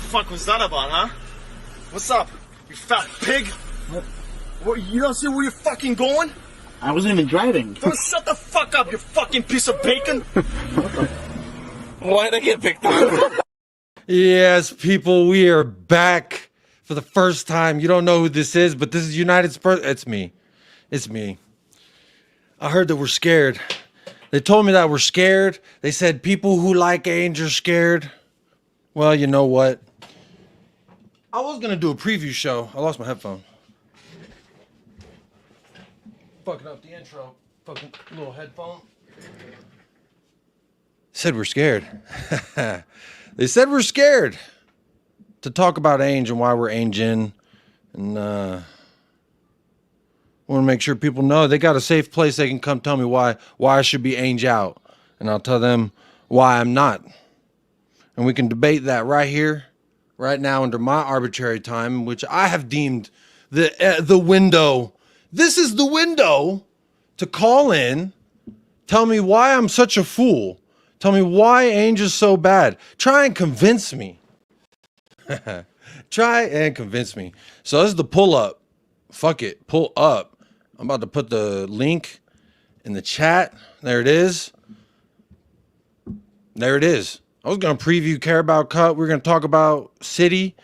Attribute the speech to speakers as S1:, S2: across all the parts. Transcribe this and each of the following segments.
S1: fuck was that about, huh? What's up, you fat pig? What, you don't see where you're fucking going?
S2: I wasn't even driving.
S1: Don't shut the fuck up, you fucking piece of bacon!
S2: Why'd I get picked up?
S3: Yes, people, we are back for the first time. You don't know who this is, but this is United Spurs. It's me. It's me. I heard that we're scared. They told me that we're scared. They said people who like ANGE are scared. Well, you know what? I was going to do a preview show. I lost my headphone. Fucking up the intro. Fucking little headphone. Said we're scared. They said we're scared to talk about ANGE and why we're ANGing. And want to make sure people know they got a safe place they can come tell me why I should be ANGE out. And I'll tell them why I'm not. And we can debate that right here, right now, under my arbitrary time, which I have deemed the window. This is the window to call in, tell me why I'm such a fool. Tell me why ANGE is so bad. Try and convince me. Try and convince me. So this is the pull up. Fuck it. Pull up. I'm about to put the link in the chat. There it is. There it is. I was going to preview Carabao Cup. We're going to talk about City.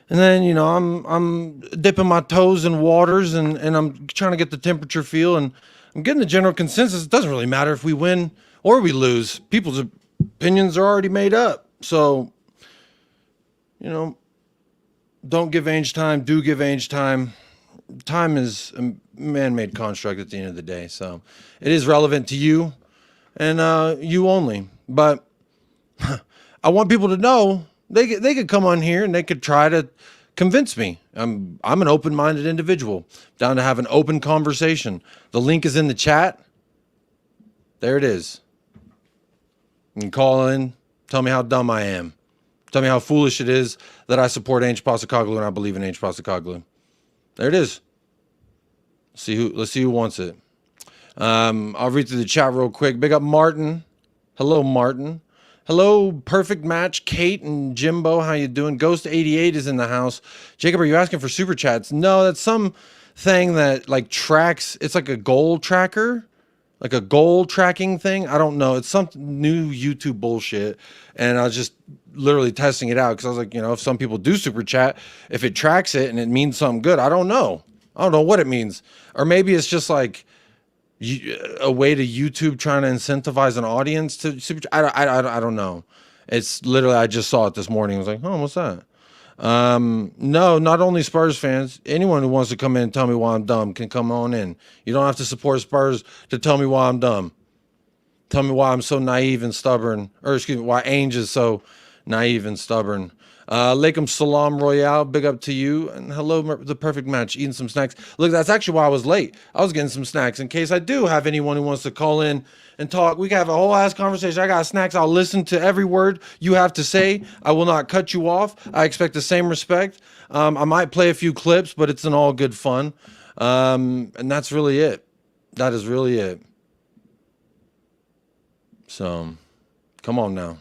S3: And then, you know, I'm dipping my toes in waters and I'm trying to get the temperature feel. And I'm getting the general consensus. It doesn't really matter if we win or we lose. People's opinions are already made up. So, you know, don't give ANGE time. Do give ANGE time. Time is a man-made construct at the end of the day. So it is relevant to you and you only. But I want people to know they could come on here and they could try to convince me. I'm an open-minded individual, down to have an open conversation. The link is in the chat. There it is. You can call in, tell me how dumb I am. Tell me how foolish it is that I support ANGE Postecoglou and I believe in ANGE Postecoglou. There it is. Let's see who wants it. I'll read through the chat real quick. Big up Martin. Hello, Martin. Hello, perfect match. Kate and Jimbo, how you doing? Ghost 88 is in the house. Jacob, are you asking for super chats? No, that's some thing that like tracks. It's like a goal tracker, like a goal tracking thing. I don't know. It's some new YouTube bullshit, and I was just literally testing it out because I was like, you know, if some people do super chat, if it tracks it and it means something good, I don't know. I don't know what it means, or maybe it's just like a way to YouTube trying to incentivize an audience to super. I don't know. It's literally, I just saw it this morning. I was like, oh, what's that? No, not only Spurs fans. Anyone who wants to come in and tell me why I'm dumb can come on in. You don't have to support Spurs to tell me why I'm dumb. Tell me why I'm so naive and stubborn, or excuse me, why ANGE is so naive and stubborn. Lakem Salam Royale, big up to you. And hello, the perfect match, eating some snacks. Look, that's actually why I was late. I was getting some snacks in case I do have anyone who wants to call in and talk. We can have a whole ass conversation. I got snacks. I'll listen to every word you have to say. I will not cut you off. I expect the same respect. I might play a few clips, but it's in all good fun. And that's really it. That is really it. So, come on now.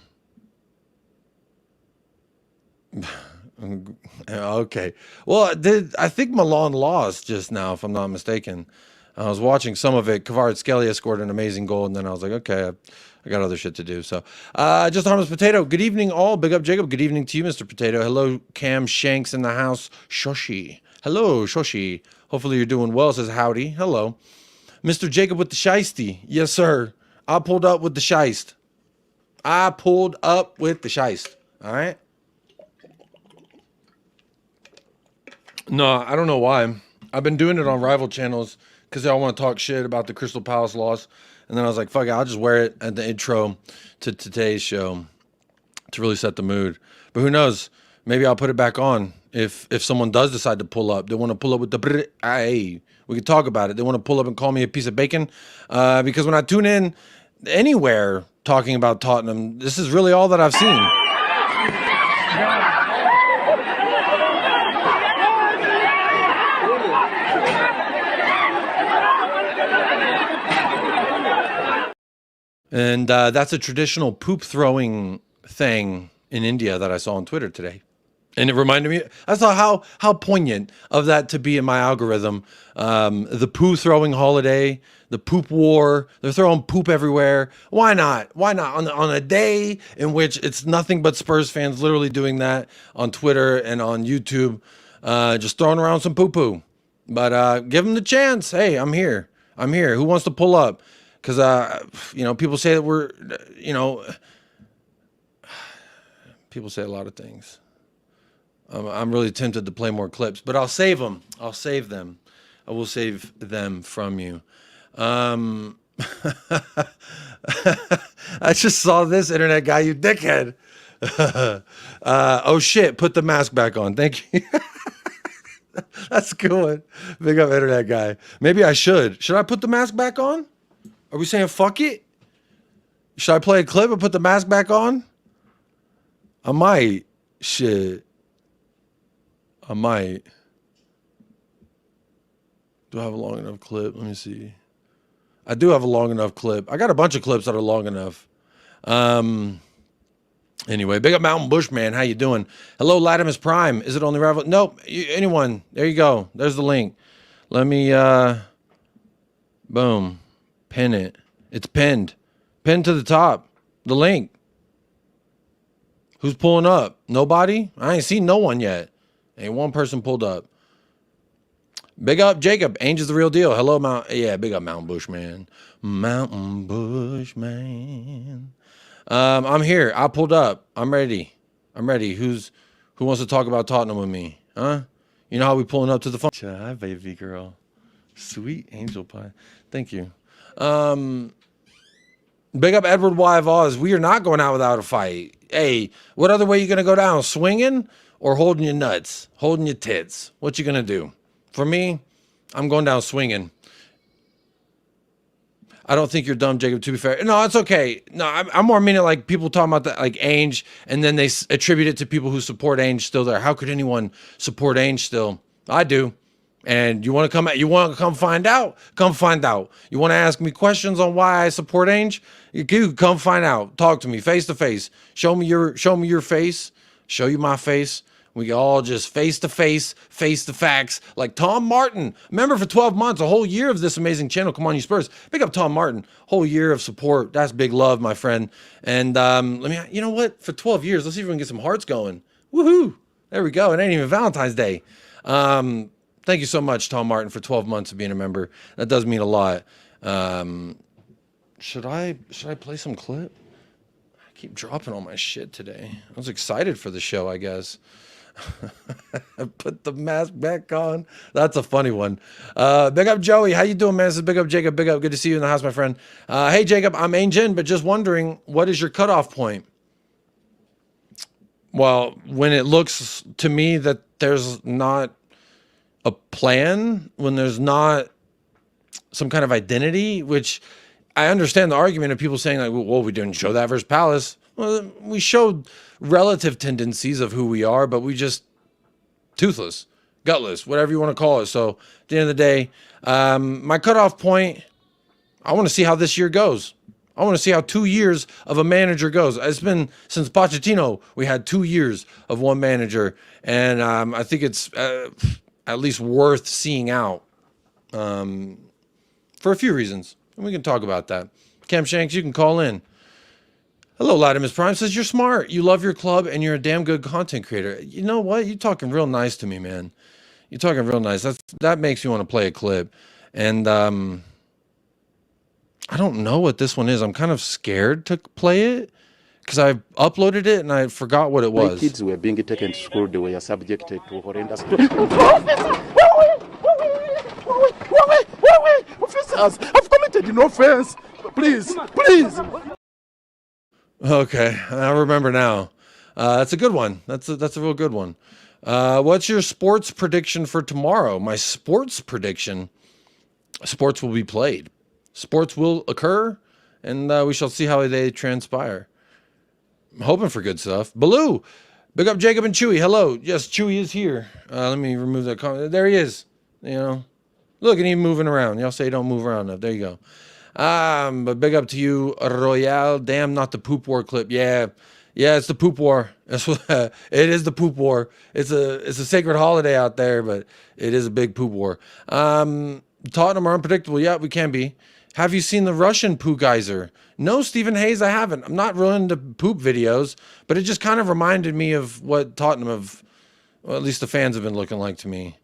S3: Okay. Well, I think Milan lost just now, if I'm not mistaken. I was watching some of it. Kvaratskhelia scored an amazing goal, and then I was like, okay, I got other shit to do. So, just harmless potato. Good evening, all. Big up, Jacob. Good evening to you, Mr. Potato. Hello, Cam Shanks in the house. Shoshi. Hello, Shoshi. Hopefully you're doing well. Says howdy. Hello, Mr. Jacob with the shiesty. Yes, sir. I pulled up with the shiest. I pulled up with the shiest. All right. No, I don't know why. I've been doing it on rival channels because I want to talk shit about the Crystal Palace loss. And then I was like, fuck it, I'll just wear it at the intro to today's show to really set the mood. But who knows? Maybe I'll put it back on if someone does decide to pull up. They want to pull up with the hey, we can talk about it. They want to pull up and call me a piece of bacon. Because when I tune in anywhere talking about Tottenham, this is really all that I've seen. And that's a traditional poop throwing thing in India that I saw on Twitter today. And it reminded me, I saw how poignant of that to be in my algorithm. The poo throwing holiday, the poop war, they're throwing poop everywhere. Why not? Why not? On a day in which it's nothing but Spurs fans literally doing that on Twitter and on YouTube, just throwing around some poo-poo. But give them the chance. Hey, I'm here. I'm here. Who wants to pull up? Because, you know, people say that we're, you know, people say a lot of things. I'm really tempted to play more clips, but I'll save them. I'll save them. I will save them from you. I just saw this internet guy, you dickhead. Oh shit, put the mask back on. Thank you. That's a good one. Big up internet guy. Maybe I should. Should I put the mask back on? Are we saying fuck it? Should I play a clip and put the mask back on? I might. Shit. I might. Do I have a long enough clip? Let me see. I do have a long enough clip. I got a bunch of clips that are long enough. Anyway, big up Mountain Bushman. How you doing? Hello, Latimus Prime. Is it only Rival? Nope. Anyone. There you go. There's the link. Let me, boom. Pin it. It's pinned. Pinned to the top. The link. Who's pulling up? Nobody? I ain't seen no one yet. Ain't one person pulled up. Big up Jacob. Ange is the real deal. Hello, yeah, big up Mountain Bushman. Mountain Bushman. I'm here. I pulled up. I'm ready. I'm ready. Who wants to talk about Tottenham with me? Huh? You know how we pulling up to the phone? Hi, baby girl. Sweet angel pie. Thank you. Big up Edward Y of Oz. We are not going out without a fight. Hey, what other way you gonna go down? Swinging or holding your nuts? Holding your tits? What you gonna do? For me, I'm going down swinging. I don't think you're dumb, Jacob, to be fair. No, it's okay. No, I'm more meaning like people talking about that, like ANGE, and then they attribute it to people who support ANGE still there. How could anyone support ANGE still? I do. And you want to come find out? Come find out. You want to ask me questions on why I support ANGE? You can come find out. Talk to me face to face. Show me your face. Show you my face. We all just face to face the facts. Like Tom Martin. Remember for 12 months, a whole year of this amazing channel. Come on, you Spurs. Pick up Tom Martin. Whole year of support. That's big love, my friend. And you know what? For 12 years, let's see if we can get some hearts going. Woohoo! There we go. It ain't even Valentine's Day. Thank you so much, Tom Martin, for 12 months of being a member. That does mean a lot. Should I play some clip? I keep dropping all my shit today. I was excited for the show, I guess. Put the mask back on. That's a funny one. Big up Joey. How you doing, man? This is Big up Jacob. Big up. Good to see you in the house, my friend. Hey, Jacob, I'm Angin, but just wondering, what is your cutoff point? Well, when it looks to me that there's not a plan, when there's not some kind of identity, which I understand the argument of people saying like, well, we didn't show that versus Palace. Well, we showed relative tendencies of who we are, but we just toothless, gutless, whatever you want to call it. So at the end of the day, my cutoff point, I want to see how this year goes. I want to see how 2 years of a manager goes. It's been since Pochettino, we had 2 years of one manager. And I think it's at least worth seeing out for a few reasons. And we can talk about that. Cam Shanks, you can call in. Hello, Latimus Prime says, you're smart. You love your club and you're a damn good content creator. You know what? You're talking real nice to me, man. You're talking real nice. That makes me want to play a clip. And I don't know what this one is. I'm kind of scared to play it because I uploaded it and I forgot what it was.
S4: My kids were being taken to school. They were subjected to horrendous... Officers, I've committed no offense. Please, please.
S3: Okay, I remember now. That's a good one. That's a real good one. What's your sports prediction for tomorrow? My sports prediction: sports will be played, sports will occur, and we shall see how they transpire. I'm hoping for good stuff. Baloo, big up Jacob and Chewy. Hello. Yes, Chewy is here. Let me remove that comment. There he is. You know, look, and he's moving around. Y'all say don't move around enough. There you go. But big up to you, Royale. Damn, not the poop war clip. Yeah, Yeah, it's the poop war. That's what it is. The poop war. It's a sacred holiday out there, but it is a big poop war. Tottenham are unpredictable. Yeah, we can be. Have you seen the Russian poo geyser? No, Stephen Hayes, I haven't. I'm not really into poop videos, but it just kind of reminded me of what Tottenham have, well, at least the fans have been looking like to me,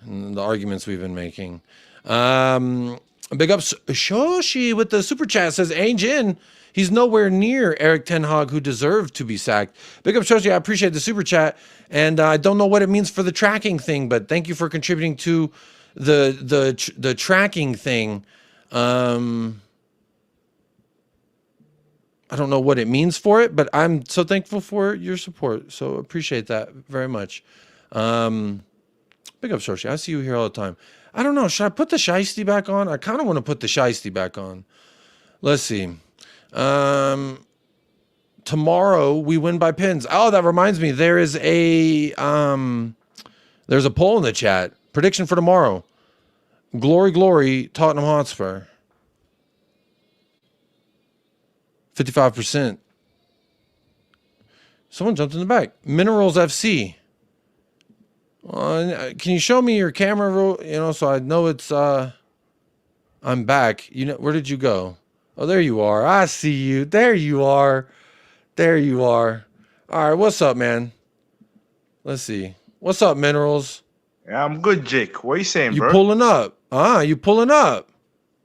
S3: and the arguments we've been making. Big ups Shoshi with the super chat says Ainge in. He's nowhere near Eric Ten Hag, who deserved to be sacked. Big up Shoshi, I appreciate the super chat, and I don't know what it means for the tracking thing, but thank you for contributing to the tracking thing. I don't know what it means for it, but I'm so thankful for your support. So appreciate that very much. Big up Shoshi. I see you here all the time. I don't know. Should I put the shiesty back on? I kind of want to put the shiesty back on. Let's see. Tomorrow we win by pins. Oh, that reminds me. There's a poll in the chat. Prediction for tomorrow. Glory, Tottenham Hotspur. 55%. Someone jumped in the back. Minerals FC. Can you show me your camera, so I know it's, I'm back. Where did you go? Oh, there you are. I see you. There you are. There you are. All right. What's up, man? Let's see. What's up, Minerals?
S5: Yeah, I'm good, Jake. What are you saying,
S3: You
S5: bro?
S3: pulling up? You pulling up?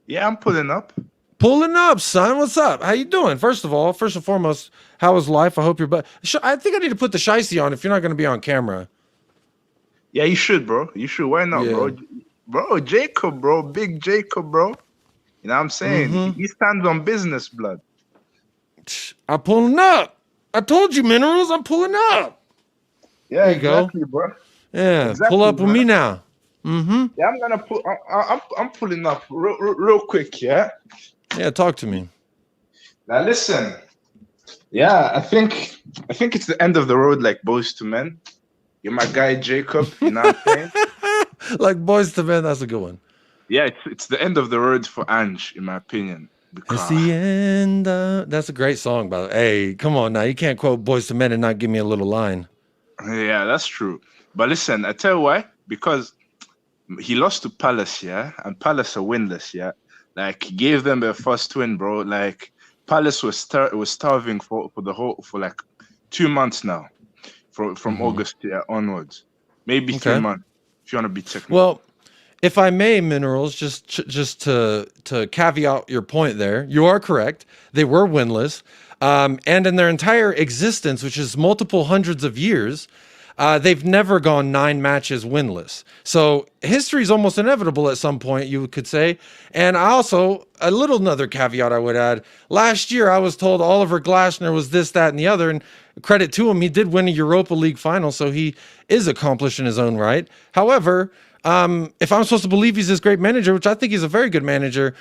S5: Yeah, I'm pulling up.
S3: Pulling up, son. What's up? How you doing? First and foremost, how is life? I hope you're I think I need to put the shiesty on if you're not going to be on camera.
S5: Yeah, you should, bro. You should. Why not,
S3: Yeah.
S5: bro? Bro, Jacob, bro. Big Jacob, bro. You know what I'm saying? He stands on business, blood.
S3: I'm pulling up. I told you, Minerals. I'm pulling up.
S5: Yeah,
S3: There you go.
S5: exactly, bro.
S3: Yeah,
S5: Exactly,
S3: pull up with
S5: bro.
S3: me now.
S5: Yeah, I'm gonna put. I'm pulling up real quick. Yeah.
S3: Yeah, talk to me.
S5: Now listen. Yeah, I think it's the end of the road, like boys to men. You're my guy, Jacob. You know what I'm saying?
S3: Like boys to men, that's a good one.
S5: Yeah, it's the end of the road for Ange, in my opinion.
S3: It's the end. That's a great song, by the way. Hey, come on now. You can't quote Boys to Men and not give me a little line.
S5: Yeah, that's true. But listen, I tell you why. Because he lost to Palace, yeah, and Palace are winless, yeah. Like he gave them their first win, bro. Like Palace was starving for like 2 months now, from August onwards, maybe 3 months if you want to be technical.
S3: Well, if I may, Minerals, just to caveat your point there, you are correct. They were winless, and in their entire existence, which is multiple hundreds of years, they've never gone 9 matches winless. So history is almost inevitable at some point, you could say. And another caveat I would add, last year I was told Oliver Glasner was this, that, and the other, and credit to him, he did win a Europa League final, so he is accomplished in his own right. However, if I'm supposed to believe he's this great manager, which I think he's a very good manager,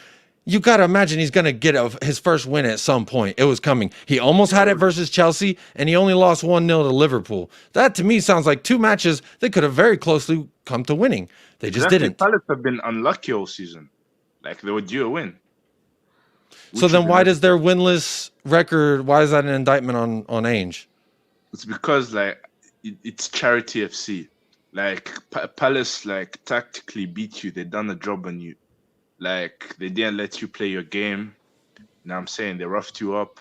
S3: you got to imagine he's going to get his first win at some point. It was coming. He almost had it versus Chelsea, and he only lost 1-0 to Liverpool. That, to me, sounds like 2 matches they could have very closely come to winning. They just didn't.
S5: Palace have been unlucky all season. Like, they were due a win.
S3: So then why does their winless record, why is that an indictment on Ainge?
S5: It's because, like, it's charity FC. Like, Palace, like, tactically beat you. They done a job on you. Like, they didn't let you play your game. You know what I'm saying? They roughed you up.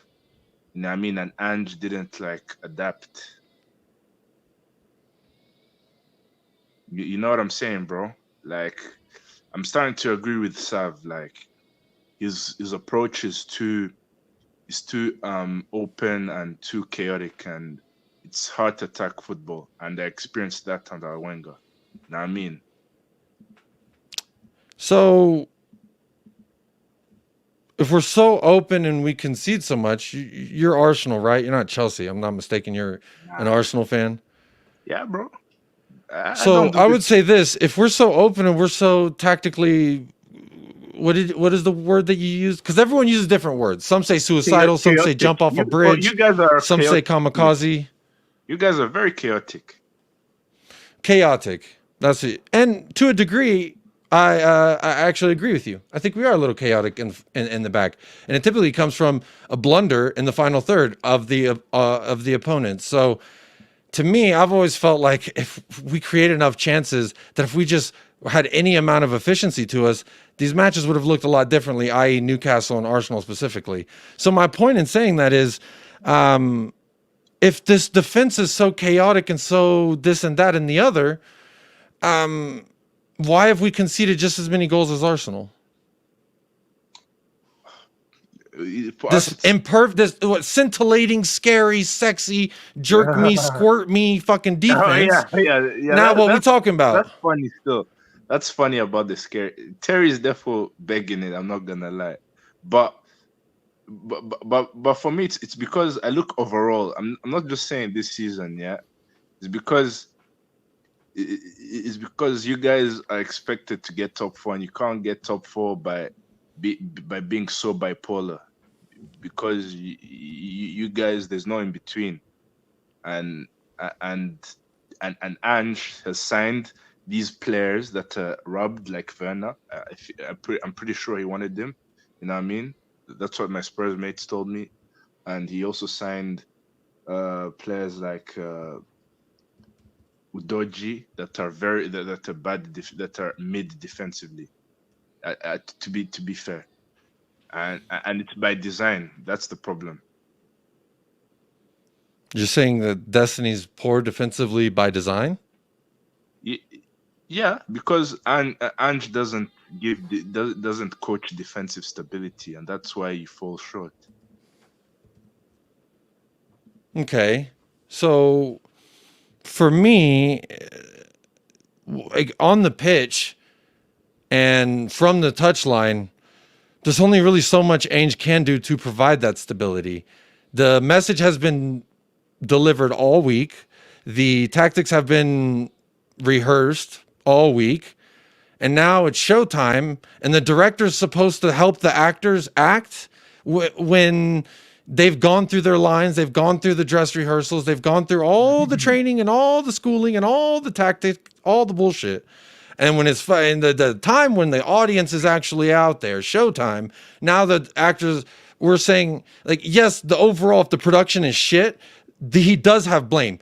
S5: You know what I mean? And Ange didn't, like, adapt. You know what I'm saying, bro? Like, I'm starting to agree with Sav. Like, his approach is too open and too chaotic, and it's hard to attack football. And I experienced that under Wenger. You know what I mean?
S3: So if we're so open and we concede so much, you're Arsenal, right? You're not Chelsea. I'm not mistaken. You're an Arsenal fan.
S5: Yeah, bro.
S3: I would say this: if we're so open and we're so tactically, what is the word that you use? Because everyone uses different words. Some say suicidal. Some say jump off a bridge.
S5: You guys are
S3: some say kamikaze.
S5: You guys are very chaotic.
S3: Chaotic. That's it. And to a degree, I actually agree with you. I think we are a little chaotic in the back, and it typically comes from a blunder in the final third of the opponent. So, to me, I've always felt like if we create enough chances, that if we just had any amount of efficiency to us, these matches would have looked a lot differently. I.e., Newcastle and Arsenal specifically. So my point in saying that is, if this defense is so chaotic and so this and that and the other, why have we conceded just as many goals as Arsenal? This scintillating, scary, sexy, jerk me, squirt me, fucking defense. Now what we talking about?
S5: That's funny still. That's funny about the scary. Terry's therefore begging it. I'm not gonna lie, but for me, it's because I look overall. I'm not just saying this season. Yeah, it's because you guys are expected to get top 4, and you can't get top 4 by being so bipolar, because you guys, there's no in between, and Ange has signed these players that are robbed, like Werner. I'm pretty sure he wanted them. You know what I mean? That's what my Spurs mates told me, and he also signed players like Udoji that are that are bad, that are mid defensively. To be fair, and it's by design. That's the problem.
S3: You're saying that Destiny's poor defensively by design?
S5: Yeah, because Ange doesn't coach defensive stability, and that's why you fall short.
S3: Okay, so for me, like on the pitch and from the touchline, there's only really so much Ainge can do to provide that stability. The message has been delivered all week. The tactics have been rehearsed all week. And now it's showtime, and the director's supposed to help the actors act when they've gone through their lines, they've gone through the dress rehearsals, they've gone through all the training and all the schooling and all the tactics, all the bullshit. And when it's in the time when the audience is actually out there, showtime, now the actors, we're saying, like, yes, the overall, if the production is shit, he does have blame.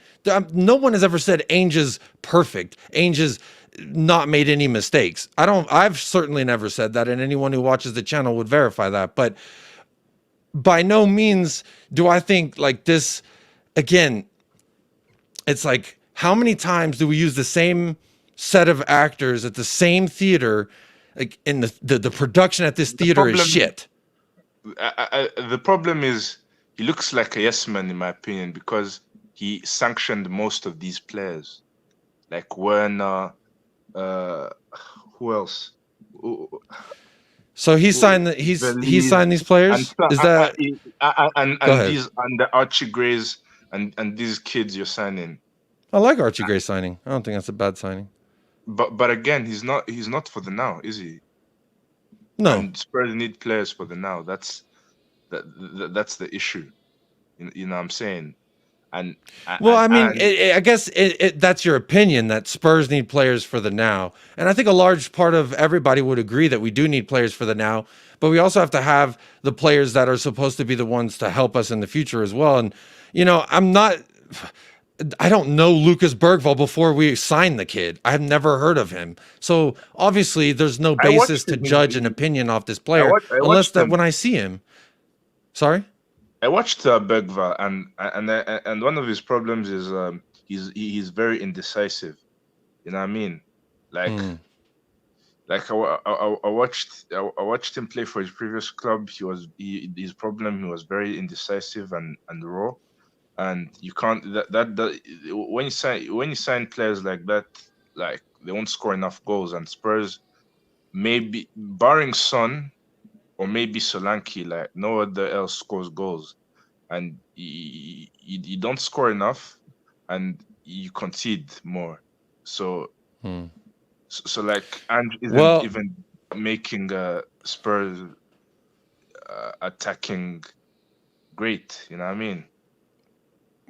S3: No one has ever said Ainge is perfect. Ainge has not made any mistakes. I've certainly never said that, and anyone who watches the channel would verify that. But by no means do I think like this. Again, it's like, how many times do we use the same set of actors at the same theater? Like, in the production at this theater is shit.
S5: The problem is he looks like a yes man, in my opinion, because he sanctioned most of these players, like Werner. Who else?
S3: So he signed these players. Is that
S5: and the Archie Grays and these kids you're signing?
S3: I like Archie Gray signing. I don't think that's a bad signing.
S5: But again, he's not for the now, is he?
S3: No.
S5: And Spurs need players for the now. That's the issue. You know what I'm saying? I guess that's your opinion, that Spurs need players for the now. And I think a large part of everybody would agree that we do need players for the now, but we also have to have the players that are supposed to be the ones to help us in the future as well. And, I don't know Lucas Bergvall before we signed the kid. I have never heard of him. So obviously there's no basis to judge an opinion off this player unless when I see him. Sorry? I watched Bergvall, and one of his problems is he's very indecisive. You know what I mean? Like I watched him play for his previous club. His problem, he was very indecisive and raw, and you can't when you sign players like that, like, they won't score enough goals. And Spurs, maybe barring Son, or maybe Solanke, like, no other else scores goals, and you don't score enough, and you concede more. So like, Ange isn't even making Spurs attacking great. You know what I mean?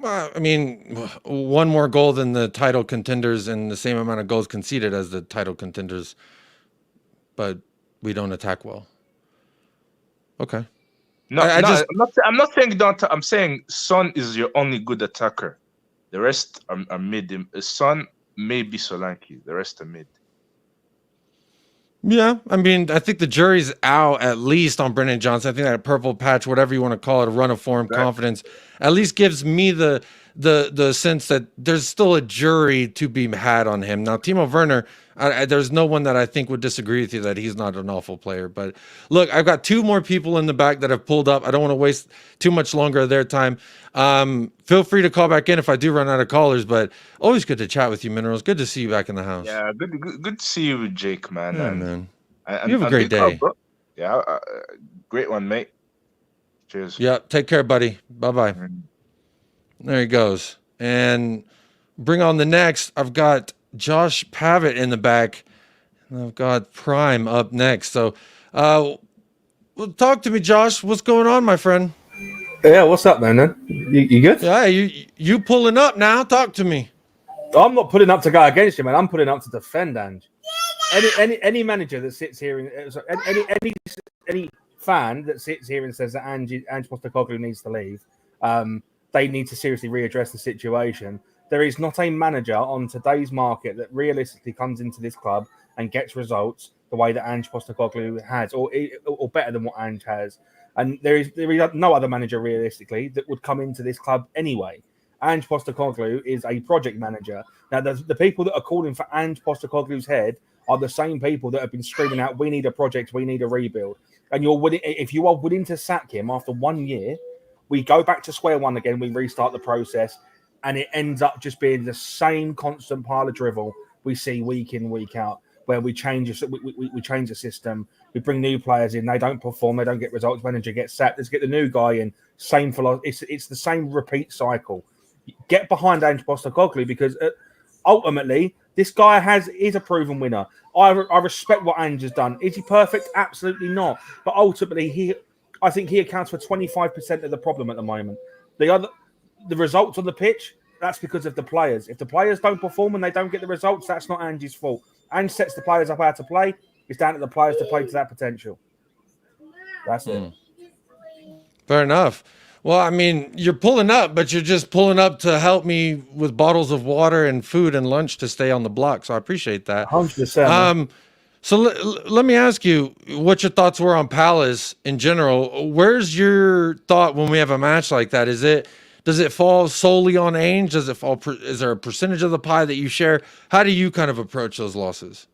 S3: Well, I mean, one more goal than the title contenders and the same amount of goals conceded as the title contenders. but we don't attack well. Okay.
S5: No,
S3: I
S5: no,
S3: just-
S5: I'm not saying don't. I'm saying Son is your only good attacker. The rest are mid. Son, maybe Solanke. The rest are mid.
S3: Yeah, I mean, I think the jury's out at least on Brennan Johnson. I think that purple patch, whatever you want to call it, a run of form, confidence, at least gives me the sense that there's still a jury to be had on him. Now, Timo Werner, there's no one that I think would disagree with you that he's not an awful player. But look, I've got 2 more people in the back that have pulled up. I don't want to waste too much longer of their time. Feel free to call back in if I do run out of callers, but always good to chat with you, Minerals. Good to see you back in the house.
S5: Yeah, good to see you, Jake, man.
S3: Yeah,
S5: and,
S3: man.
S5: And,
S3: You have a great
S5: big up,
S3: day.
S5: bro. Yeah, great one, mate. Cheers.
S3: Yeah, take care, buddy. Bye-bye.
S5: Mm.
S3: There he goes. And bring on the next. I've got Josh Pavitt in the back. And I've got Prime up next. So well, talk to me, Josh. What's going on, my friend?
S6: Yeah, what's up, man? You good?
S3: Yeah, you pulling up now. Talk to me.
S6: I'm not putting up to go against you, man. I'm putting up to defend Ange. Any manager that sits here and any fan that sits here and says that Ange Postecoglou needs to leave, they need to seriously readdress the situation. There is not a manager on today's market that realistically comes into this club and gets results the way that Ange Postecoglou has, or better than what Ange has. And there is no other manager realistically that would come into this club anyway. Ange Postecoglou is a project manager. Now, the people that are calling for Ange Postecoglou's head are the same people that have been screaming out, "We need a project, we need a rebuild." And if you are willing to sack him after 1 year, we go back to square one again. We restart the process, and it ends up just being the same constant pile of drivel we see week in, week out, where we change the system, we bring new players in, they don't perform, they don't get results, manager gets sacked, let's get the new guy in, same philosophy. It's the same repeat cycle. Get behind Ange Postecoglou because ultimately this guy is a proven winner. I respect what Ange has done. Is he perfect? Absolutely not. But ultimately, I think he accounts for 25% of the problem at the moment. The results on the pitch, that's because of the players. If the players don't perform and they don't get the results, that's not Ange's fault. Ange sets the players up how to play. It's down to the players to play to that potential. That's it.
S3: Fair enough. Well, I mean, you're pulling up, but you're just pulling up to help me with bottles of water and food and lunch to stay on the block. So I appreciate that.
S6: 100%.
S3: So let me ask you what your thoughts were on Palace in general. Where's your thought when we have a match like that? Does it fall solely on Ainge? Is there a percentage of the pie that you share? How do you kind of approach those losses?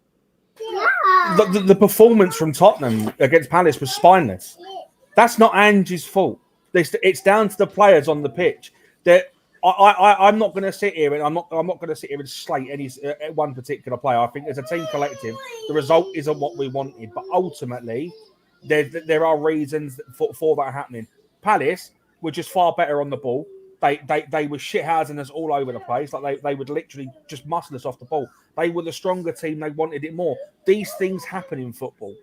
S6: The performance from Tottenham against Palace was spineless. That's not Ange's fault. It's down to the players on the pitch. I'm not going to sit here and I'm not going to sit here and slate any one particular player. I think as a team collective, the result isn't what we wanted. But ultimately, there are reasons for that happening. Palace were just far better on the ball. They were shithousing us all over the place. Like they would literally just muscle us off the ball. They were the stronger team. They wanted it more. These things happen in football.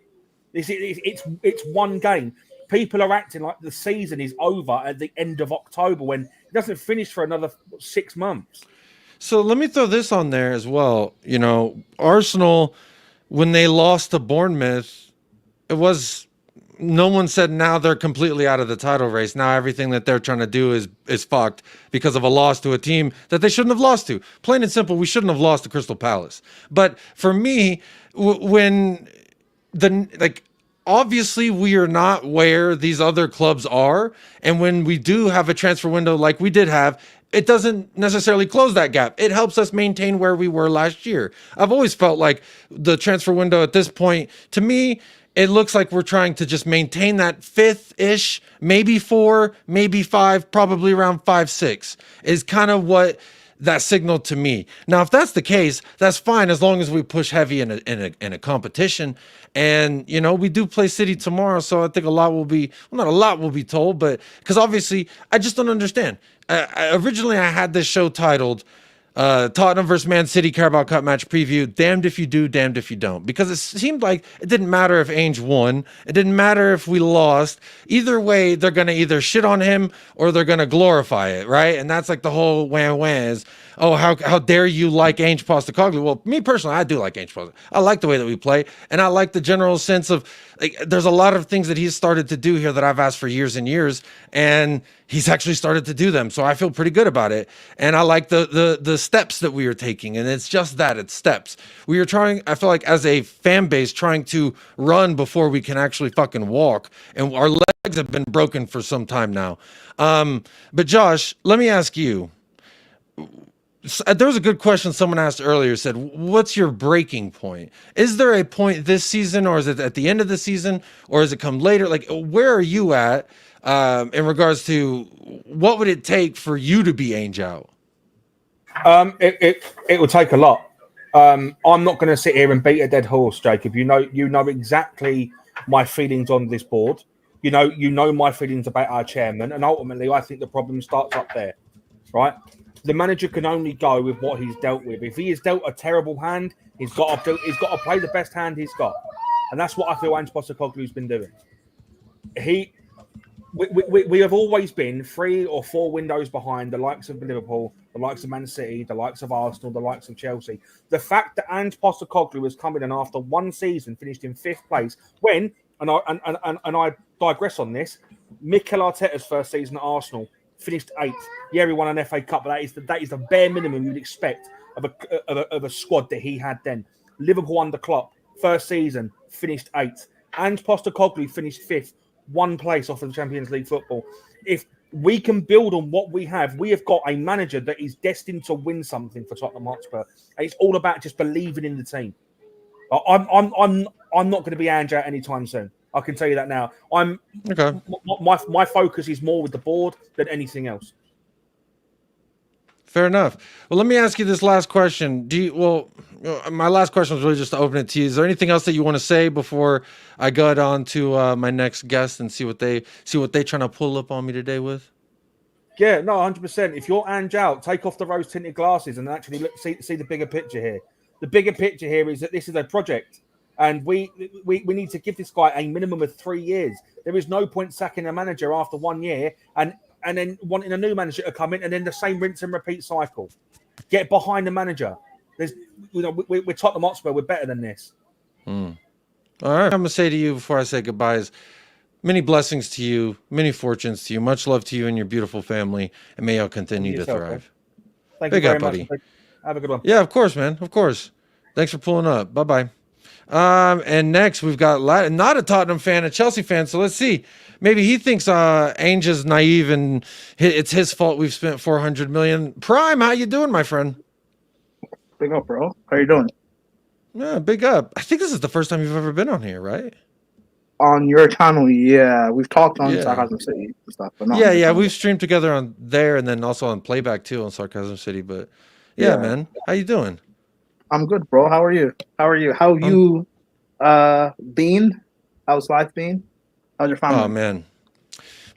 S6: It's one game. People are acting like the season is over at the end of October when it doesn't finish for another 6 months.
S3: So let me throw this on there as well. You know, Arsenal, when they lost to Bournemouth, no one said now they're completely out of the title race. Now everything that they're trying to do is fucked because of a loss to a team that they shouldn't have lost to. Plain and simple, we shouldn't have lost to Crystal Palace. But for me, obviously we are not where these other clubs are. And when we do have a transfer window like we did have, it doesn't necessarily close that gap. It helps us maintain where we were last year. I've always felt like the transfer window at this point, to me, it looks like we're trying to just maintain that 5th-ish, maybe 4, maybe 5, probably around 5, 6 is kind of what that signaled to me. Now, if that's the case, that's fine as long as we push heavy in a competition. And, you know, we do play City tomorrow, so I think not a lot will be told, but because obviously I just don't understand. Originally, I had this show titled Tottenham versus Man City Carabao Cup match preview. Damned if you do, damned if you don't. Because it seemed like it didn't matter if Ainge won. It didn't matter if we lost. Either way, they're going to either shit on him or they're going to glorify it, right? And that's like the whole wham is. oh, how dare you like Ange Postecoglou? Well, me personally, I do like Ange Postecoglou. I like the way that we play, and I like the general sense of like, there's a lot of things that he's started to do here that I've asked for years and years, and he's actually started to do them. So I feel pretty good about it, and I like the steps that we are taking, and it's just that, it's steps. We are trying, I feel like as a fan base, trying to run before we can actually fucking walk, and our legs have been broken for some time now. But Josh, let me ask you. There was a good question someone asked earlier, said, what's your breaking point? Is there a point this season, or is it at the end of the season, or does it come later? Like, where are you at in regards to what would it take for you to be Ainge out?
S6: It will take a lot. I'm not going to sit here and beat a dead horse, Jacob. You know exactly my feelings on this board. You know my feelings about our chairman, and ultimately, I think the problem starts up there, right? The manager can only go with what he's dealt with. If he is dealt a terrible hand, he's got to play the best hand he's got, and that's what I feel Ange Postecoglou's been doing. We have always been 3 or 4 windows behind the likes of Liverpool, the likes of Man City, the likes of Arsenal, the likes of Chelsea. The fact that Ange Postecoglou has come in and after one season finished in 5th place, when and I digress on this, Mikel Arteta's first season at Arsenal finished 8th. Yeah, he won an FA Cup, but that is the bare minimum you'd expect of a squad that he had then. Liverpool under Klopp, first season, finished 8th. Ange Postecoglou finished 5th, 1 place off of the Champions League football. If we can build on what we have got a manager that is destined to win something for Tottenham Hotspur. And it's all about just believing in the team. I'm not going to be Ange out anytime soon. I can tell you that now.
S3: Okay.
S6: My focus is more with the board than anything else.
S3: Fair enough. Well, let me ask you this last question. My last question was really just to open it to you. Is there anything else that you want to say before I go on to my next guest and see what they trying to pull up on me today with?
S6: Yeah, no, 100%. If you're Ange out, take off the rose-tinted glasses and actually see the bigger picture here. The bigger picture here is that this is a project, and we need to give this guy a minimum of 3 years. There is no point sacking a manager after 1 year and then wanting a new manager to come in and then the same rinse and repeat cycle. Get behind the manager. We're Tottenham Hotspur. We're better than this.
S3: All right. I'm going to say to you before I say goodbye is many blessings to you, many fortunes to you, much love to you and your beautiful family, and may y'all continue to thrive.
S6: Thank you very much,
S3: buddy.
S6: Have a good one.
S3: Yeah, of course, man. Of course. Thanks for pulling up. Bye-bye. And next we've got not a Tottenham fan, a Chelsea fan. So let's see. Maybe he thinks Ainge is naive and it's his fault we've spent $400 million. Prime, how you doing, my friend?
S2: Big up, bro. How you doing?
S3: Yeah, big up. I think this is the first time you've ever been on here, right?
S2: On your channel, yeah. We've talked on
S3: Yeah.
S2: Sarcasm City and stuff. But not
S3: Yeah. We've streamed together on there and then also on Playback too on Sarcasm City. But yeah, man, how you doing?
S2: I'm good, bro. How are you? How you been? How's life been? How's your family?
S3: Oh man,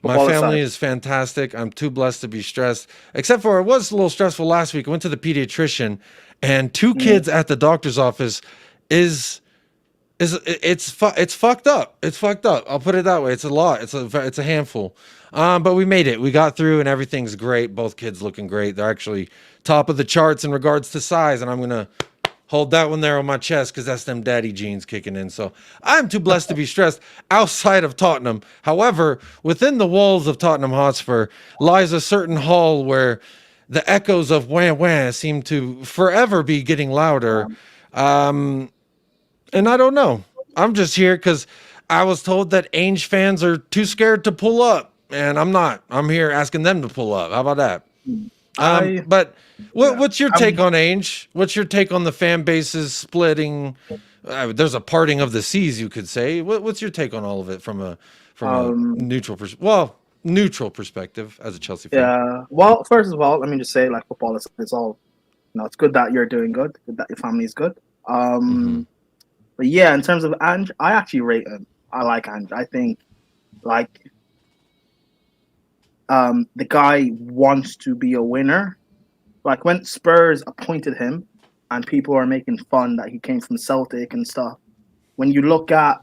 S3: my
S2: Football
S3: family
S2: aside.
S3: is fantastic. I'm too blessed to be stressed, except for it was a little stressful last week. I went to the pediatrician, and 2 kids at the doctor's office it's fucked up. It's fucked up. I'll put it that way. It's a lot. It's a handful. But we made it. We got through, and everything's great. Both kids looking great. They're actually top of the charts in regards to size, and I'm gonna hold that one there on my chest because that's them daddy genes kicking in. So I'm too blessed to be stressed outside of Tottenham. However, within the walls of Tottenham Hotspur lies a certain hall where the echoes of wah wah seem to forever be getting louder. And I don't know. I'm just here because I was told that Ainge fans are too scared to pull up, and I'm not. I'm here asking them to pull up. How about that? But what's your take on Ainge? What's your take on the fan bases splitting? There's a parting of the seas, you could say. What's your take on all of it from a neutral perspective as a Chelsea fan?
S2: Yeah. Well, first of all, let me just say, like, football is all. It's good that you're doing good. Good that your family is good. But yeah, in terms of Ange, I actually rate him. I like Ange. I think, like, the guy wants to be a winner. Like when Spurs appointed him and people are making fun that he came from Celtic and stuff. When you look at,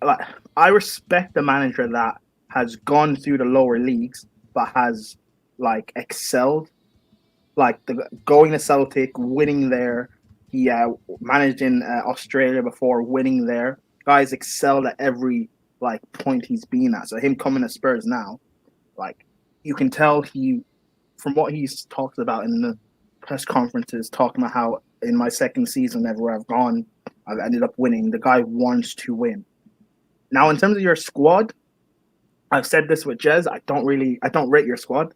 S2: like, I respect the manager that has gone through the lower leagues but has, like, excelled like going to Celtic, winning there. He managed in Australia before, winning there. Guys excelled at every like point he's been at. So him coming to Spurs now, like you can tell from what he's talked about in the press conferences, talking about how in my second season, everywhere I've gone, I've ended up winning. The guy wants to win. Now, in terms of your squad, I've said this with Jez. I don't rate your squad.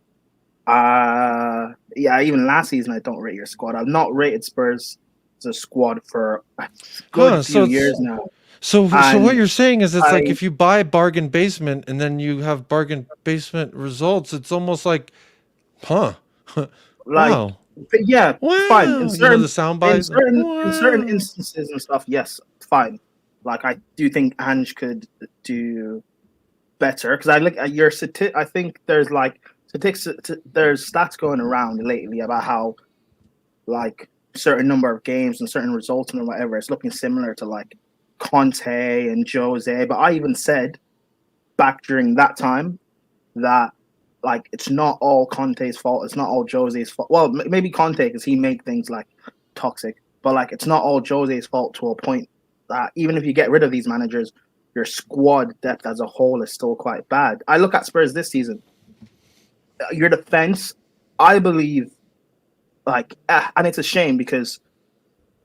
S2: Yeah, even last season, I don't rate your squad. I've not rated Spurs as a squad for a good few years now.
S3: So what you're saying is it's like if you buy bargain basement and then you have bargain basement results, it's almost like, wow.
S2: But yeah,
S3: wow.
S2: Fine. In certain,
S3: the sound bites?
S2: In certain instances and stuff, yes, fine. Like I do think Ange could do better because I look at your I think there's like there's stats going around lately about how like certain number of games and certain results and whatever it's looking similar to like Conte and Jose. But I even said back during that time that like it's not all Conte's fault. It's not all Jose's fault. Well, maybe Conte because he made things like toxic, but like it's not all Jose's fault to a point that even if you get rid of these managers, your squad depth as a whole is still quite bad. I look at Spurs this season. Your defense, I believe, and it's a shame because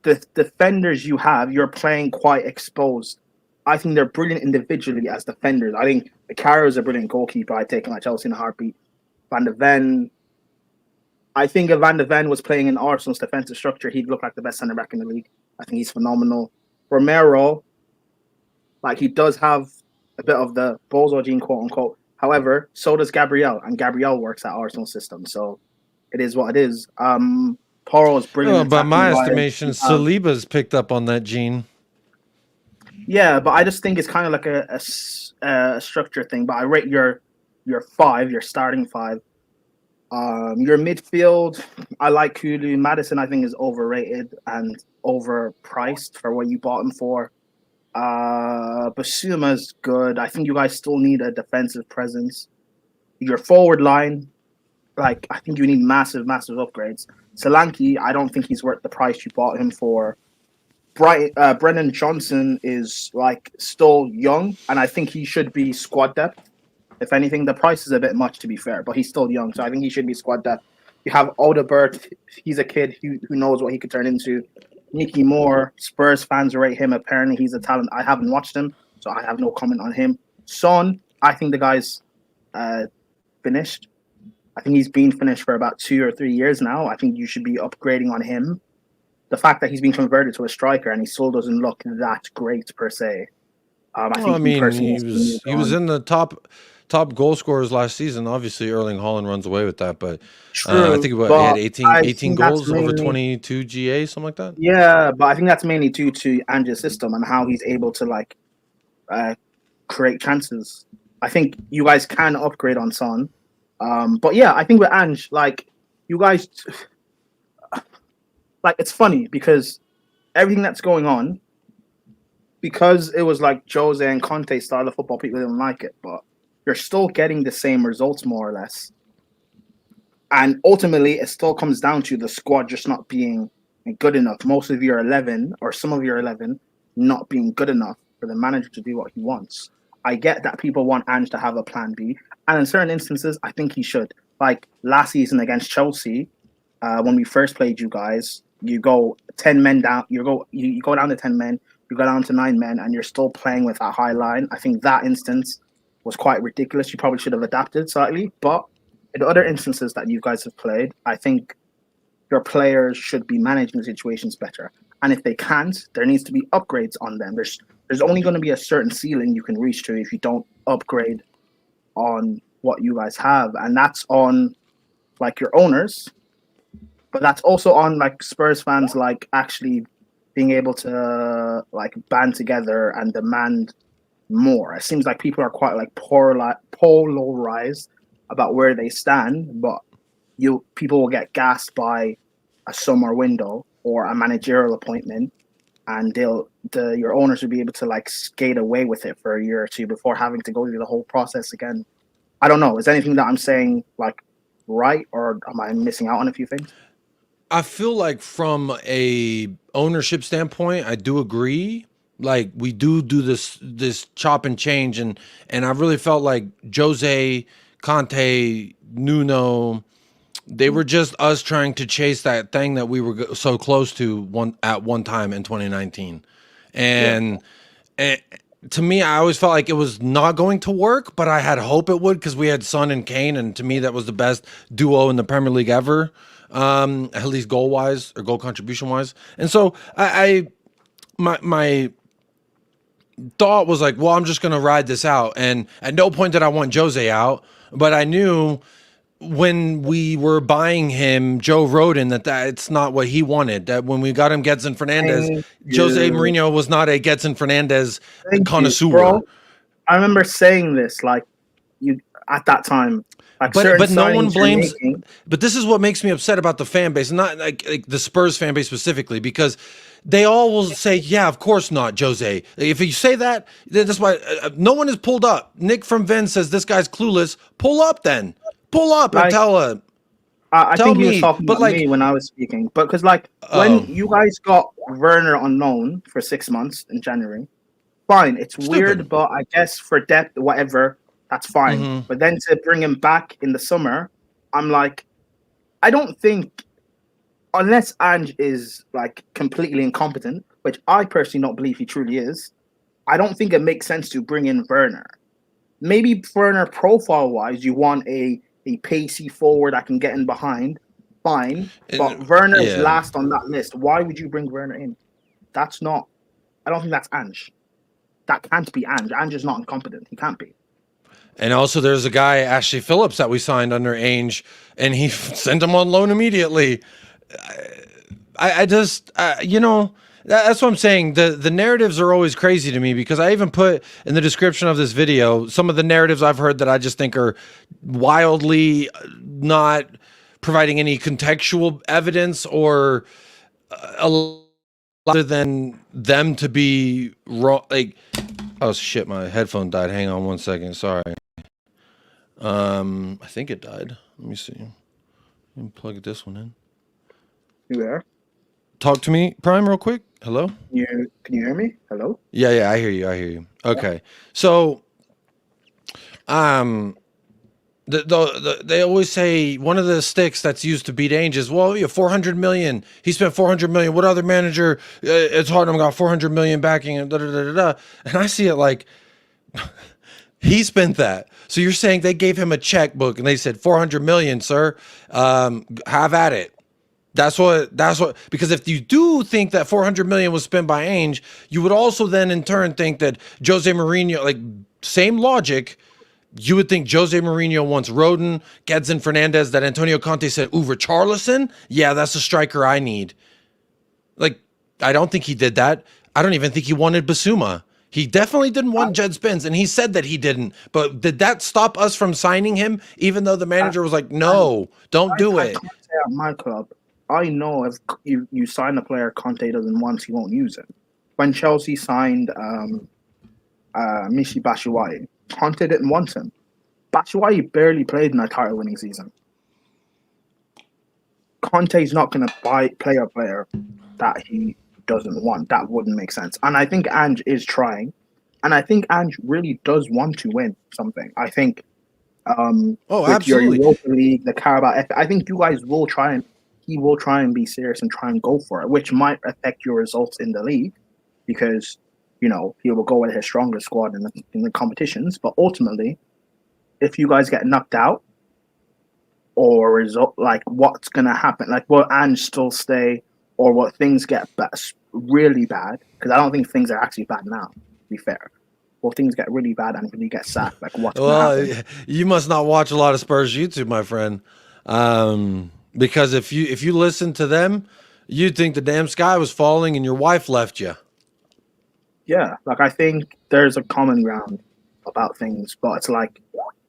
S2: the defenders you have, you're playing quite exposed. I think they're brilliant individually as defenders. I think Vicario is a brilliant goalkeeper. I'd take him at Chelsea in a heartbeat. Van de Ven, I think if Van de Ven was playing in Arsenal's defensive structure, he'd look like the best centre back in the league. I think he's phenomenal. Romero, like he does have a bit of the bozo gene, quote unquote. However, so does Gabriel, and Gabriel works at Arsenal system, so it is what it is. Porro is brilliant.
S3: By my estimation, Saliba's picked up on that gene.
S2: Yeah, but I just think it's kind of like a structure thing. But I rate your five, your starting five. Your midfield, I like Kulu. Madison, I think, is overrated and overpriced for what you bought him for. Basuma's good. I think you guys still need a defensive presence. Your forward line, like I think you need massive upgrades. Solanke, I don't think he's worth the price you bought him for. Brennan Johnson is like still young, and I think he should be squad depth. If anything, the price is a bit much to be fair, but he's still young, so I think he should be squad depth. You have Odebert, he's a kid who knows what he could turn into. Nicky Moore, Spurs fans rate him. Apparently, he's a talent. I haven't watched him, so I have no comment on him. Son, I think the guy's finished. I think he's been finished for about 2 or 3 years now. I think you should be upgrading on him. The fact that he's been converted to a striker and he still doesn't look that great per se.
S3: He was in the top goal scorers last season. Obviously, Erling Haaland runs away with that, but I think he had 18 goals over 22 GA, something like that.
S2: Yeah, but I think that's mainly due to Ange's system and how he's able to create chances. I think you guys can upgrade on Son. But yeah, I think with Ange, you guys, it's funny because everything that's going on, because it was like Jose and Conte style of football, people didn't like it, but you're still getting the same results more or less. And ultimately, it still comes down to the squad just not being good enough. Most of your 11 or some of your 11 not being good enough for the manager to do what he wants. I get that people want Ange to have a plan B. And in certain instances, I think he should. Like last season against Chelsea, when we first played you guys, you go 10 men down. You go down to 10 men. You go down to 9 men, and you're still playing with that high line. I think that instance was quite ridiculous. You probably should have adapted slightly. But in the other instances that you guys have played, I think your players should be managing situations better. And if they can't, there needs to be upgrades on them. There's only going to be a certain ceiling you can reach to if you don't upgrade on what you guys have. And that's on your owners, but that's also on Spurs fans actually being able to band together and demand more. It seems like people are quite polarized about where they stand, but people will get gassed by a summer window or a managerial appointment, and your owners will be able to skate away with it for a year or two before having to go through the whole process again. I don't know. Is anything that I'm saying right, or am I missing out on a few things?
S3: I feel like from a ownership standpoint, I do agree. Like we do this chop and change, and I really felt like Jose, Conte, Nuno, they were just us trying to chase that thing that we were so close to at one time in 2019, and to me, I always felt like it was not going to work, but I had hope it would because we had Son and Kane, and to me, that was the best duo in the Premier League ever, at least goal wise or goal contribution wise. And so my thought was like, well, I'm just going to ride this out, and at no point did I want Jose out, but I knew when we were buying him, Joe Rodin, that it's not what he wanted. That when we got him Gedson Fernandez, Jose Mourinho was not a Gedson Fernandez connoisseur.
S2: Bro. I remember saying this, like, you at that time. Like,
S3: but no one blames. But this is what makes me upset about the fan base, not like the Spurs fan base specifically, because they all will say, yeah, of course not, Jose. If you say that, that's why no one is pulled up. Nick from Venn says this guy's clueless. Pull up then. Pull up and tell him.
S2: I think he was talking about me when I was speaking. But because, like, when you guys got Werner on loan for 6 months in January, fine. It's weird, but I guess for depth, whatever, that's fine. But then to bring him back in the summer, I'm like, I don't think, unless Ange is, like, completely incompetent, which I personally don't believe he truly is, I don't think it makes sense to bring in Werner. Maybe Werner profile-wise, you want a pacey forward that can get in behind, fine. But Werner's last on that list. Why would you bring Werner in? That's not. I don't think that's Ange. That can't be Ange. Ange is not incompetent. He can't be.
S3: And also, there's a guy, Ashley Phillips, that we signed under Ange, and he sent him on loan immediately. I just, you know. That's what I'm saying. The narratives are always crazy to me, because I even put in the description of this video some of the narratives I've heard that I just think are wildly not providing any contextual evidence or other than them to be wrong. Like, oh shit, my headphone died. Hang on one second. Sorry. I think it died. Let me see. Let me plug this one in.
S2: You there?
S3: Talk to me, Prime, real quick. Hello?
S2: Can you hear me? Hello?
S3: Yeah, I hear you. Okay. So, they always say one of the sticks that's used to beat Ainge is, well, 400 million. He spent 400 million. What other manager at Tottenham got 400 million backing and And I see it like he spent that. So you're saying they gave him a checkbook and they said 400 million, sir. Have at it. That's what, because if you do think that 400 million was spent by Ainge, you would also then in turn think that Jose Mourinho, like same logic, you would think Jose Mourinho wants Rodin, Gedson Fernandez, that Antonio Conte said, ooh, Richarlison? Yeah, that's the striker I need. Like, I don't think he did that. I don't even think he wanted Basuma. He definitely didn't want Jed Spence, and he said that he didn't. But did that stop us from signing him, even though the manager was like, no, don't do it?
S2: I can't say at my club. I know if you sign a player Conte doesn't want, he won't use him. When Chelsea signed Michy Batshuayi, Conte didn't want him. Batshuayi barely played in a title-winning season. Conte's not going to play a player that he doesn't want. That wouldn't make sense. And I think Ange is trying. And I think Ange really does want to win something. I think with
S3: absolutely.
S2: Your Europa League, the Carabao, I think you guys will try and he will try and be serious and try and go for it, which might affect your results in the league because, you know, he will go with his strongest squad in the competitions. But ultimately, if you guys get knocked out or result, like what's going to happen? Like, will Ange still stay or will things get really bad? Because I don't think things are actually bad now, to be fair. Will things get really bad and really get sacked? Like, what's going to happen?
S3: You must not watch a lot of Spurs YouTube, my friend. Because if you listen to them, you'd think the damn sky was falling and your wife left you.
S2: Yeah, like I think there's a common ground about things, but it's like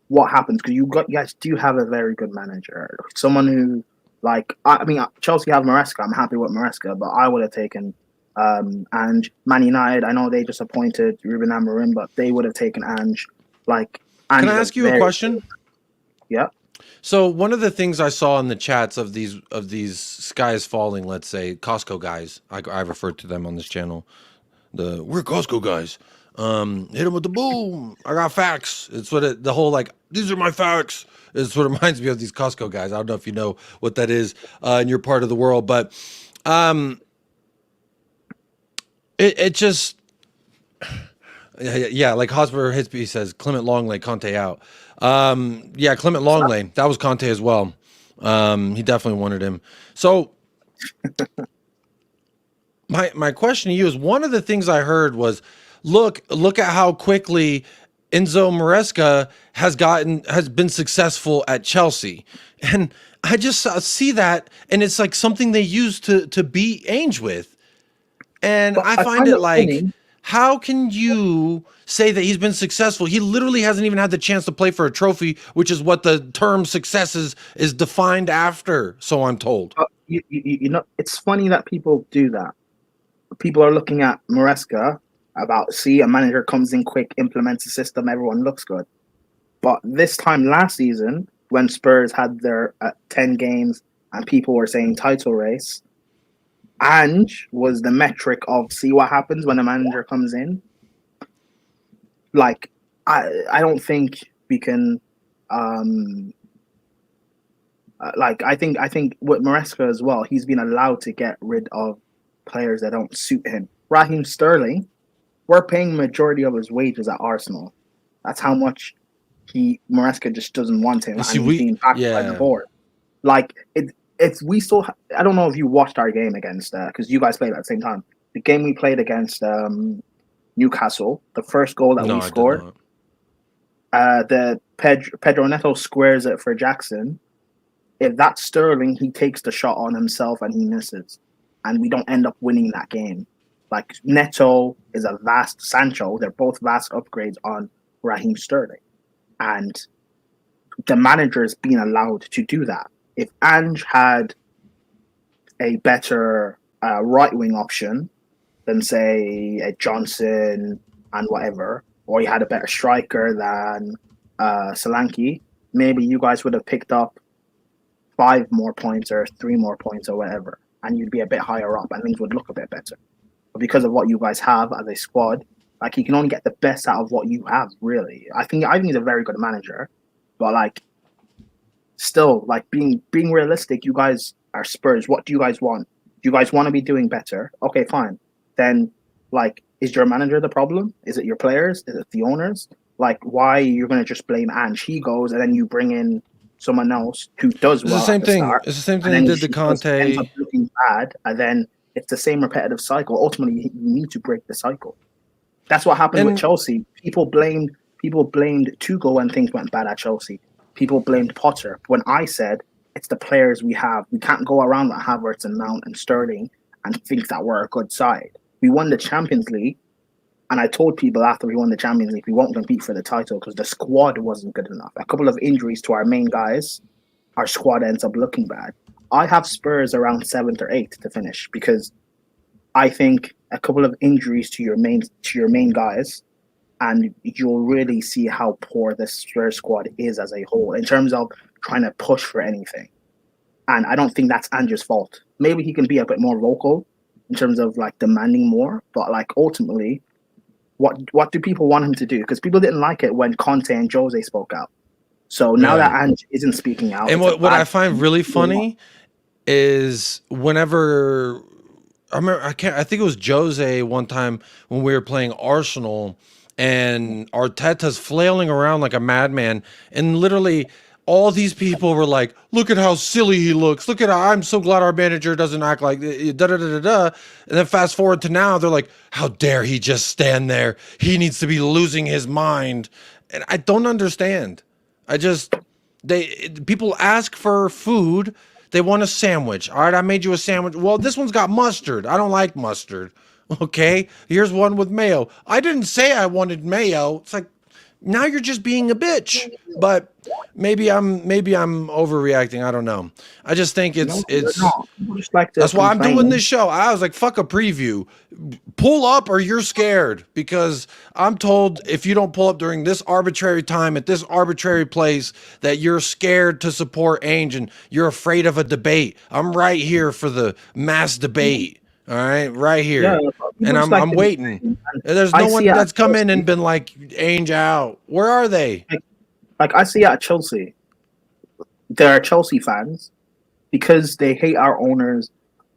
S2: what happens because you guys do have a very good manager, someone who like I mean Chelsea have Maresca. I'm happy with Maresca, but I would have taken and Man United. I know they just appointed Ruben Amorim, but they would have taken Ange. Like, Ange
S3: can I ask you a question?
S2: Yeah.
S3: So one of the things I saw in the chats of these skies falling, let's say Costco guys, I refer to them on this channel. We're Costco guys. Hit them with the boom. I got facts. It's what the whole like these are my facts. It's what reminds me of these Costco guys. I don't know if you know what that is in your part of the world, but it just yeah, like Hosper Hitsby says, Clement Longley, Conte out. Yeah, Clement Longley, that was Conte as well. He definitely wanted him. So my question to you is, one of the things I heard was, look at how quickly Enzo Maresca has been successful at Chelsea. And I just see that, and it's like something they use to beat Ainge with. And
S2: But
S3: I
S2: I
S3: find
S2: find
S3: it
S2: it
S3: like,
S2: funny.
S3: how can you say that he's been successful? He literally hasn't even had the chance to play for a trophy, which is what the term success is defined after, so I'm told.
S2: You know, it's funny that people do that. People are looking at Maresca about, see, a manager comes in quick, implements a system, everyone looks good. But this time last season, when Spurs had their 10 games and people were saying title race, Ange was the metric of see what happens when a manager comes in. Like, I don't think we can I think with Maresca as well, he's been allowed to get rid of players that don't suit him. Raheem Sterling, we're paying majority of his wages at Arsenal. That's how much Maresca just doesn't want him, and
S3: See,
S2: he's being backed by the board. Like it's we still. I don't know if you watched our game against because you guys played at the same time. The game we played against Newcastle, the first goal that we scored, the Pedro Neto squares it for Jackson. If that's Sterling, he takes the shot on himself and he misses, and we don't end up winning that game. Like, Neto is a vast Sancho. They're both vast upgrades on Raheem Sterling. And the manager is being allowed to do that. If Ange had a better right-wing option than, say, a Johnson and whatever, or he had a better striker than Solanke, maybe you guys would have picked up 5 more points or 3 more points or whatever, and you'd be a bit higher up and things would look a bit better. But because of what you guys have as a squad, like, you can only get the best out of what you have, really. I think he's a very good manager, but like, still, like, being realistic, you guys are Spurs. What do you guys want? Do you guys want to be doing better? Okay, fine. Then, like, is your manager the problem? Is it your players? Is it the owners? Like, why you're going to just blame Ange? He goes, and then you bring in someone else who does well.
S3: It's the same thing. It's the same thing they did to Conte.
S2: Ends up looking bad, and then it's the same repetitive cycle. Ultimately, you need to break the cycle. That's what happened with Chelsea. People blamed Tuchel when things went bad at Chelsea. People blamed Potter. When I said it's the players we have, we can't go around with Havertz and Mount and Sterling and think that we're a good side. We won the Champions League, and I told people after we won the Champions League we won't compete for the title because the squad wasn't good enough. A couple of injuries to our main guys, our squad ends up looking bad. I have Spurs around 7th or 8th to finish because I think a couple of injuries to your main guys, and you'll really see how poor this Spurs squad is as a whole in terms of trying to push for anything. And I don't think that's Ange's fault. Maybe he can be a bit more vocal in terms of like demanding more, but like ultimately, what do people want him to do? Because people didn't like it when Conte and Jose spoke out. So now that Ange isn't speaking out,
S3: and what I find really funny is whenever I remember, I think it was Jose one time when we were playing Arsenal and Arteta's flailing around like a madman, and literally all these people were like, look at how silly he looks. Look at how I'm so glad our manager doesn't act like da da da da da. And then fast forward to now, they're like, how dare he just stand there? He needs to be losing his mind. And I don't understand. People ask for food. They want a sandwich. All right, I made you a sandwich. Well, this one's got mustard. I don't like mustard. Okay, here's one with mayo. I didn't say I wanted mayo. It's like, now you're just being a bitch. But maybe I'm overreacting. I don't know. I just think it's
S2: Just like to
S3: that's why I'm
S2: complain.
S3: doing this show. I was like, fuck a preview. Pull up or you're scared, because I'm told if you don't pull up during this arbitrary time at this arbitrary place that you're scared to support ANGE and you're afraid of a debate. I'm right here for the mass debate. All right here.
S2: Yeah,
S3: and
S2: just like
S3: I'm
S2: to
S3: waiting.
S2: complain.
S3: There's
S2: I
S3: no one
S2: see
S3: that's
S2: at
S3: come in
S2: Chelsea-
S3: and been like, ANGE out. Where are they?
S2: Like I see at Chelsea, there are Chelsea fans because they hate our owners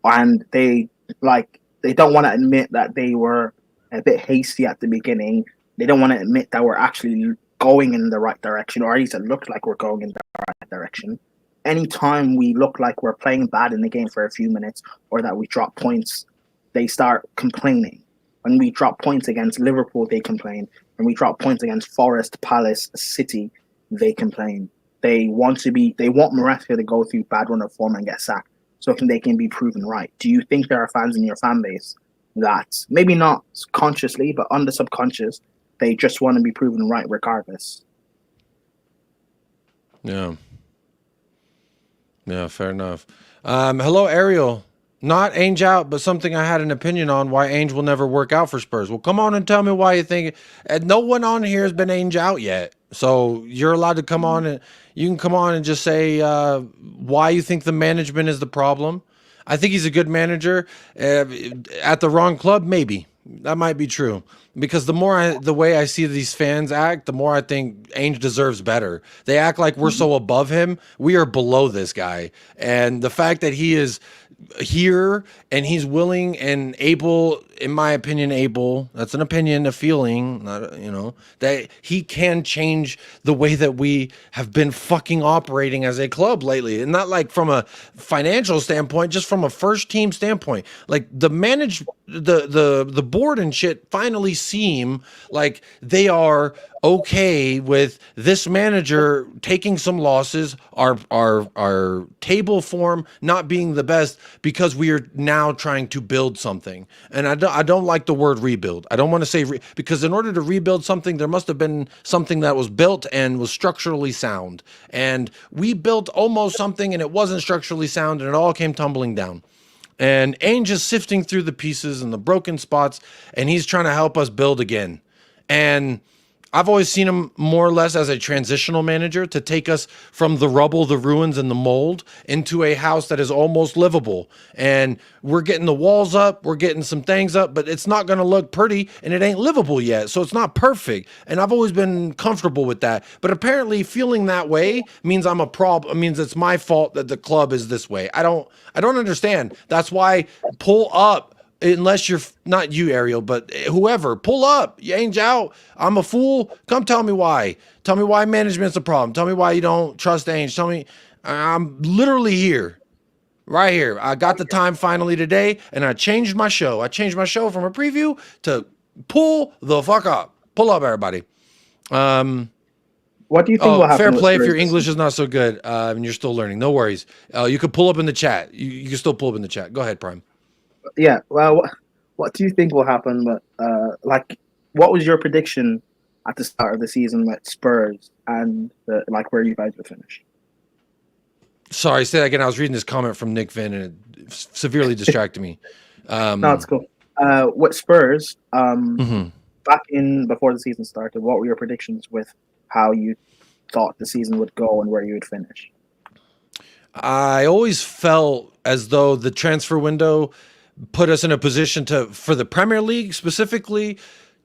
S2: and they don't want to admit that they were a bit hasty at the beginning. They don't want to admit that we're actually going in the right direction, or at least it looked like we're going in the right direction. Anytime we look like we're playing bad in the game for a few minutes or that we drop points, they start complaining. When we drop points against Liverpool, they complain. When we drop points against Forest, Palace, City, they complain. They want Maresca to go through bad run of form and get sacked so they can be proven right. Do you think there are fans in your fan base that maybe not consciously, but on the subconscious, they just want to be proven right regardless?
S3: Yeah. Yeah, fair enough. Hello, Ariel. Not ANGE out, but something I had an opinion on why ANGE will never work out for Spurs. Well, come on and tell me why you think. And no one on here has been ANGE out yet, so you're allowed to come on and you can come on and just say why you think the management is the problem. I think he's a good manager. At the wrong club, maybe that might be true. Because the way I see these fans act, the more I think ANGE deserves better. They act like we're so above him. We are below this guy. And the fact that he is here and he's willing and able, in my opinion, that's an opinion, a feeling, not, that he can change the way that we have been fucking operating as a club lately. And not like from a financial standpoint, just from a first team standpoint. Like the board and shit finally seem like they are okay with this manager taking some losses, our table form not being the best, because we are now trying to build something. And I don't like the word rebuild. I don't want to say because in order to rebuild something, there must have been something that was built and was structurally sound. And we built almost something and it wasn't structurally sound and it all came tumbling down. And ANGE is sifting through the pieces and the broken spots, and he's trying to help us build again. And I've always seen him more or less as a transitional manager to take us from the rubble, the ruins, and the mold into a house that is almost livable. And we're getting the walls up, we're getting some things up, but it's not going to look pretty and it ain't livable yet. So it's not perfect. And I've always been comfortable with that. But apparently feeling that way means I'm a problem. It means it's my fault that the club is this way. I don't understand. That's why pull up. Unless you're not you, Ariel, but whoever, pull up. You ANGE out. I'm a fool. Come tell me why. Tell me why management's a problem. Tell me why you don't trust ANGE. Tell me. I'm literally here, right here. I got the time finally today, and I changed my show. I changed my show from a preview to pull the fuck up. Pull up, everybody.
S2: What do you think will happen?
S3: Fair play if
S2: with
S3: your English is not so good and you're still learning. No worries. You could pull up in the chat. You can still pull up in the chat. Go ahead, Prime.
S2: Yeah, well, what do you think will happen? But what was your prediction at the start of the season with Spurs and where you guys would finish?
S3: Sorry, say that again. I was reading this comment from Nick Vin and it severely distracted me.
S2: No, it's cool. With Spurs, back in before the season started, what were your predictions with how you thought the season would go and where you would finish?
S3: I always felt as though the transfer window put us in a position for the Premier League specifically,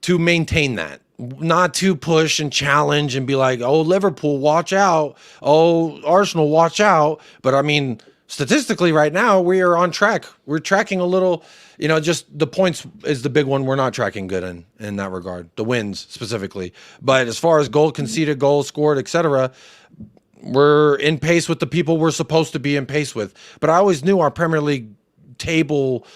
S3: to maintain that, not to push and challenge and be like, oh, Liverpool, watch out. Oh, Arsenal, watch out. But I mean, statistically right now, we are on track. We're tracking a little, just the points is the big one. We're not tracking good in that regard, the wins specifically. But as far as goal conceded, goals scored, etc., we're in pace with the people we're supposed to be in pace with. But I always knew our Premier League table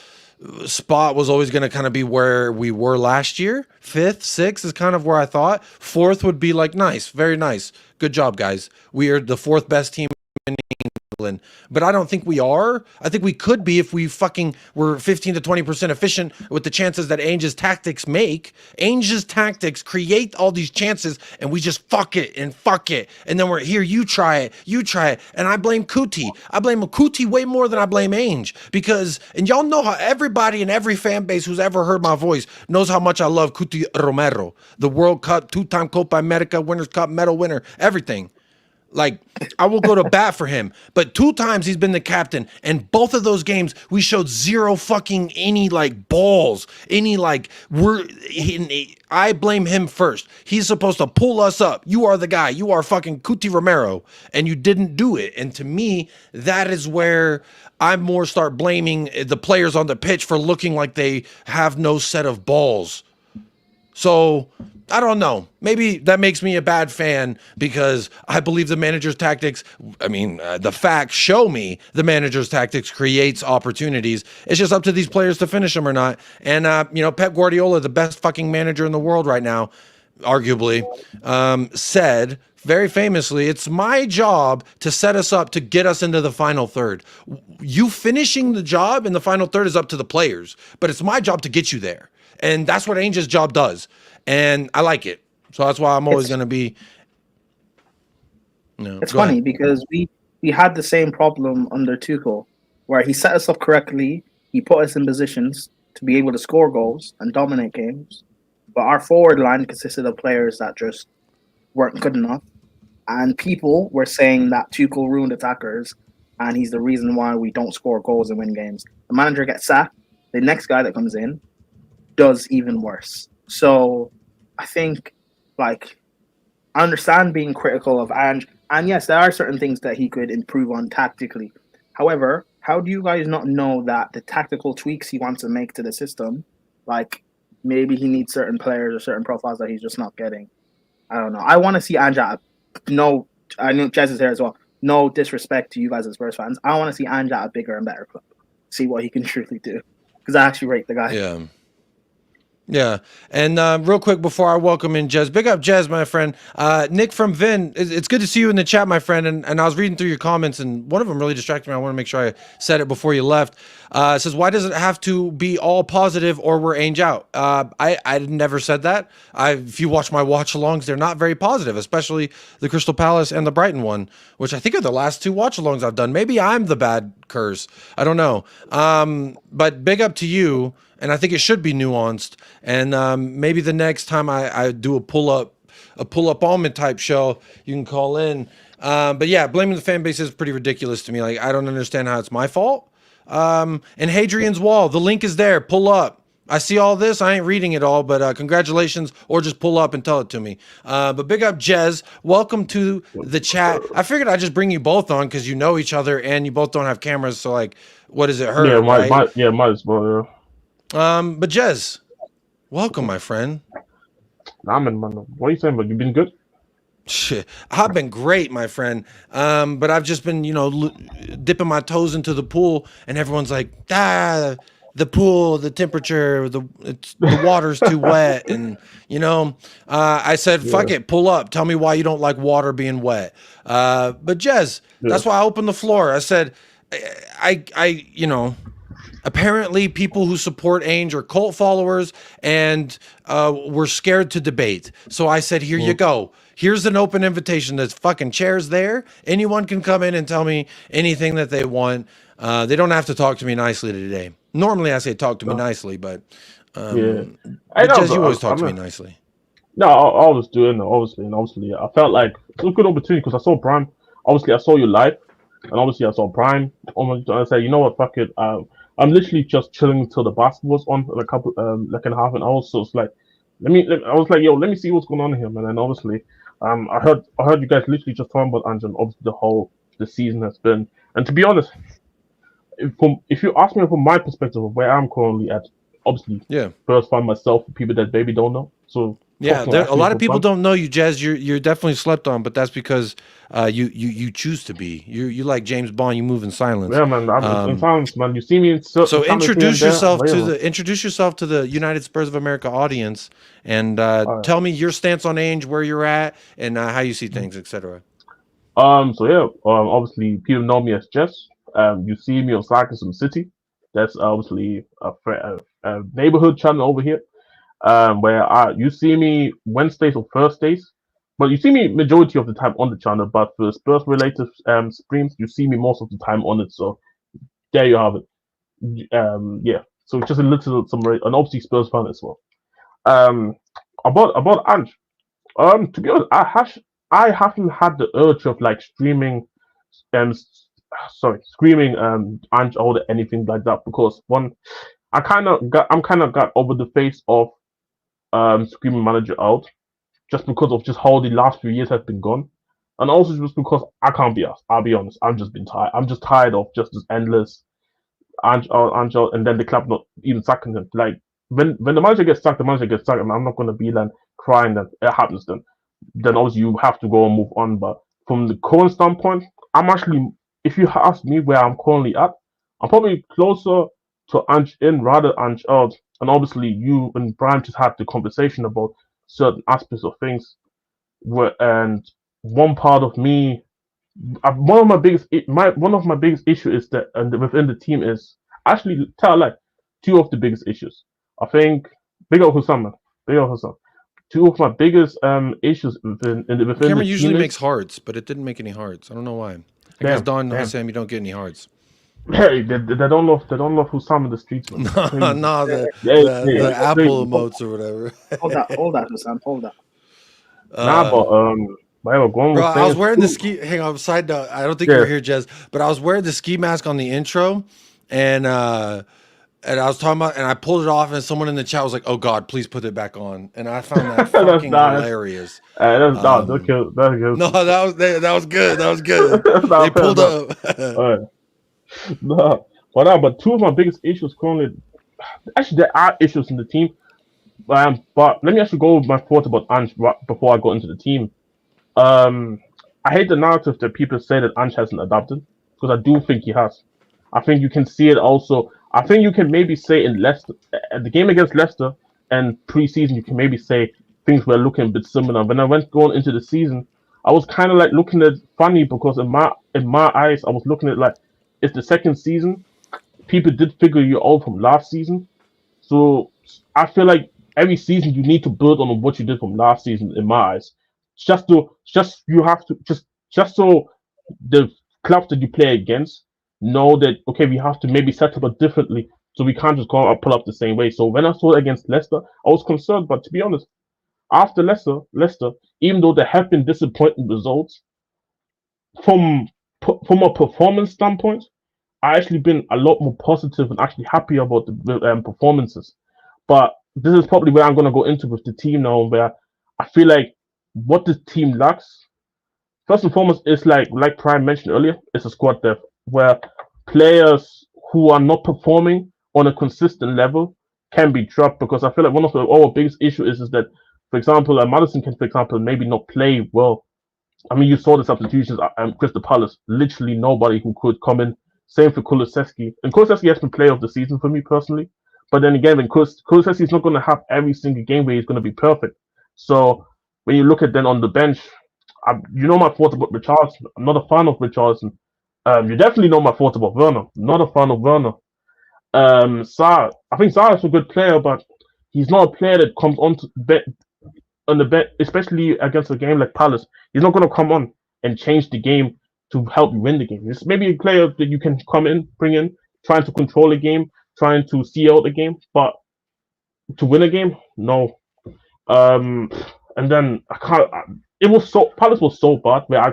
S3: spot was always going to kind of be where we were last year. 5th, 6th is kind of where I thought. 4th would be like nice, very nice. Good job, guys. We are the 4th best team in England. England, but I don't think we are. I think we could be if we fucking were 15 to 20% efficient with the chances that Ange's tactics make. Ange's tactics create all these chances, and we just fuck it, and then we're here. You try it, and I blame Kuti. I blame Kuti way more than I blame Ange, because, and y'all know how everybody in every fan base who's ever heard my voice knows how much I love Kuti Romero, the World Cup, 2-time Copa America, Winners' Cup medal winner, everything. Like, I will go to bat for him, but 2 times he's been the captain, and both of those games we showed zero fucking any like balls, any like I blame him first. He's supposed to pull us up. You are the guy. You are fucking Kuti Romero, and you didn't do it. And to me, that is where I more start blaming the players on the pitch for looking like they have no set of balls. So I don't know. Maybe that makes me a bad fan because I believe the manager's tactics. I mean, the facts show me the manager's tactics creates opportunities. It's just up to these players to finish them or not. And, Pep Guardiola, the best fucking manager in the world right now, arguably, said very famously, it's my job to set us up to get us into the final third. You finishing the job in the final third is up to the players, but it's my job to get you there. And that's what Ange's job does. And I like it. So that's why I'm always going to be.
S2: It's funny because we had the same problem under Tuchel, where he set us up correctly. He put us in positions to be able to score goals and dominate games. But our forward line consisted of players that just weren't good enough. And people were saying that Tuchel ruined attackers and he's the reason why we don't score goals and win games. The manager gets sacked. The next guy that comes in does even worse. So I think, I understand being critical of Ange, and yes, there are certain things that he could improve on tactically. However, how do you guys not know that the tactical tweaks he wants to make to the system, maybe he needs certain players or certain profiles that he's just not getting? I don't know. I want to see Ange at I know Jez is here as well. No disrespect to you guys as Spurs fans. I want to see Ange at a bigger and better club. See what he can truly do. Because I actually rate the guy.
S3: Yeah. Yeah. And real quick before I welcome in Jez, big up Jez, my friend. Nick from Vin, it's good to see you in the chat, my friend. And I was reading through your comments, and one of them really distracted me. I want to make sure I said it before you left. It says, why does it have to be all positive or we're Ange out? I never said that. If you watch my watch-alongs, they're not very positive, especially the Crystal Palace and the Brighton one, which I think are the last 2 watch-alongs I've done. Maybe I'm the bad curse. I don't know. But big up to you. And I think it should be nuanced. And maybe the next time I do a pull-up almond type show, you can call in. But yeah, blaming the fan base is pretty ridiculous to me. I don't understand how it's my fault. And Hadrian's Wall, the link is there. Pull up. I see all this. I ain't reading it all, but congratulations, or just pull up and tell it to me. But big up, Jez. Welcome to the chat. I figured I'd just bring you both on because you know each other and you both don't have cameras. So what does it hurt?
S7: Yeah,
S3: right?
S7: might as well. Yeah.
S3: But Jez, welcome, my friend.
S7: Nah, man, what are you saying? But you've been good.
S3: Shit, I've been great, my friend. But I've just been, dipping my toes into the pool, and everyone's like, the pool, the temperature, the water's too wet, and I said, fuck it, pull up. Tell me why you don't like water being wet. But Jez, that's why I opened the floor. I said, apparently people who support Ange are cult followers and we're scared to debate. So I said, here you go. Here's an open invitation. There's fucking chairs there. Anyone can come in and tell me anything that they want. They don't have to talk to me nicely today. Normally I say talk to me nicely, but Jez, you always talk to me nicely.
S7: No, I always do it, obviously. I felt like it was a good opportunity because I saw Prime. Obviously, I saw you live, and obviously I saw Prime. I said, you know what, fuck it. I'm literally just chilling until the basketball's on in a couple, in half an hour. So it's like, let me see what's going on here, man. And obviously, I heard you guys literally just talking about Ange and obviously the season has been. And to be honest, if you ask me from my perspective of where I'm currently at, obviously, first find myself, people that maybe don't know. So
S3: yeah, a lot of people don't know you, Jez. You're definitely slept on, but that's because you choose to be. You like James Bond. You move in silence.
S7: Yeah, man. I'm in silence, man. You see me.
S3: So introduce yourself to the United Spurs of America audience, and tell me your stance on Ange, where you're at, and how you see things, etc.
S7: So yeah, obviously people know me as Jess. You see me on Sarcasm City. That's obviously a neighborhood channel over here. Where you see me Wednesdays or Thursdays, but you see me majority of the time on the channel. But for Spurs related streams, you see me most of the time on it. So there you have it. Yeah. So just a little summary, and obviously Spurs fan as well. Um, about Ange. To be honest, I haven't had the urge of like streaming, screaming Ange or anything like that because one, I'm kind of got over the face of screaming manager out just because of just how the last few years have been gone, and also just because I can't be asked. I'll be honest, I'm just been tired. I'm just tired of just this endless Ange out, Ange out, and then the club not even sacking him. Like when the manager gets sacked, the manager gets sacked, and I'm not gonna be then crying that it happens then obviously you have to go and move on. But from the current standpoint, I'm actually, if you ask me where I'm currently at, I'm probably closer to Ange in rather Ange out. And obviously, you and Brian just had the conversation about certain aspects of things. And one part of me, one of my biggest issues is that, and within the team is actually tell like two of the biggest issues. I think big up Hussam, man, big up Hussam. Two of my biggest issues within the
S3: Cameron
S7: team
S3: usually
S7: is,
S3: makes hearts, but it didn't make any hearts. I don't know why. I guess Don Sam, you don't get any hearts.
S7: Hey, they don't love Hussam in the streets, man.
S3: No, the
S7: Yeah,
S3: apple emotes or whatever.
S2: Hold that, Sam. Hold that.
S7: Nah, but going
S3: Bro,
S7: with
S3: I was
S7: saying
S3: wearing the
S7: too.
S3: ski. Hang on, side note. I don't think you were here, Jez, but I was wearing the ski mask on the intro, and I was talking about, and I pulled it off, and someone in the chat was like, "Oh God, please put it back on," and I found that fucking hilarious.
S7: That's that's good.
S3: No, that was good. That was good.
S7: That's
S3: They
S7: not
S3: pulled
S7: fair,
S3: up.
S7: Alright. No, but two of my biggest issues currently, actually, there are issues in the team. But let me actually go with my thoughts about Ange before I go into the team. I hate the narrative that people say that Ange hasn't adapted because I do think he has. I think you can see it also. I think you can maybe say in Leicester, at the game against Leicester and pre-season, you can maybe say things were looking a bit similar. When I went going into the season, I was kind of like looking at funny because in my eyes, I was looking at like it's the second season. People did figure you out from last season, so I feel like every season you need to build on what you did from last season. In my eyes, you have to just so the clubs that you play against know that okay, we have to maybe set up it differently, so we can't just go and pull up the same way. So when I saw it against Leicester, I was concerned, but to be honest, after Leicester, even though there have been disappointing results from a performance standpoint, I actually been a lot more positive and actually happy about the performances. But this is probably where I'm going to go into with the team now, where I feel like what the team lacks, first and foremost, is like Prime mentioned earlier, it's a squad depth where players who are not performing on a consistent level can be dropped. Because I feel like one of our biggest issues is that, for example, Madison can, for example, maybe not play well. I mean, you saw the substitutions at Crystal Palace. Literally nobody who could come in. Same for Kulusevski. And Kulusevski has been player of the season for me personally. But then again, when Kulusevski is not going to have every single game where he's going to be perfect. So when you look at then on the bench, you know my thoughts about Richarlison. I'm not a fan of Richarlison. You definitely know my thoughts about Werner. Not a fan of Werner. Sarr. I think Sarr is a good player, but he's not a player that comes on the bench, especially against a game like Palace. He's not going to come on and change the game to help you win the game. It's maybe a player that you can bring in, trying to control a game, trying to see out the game, but to win a game, no. And then I can't. Palace was so bad where I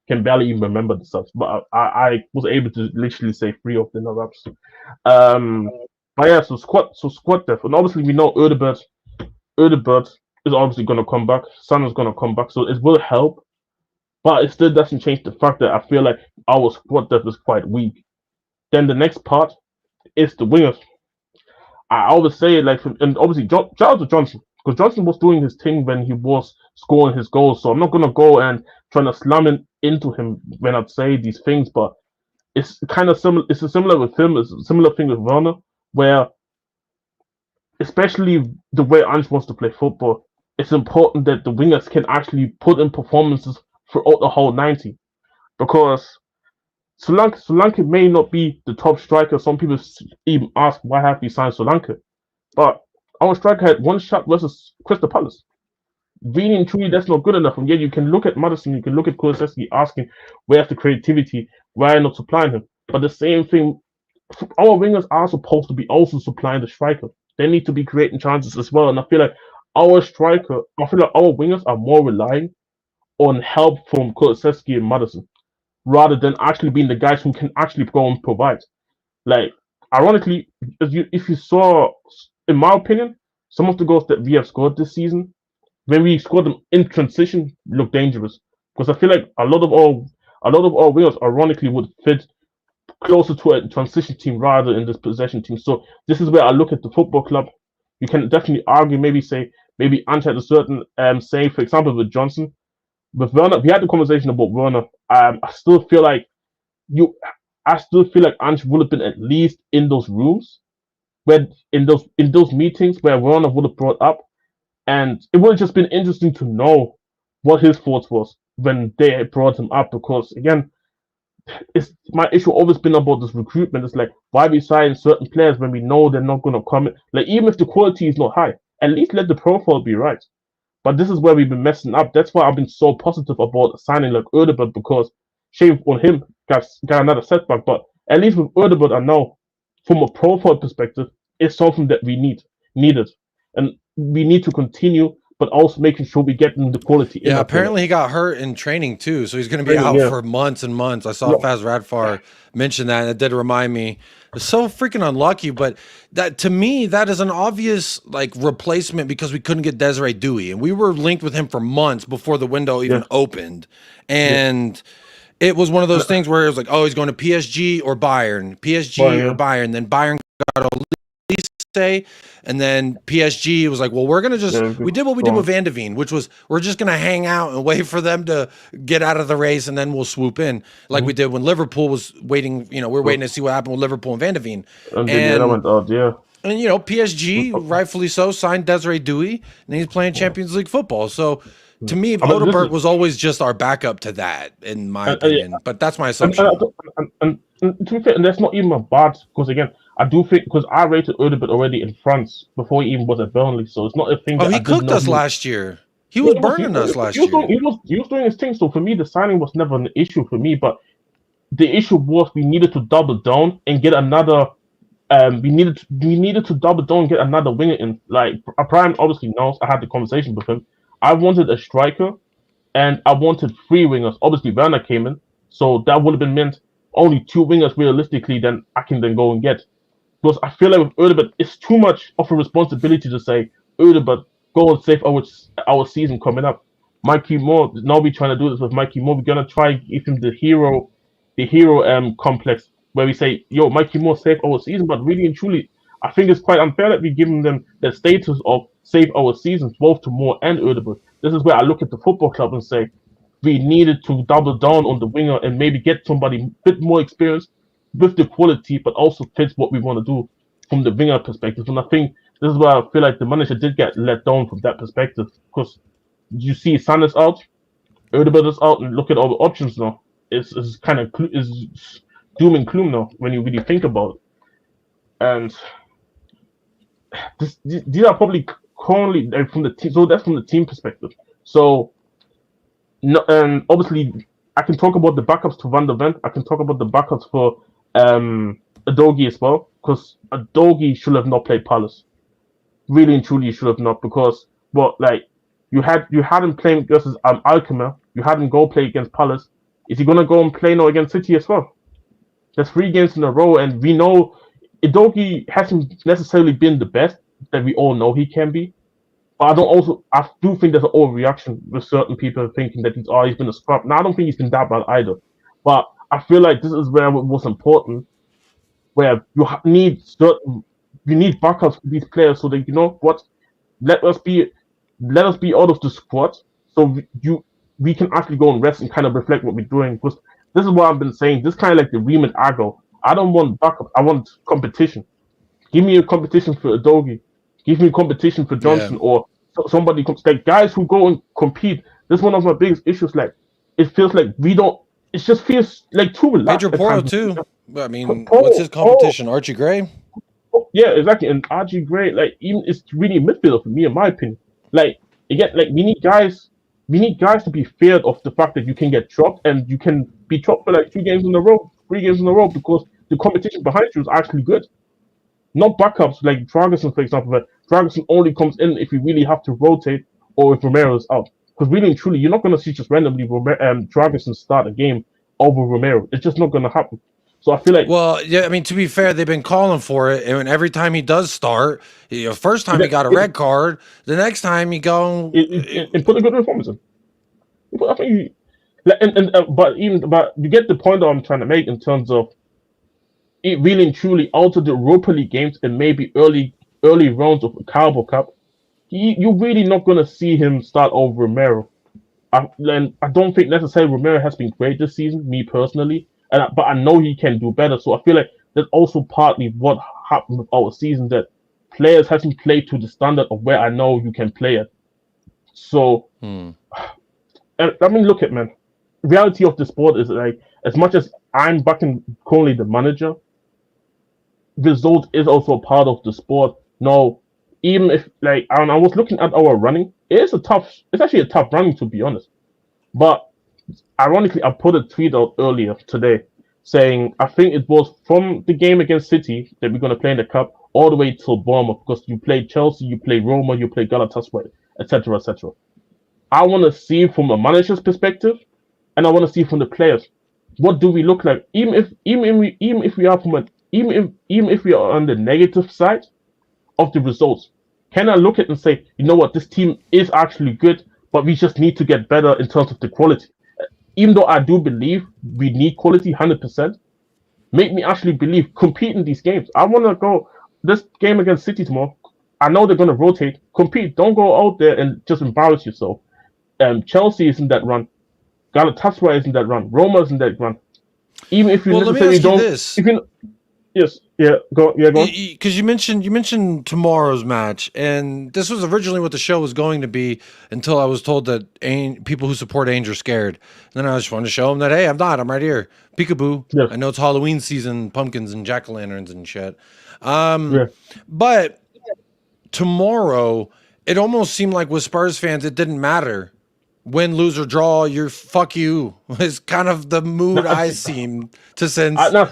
S7: can barely even remember the subs, but I was able to literally say 3 of the no-ups. But yeah, so squad depth, and obviously we know Odegaard is obviously going to come back. Son is going to come back, so it will help. But it still doesn't change the fact that I feel like our squad depth is quite weak. Then the next part is the wingers. I always say and obviously shout out to Johnson, because Johnson was doing his thing when he was scoring his goals. So I'm not gonna go and trying to slam it into him when I say these things, but it's kind of similar. It's a similar with him. It's a similar thing with Werner, where especially the way Ange wants to play football, it's important that the wingers can actually put in performances throughout the whole 90. Because Solanke may not be the top striker. Some people even ask, why have we signed Solanke? But our striker had one shot versus Crystal Palace. Really and truly, that's not good enough. And yet you can look at Madison, you can look at Kulusevski asking, where's the creativity? Why not supplying him? But the same thing, our wingers are supposed to be also supplying the striker. They need to be creating chances as well. And I feel like our wingers are more relying on help from Kulusevski and Madison, rather than actually being the guys who can actually go and provide. Like, ironically, if you saw, in my opinion, some of the goals that we have scored this season, when we scored them in transition, look dangerous. Because I feel like a lot of our wingers, ironically, would fit closer to a transition team rather than this possession team. So this is where I look at the football club. You can definitely argue, maybe Ange had a certain say, for example, with Johnson. With Werner, we had the conversation about Werner. I still feel like Ange would have been at least in those rooms, where in those meetings where Werner would have brought up, and it would have just been interesting to know what his thoughts was when they brought him up. Because again, my issue always been about this recruitment. It's like, why we sign certain players when we know they're not going to come in? Like, even if the quality is not high, at least let the profile be right. But this is where we've been messing up. That's why I've been so positive about signing like Odegaard, because shame on him, got another setback. But at least with Odegaard, I know from a profile perspective, it's something that we needed. And we need to continue, but also making sure we get the quality.
S3: Yeah, apparently he got hurt in training too, so he's going to be out for months and months. I saw Faz Radfar mention that, and it did remind me. It's so freaking unlucky, but that, to me, that is an obvious like replacement, because we couldn't get Desiree Dewey, and we were linked with him for months before the window even opened, and it was one of those things where it was like, oh, he's going to PSG or Bayern, or Bayern. Then Bayern got a lease say, and then PSG was like, well, we're gonna just we did what we did with Van de Ven, which was we're just gonna hang out and wait for them to get out of the race, and then we'll swoop in, like we did when Liverpool was waiting. You know, we're waiting to see what happened with Liverpool and Van de Ven, and you know, PSG rightfully so signed Desiree Dewey, and he's playing Champions League football. So to me, Odegaard was always just our backup to that, in my opinion. But that's my assumption.
S7: And to be fair, and that's not even a bad, because again, I do think, because I rated Odegaard already in France before he even was at Burnley, so it's not a thing.
S3: Oh, he cooked us last year. He was burning us last year.
S7: He was doing his thing. So for me, the signing was never an issue for me. But the issue was we needed to double down and get another. We needed to double down and get another winger in. Like Brian obviously knows. I had the conversation with him. I wanted a striker, and I wanted 3 wingers. Obviously, Werner came in, so that would have been meant only 2 wingers realistically. Then I can then go and get. Because I feel like with Odegaard, it's too much of a responsibility to say, Odegaard, go and save our season coming up. Mikey Moore, now we're trying to do this with Mikey Moore. We're gonna try give him the hero complex, where we say, yo, Mikey Moore save our season. But really and truly, I think it's quite unfair that we're giving them the status of save our seasons, both to Moore and Odegaard. This is where I look at the football club and say, we needed to double down on the winger and maybe get somebody a bit more experienced with the quality, but also fits what we want to do from the winger perspective. And I think this is where I feel like the manager did get let down from that perspective, because you see Son is out, Odegaard is out, and look at all the options now. It's kind of is doom and gloom now when you really think about it. And these are probably currently from the team. So that's from the team perspective. So, no, and obviously I can talk about the backups to Van der Ven. I can talk about the backups for Udogie as well, because Udogie should have not played Palace. Really and truly, should have not, because you had him playing versus Alkmaar. You had him go play against Palace. Is he gonna go and play now against City as well? There's 3 games in a row, and we know Udogie hasn't necessarily been the best that we all know he can be. But I do think there's an overreaction with certain people thinking that he's been a scrub. Now I don't think he's been that bad either. But I feel like this is where it was important, where you need backups for these players, so that, you know what, let us be out of the squad, so we can actually go and rest and kind of reflect what we're doing. Because this is what I've been saying. This kind of like the Riemann Argo. I don't want backup. I want competition. Give me a competition for Udogie. Give me a competition for Johnson, or somebody like guys who go and compete. This is one of my biggest issues. Like, it feels like we don't. It just feels like too relaxed.
S3: Pedro
S7: at
S3: Porro
S7: times.
S3: too. I mean,
S7: Porro-
S3: what's his competition? Archie Gray.
S7: Yeah, exactly. And RG Gray, like even it's really midfielder for me, in my opinion. Like again, like we need guys to be feared of the fact that you can get dropped and you can be dropped for like 2 games in a row, 3 games in a row because the competition behind you is actually good. Not backups like Dragusin, for example, but Dragusin only comes in if you really have to rotate or if Romero is out. Because really and truly, you're not going to see just randomly Dragusin start a game over Romero. It's just not going to happen. So I feel like
S3: Well, yeah, I mean, to be fair, they've been calling for it, and every time he does start, first time he got a red card, the next time he go
S7: it put a good performance in. But I think, but you get the point that I'm trying to make in terms of it really and truly out of the Europa League games and maybe early rounds of the Carabao Cup, you're really not going to see him start over Romero. I don't think necessarily Romero has been great this season, me personally, but I know he can do better. So I feel like that's also partly what happened with our season, that players hasn't played to the standard of where I know you can play it. So, I mean, look at man. Reality of the sport is like, as much as I'm backing currently the manager, result is also a part of the sport. No, even if like I was looking at our running, it's actually a tough running to be honest. But ironically, I put a tweet out earlier today saying I think it was from the game against City that we're going to play in the cup all the way till Bournemouth, because you play Chelsea, you play Roma, you play Galatasaray, etc., etc. I want to see from a manager's perspective, and I want to see from the players, what do we look like? Even if we are on the negative side of the results, can I look at it and say, you know what, this team is actually good, but we just need to get better in terms of the quality. Even though I do believe we need quality 100%, make me actually believe, compete in these games. I want to go this game against City tomorrow. I know they're going to rotate. Compete. Don't go out there and just embarrass yourself. Chelsea is in that run. Galatasaray is in that run. Roma is in that run. Even if you necessarily don't.
S3: This.
S7: Go.
S3: Because you mentioned tomorrow's match, and this was originally what the show was going to be until I was told that people who support ANGE are scared. And then I just wanted to show them that, hey, I'm not. I'm right here. Peekaboo.
S7: Yes.
S3: I know it's Halloween season, pumpkins and jack-o'-lanterns and shit. But tomorrow, it almost seemed like with Spurs fans, it didn't matter. Win, lose, or draw, you're fuck you is kind of the mood I seem to sense.
S7: I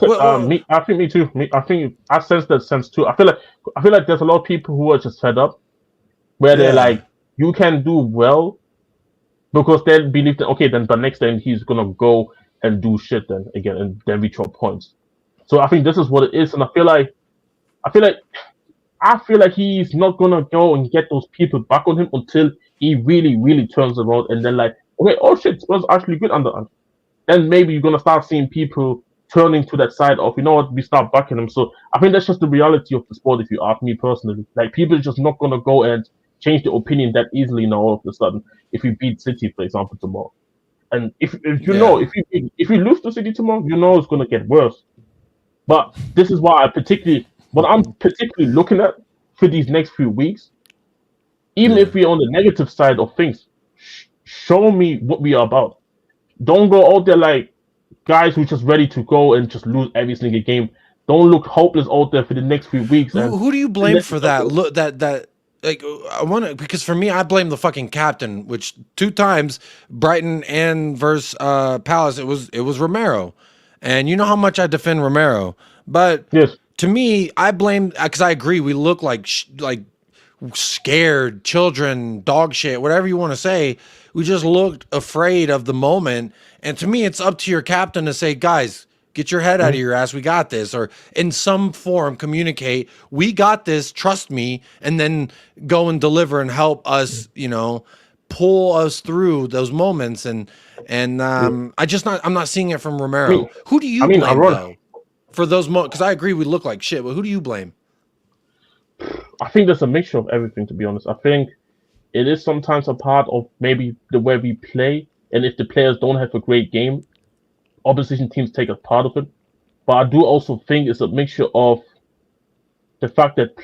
S7: think me too. I think I sense that sense too. I feel like there's a lot of people who are just fed up, where they're like, you can do well, because they believe that okay, then the next time he's gonna go and do shit then again, and then we drop points. So I think this is what it is, and I feel like he's not gonna go and get those people back on him until he really, really turns around and then like, okay, oh shit, Spurs actually good under. Then maybe you're gonna start seeing people turning to that side of, you know what, we start backing them. So I think that's just the reality of the sport, if you ask me personally. Like, people are just not gonna go and change their opinion that easily now all of a sudden if you beat City, for example, tomorrow. And if you lose to City tomorrow, you know it's gonna get worse. But this is what I'm particularly looking at for these next few weeks. Even if we're on the negative side of things, show me what we are about. Don't go out there like guys who just ready to go and just lose every single game. Don't look hopeless out there for the next few weeks.
S3: Who do you blame for that? Look, that like I want to, because for me, I blame the fucking captain, which 2 times Brighton and versus Palace, it was Romero, and you know how much I defend Romero, but
S7: yes,
S3: to me, I blame, because I agree, we look like scared children, dog shit, whatever you want to say. We just looked afraid of the moment, and to me, it's up to your captain to say, guys, get your head out of your ass, we got this, or in some form communicate, we got this, trust me, and then go and deliver and help us, pull us through those moments. And I'm not seeing it from Romero. Who do you blame though for those moments? Because I agree we look like shit, but who do you blame?
S7: I think there's a mixture of everything, to be honest. I think it is sometimes a part of maybe the way we play, and if the players don't have a great game, opposition teams take a part of it. But I do also think it's a mixture of the fact that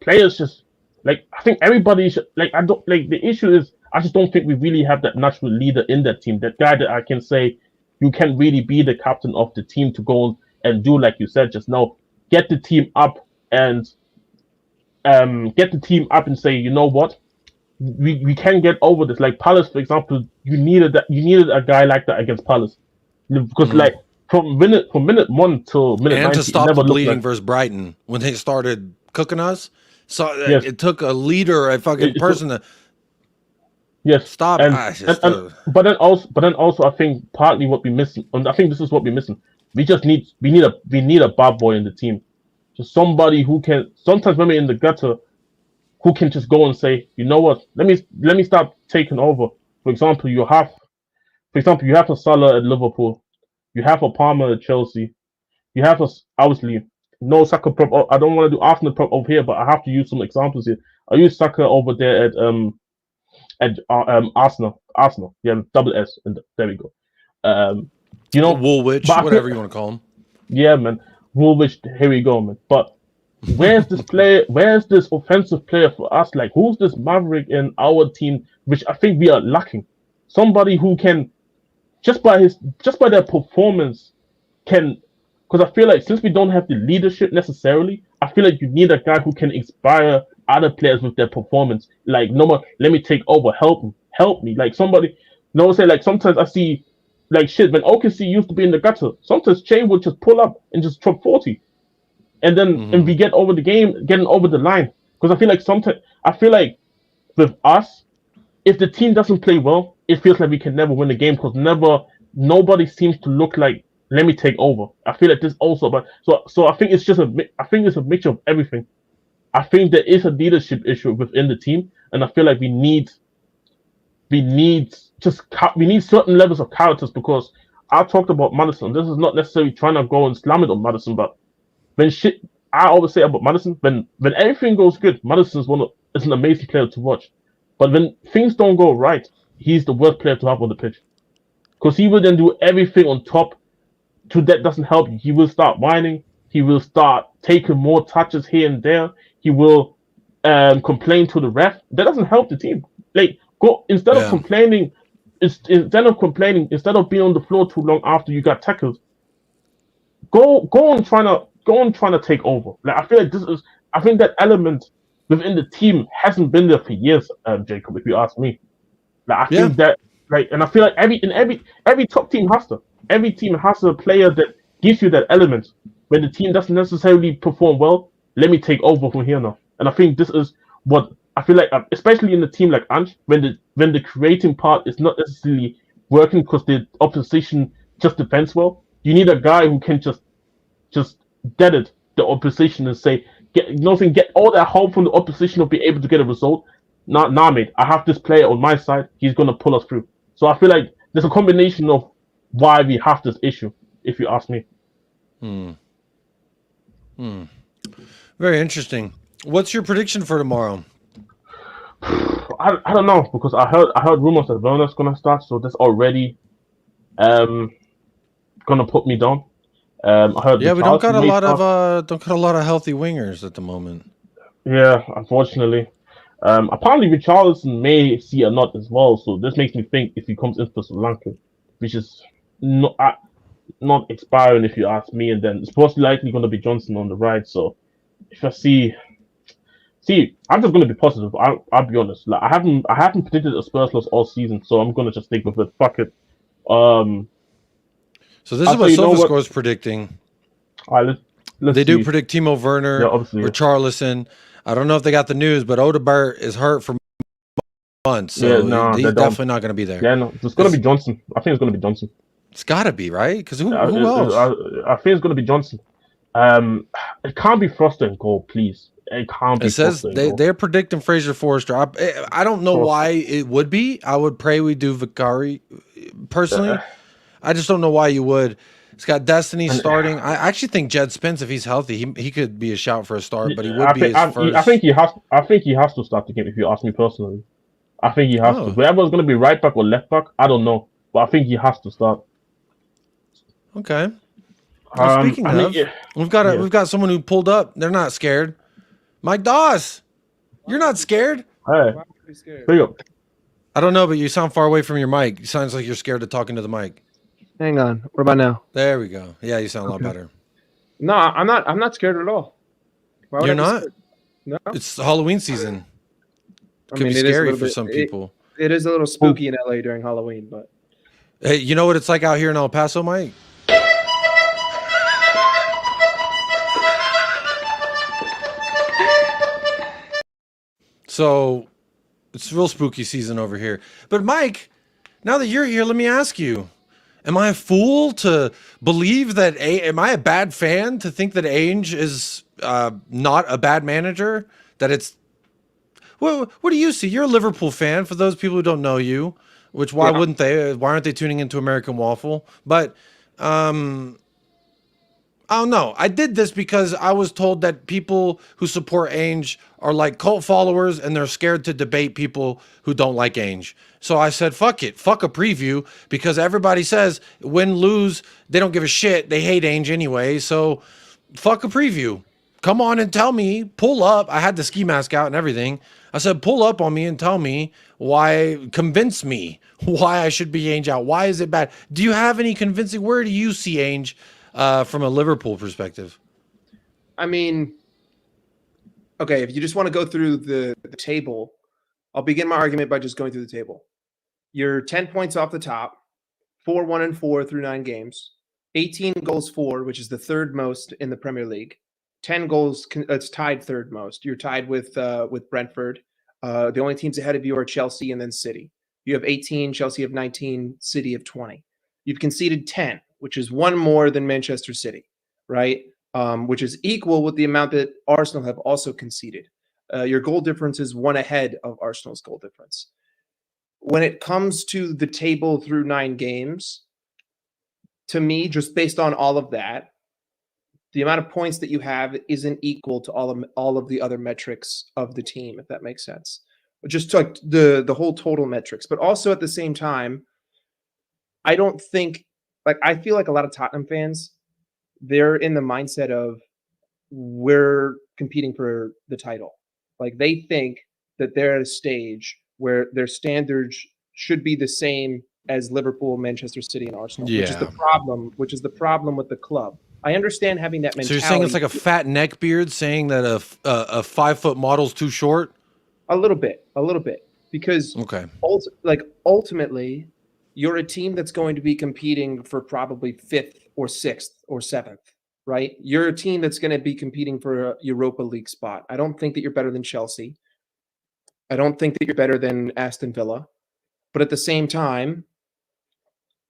S7: players just like, I think everybody should, like, I don't like, the issue is I just don't think we really have that natural leader in that team. That guy that I can say you can really be the captain of the team to go and do, like you said just now, get the team up and say, you know what, we can get over this. Like Palace, for example, you needed a guy like that against Palace, because like from minute 1 till minute 90,
S3: and to stop the bleeding
S7: like,
S3: versus Brighton when they started cooking us. So
S7: yes.
S3: it took a leader, a fucking person to stop.
S7: But then also I think partly what we're missing, and I think this is what we're missing. We need a bad boy in the team, just somebody who can, sometimes when we're in the gutter, who can just go and say, you know what, let me start taking over. For example, you have a Salah at Liverpool, you have a Palmer at Chelsea, you have obviously no Saka prop. I don't want to do Arsenal prop over here, but I have to use some examples here. I use Saka over there at Arsenal. Yeah, double S, and there we go. You know,
S3: Woolwich, whatever you want to call him.
S7: Yeah, man, Woolwich. Here we go, man. But where's this player? Where's this offensive player for us? Like, who's this maverick in our team? Which I think we are lacking. Somebody who can, just by their performance, can. Because I feel like since we don't have the leadership necessarily, I feel like you need a guy who can inspire other players with their performance. Like, no more, let me take over, help me. Like somebody, say like sometimes I see, like shit, when OKC used to be in the gutter, sometimes Chain would just pull up and just drop 40. And then and we get over the game, getting over the line. Because I feel like with us, if the team doesn't play well, it feels like we can never win the game because nobody seems to look like, let me take over. I feel like this also, but so I think it's a mixture of everything. I think there is a leadership issue within the team, and I feel like we need certain levels of characters. Because I talked about Maddison. This is not necessarily trying to go and slam it on Maddison, but I always say about Maddison, when everything goes good, Maddison is an amazing player to watch. But when things don't go right, he's the worst player to have on the pitch, because he will then do everything on top. That doesn't help you. He will start whining. He will start taking more touches here and there. He will complain to the ref. That doesn't help the team. Like, instead of complaining, instead of being on the floor too long after you got tackled, go on trying to take over. Like, I feel like I think that element within the team hasn't been there for years, Jacob. If you ask me, like, I think that, like, and I feel like every top team has to. Every team has a player that gives you that element. When the team doesn't necessarily perform well, let me take over from here now. And I think this is what I feel like, especially in the team like ANGE, when the creating part is not necessarily working because the opposition just defends well. You need a guy who can just dead it the opposition and say, get all that hope from the opposition of being able to get a result. Nah, mate, I have this player on my side. He's gonna pull us through. So I feel like there's a combination of why we have this issue, if you ask me.
S3: Very interesting. What's your prediction for tomorrow?
S7: I don't know, because I heard rumors that Werner's gonna start, so that's already gonna put me down. I heard.
S3: Yeah, we don't got a lot of healthy wingers at the moment.
S7: Yeah, unfortunately. Apparently Richarlison may see a nod as well, so this makes me think if he comes in for Sri Lanka, which is not expiring if you ask me, and then it's most likely going to be Johnson on the right. So if I see, I'm just going to be positive. I'll be honest. Like, I haven't predicted a Spurs loss all season, so I'm going to just stick with it. Fuck it.
S3: So this is what SofaScore is predicting.
S7: All right, let's
S3: do predict Timo Werner, Richarlison. I don't know if they got the news, but Odegaard is hurt for months, so he's definitely not going to be there.
S7: Yeah, no, it's going to be Johnson. I think it's going to be Johnson.
S3: It's got to be, right? Because who else?
S7: I think it's going to be Johnson. It can't be Foster in goal, please. It can't be.
S3: It says they're predicting Fraser Forster. I don't know why it would be. I would pray we do Vicari. Personally, I just don't know why you would. It's got Destiny starting. I actually think Jed Spence, if he's healthy, he could be a shout for a start, but he would be his first.
S7: I think he has to start the game, if you ask me personally. I think he has to. Whoever's going to be right back or left back, I don't know, but I think he has to start.
S3: Okay. Well, speaking of, we've got someone who pulled up. They're not scared. Mike Doss, you're not scared.
S7: Hey, here you go.
S3: I don't know, but you sound far away from your mic. It sounds like you're scared of talking to the mic.
S8: Hang on. What about now?
S3: There we go. Yeah, you sound a lot better.
S8: No, I'm not. I'm not scared at all. Why would
S3: You're
S8: I be
S3: not?
S8: scared? No.
S3: It's Halloween season. It could be
S8: it is a
S3: scary
S8: little
S3: for
S8: bit-
S3: some people.
S8: It is a little spooky in LA during Halloween, but
S3: Hey, you know what it's like out here in El Paso, Mike? So it's real spooky season over here. But Mike, now that you're here, let me ask you, am I a fool to believe that, am I a bad fan to think that Ainge is not a bad manager? That it's, what do you see? You're a Liverpool fan, for those people who don't know you, which why wouldn't they? Why aren't they tuning into American Waffle? But I don't know. I did this because I was told that people who support Ainge are like cult followers and they're scared to debate people who don't like Ainge. So I said, fuck it. Fuck a preview, because everybody says win, lose, they don't give a shit. They hate Ainge anyway. So fuck a preview. Come on and tell me, pull up. I had the ski mask out and everything. I said, pull up on me and tell me why, convince me why I should be Ainge out. Why is it bad? Do you have any convincing? Where do you see Ainge from a Liverpool perspective?
S9: I mean, okay, if you just want to go through the table, I'll begin my argument by just going through the table. You're 10 points off the top, 4-1-4 through 9 games, 18 goals for, which is the third most in the Premier League. 10 goals, it's tied third most. You're tied with Brentford. The only teams ahead of you are Chelsea and then City. You have 18, Chelsea have 19, City have 20. You've conceded 10, which is one more than Manchester City, right? Which is equal with the amount that Arsenal have also conceded. Your goal difference is one ahead of Arsenal's goal difference. When it comes to the table through 9 games, to me, just based on all of that, the amount of points that you have isn't equal to all of the other metrics of the team, if that makes sense. Just like the whole total metrics, but also at the same time, I don't think, like, I feel like a lot of Tottenham fans, they're in the mindset of we're competing for the title. Like, they think that they're at a stage where their standards should be the same as Liverpool, Manchester City, and Arsenal, which is the problem. Which is the problem with the club. I understand having that mentality.
S3: So you're saying it's like a fat neck beard saying that a 5-foot model's too short?
S9: A little bit, because ultimately, you're a team that's going to be competing for probably 5th or 6th or 7th, right? You're a team that's going to be competing for a Europa League spot. I don't think that you're better than Chelsea. I don't think that you're better than Aston Villa. But at the same time,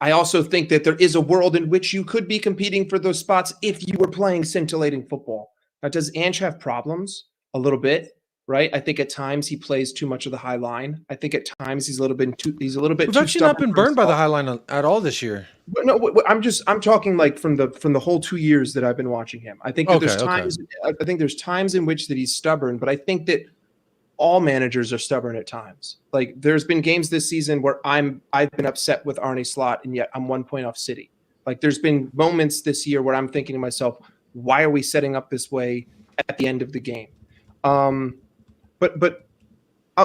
S9: I also think that there is a world in which you could be competing for those spots if you were playing scintillating football. Now, does Ange have problems? A little bit, right? I think at times he plays too much of the high line. I think at times he's a little bit too. We've
S3: actually not been burned by the high line at all this year.
S9: But no, I'm talking like from the whole 2 years that I've been watching him. I think that there's times. I think there's times in which that he's stubborn, but I think that all managers are stubborn at times. Like, there's been games this season where I've been upset with Arne Slot, and yet I'm 1 point off City. Like, there's been moments this year where I'm thinking to myself, why are we setting up this way at the end of the game? But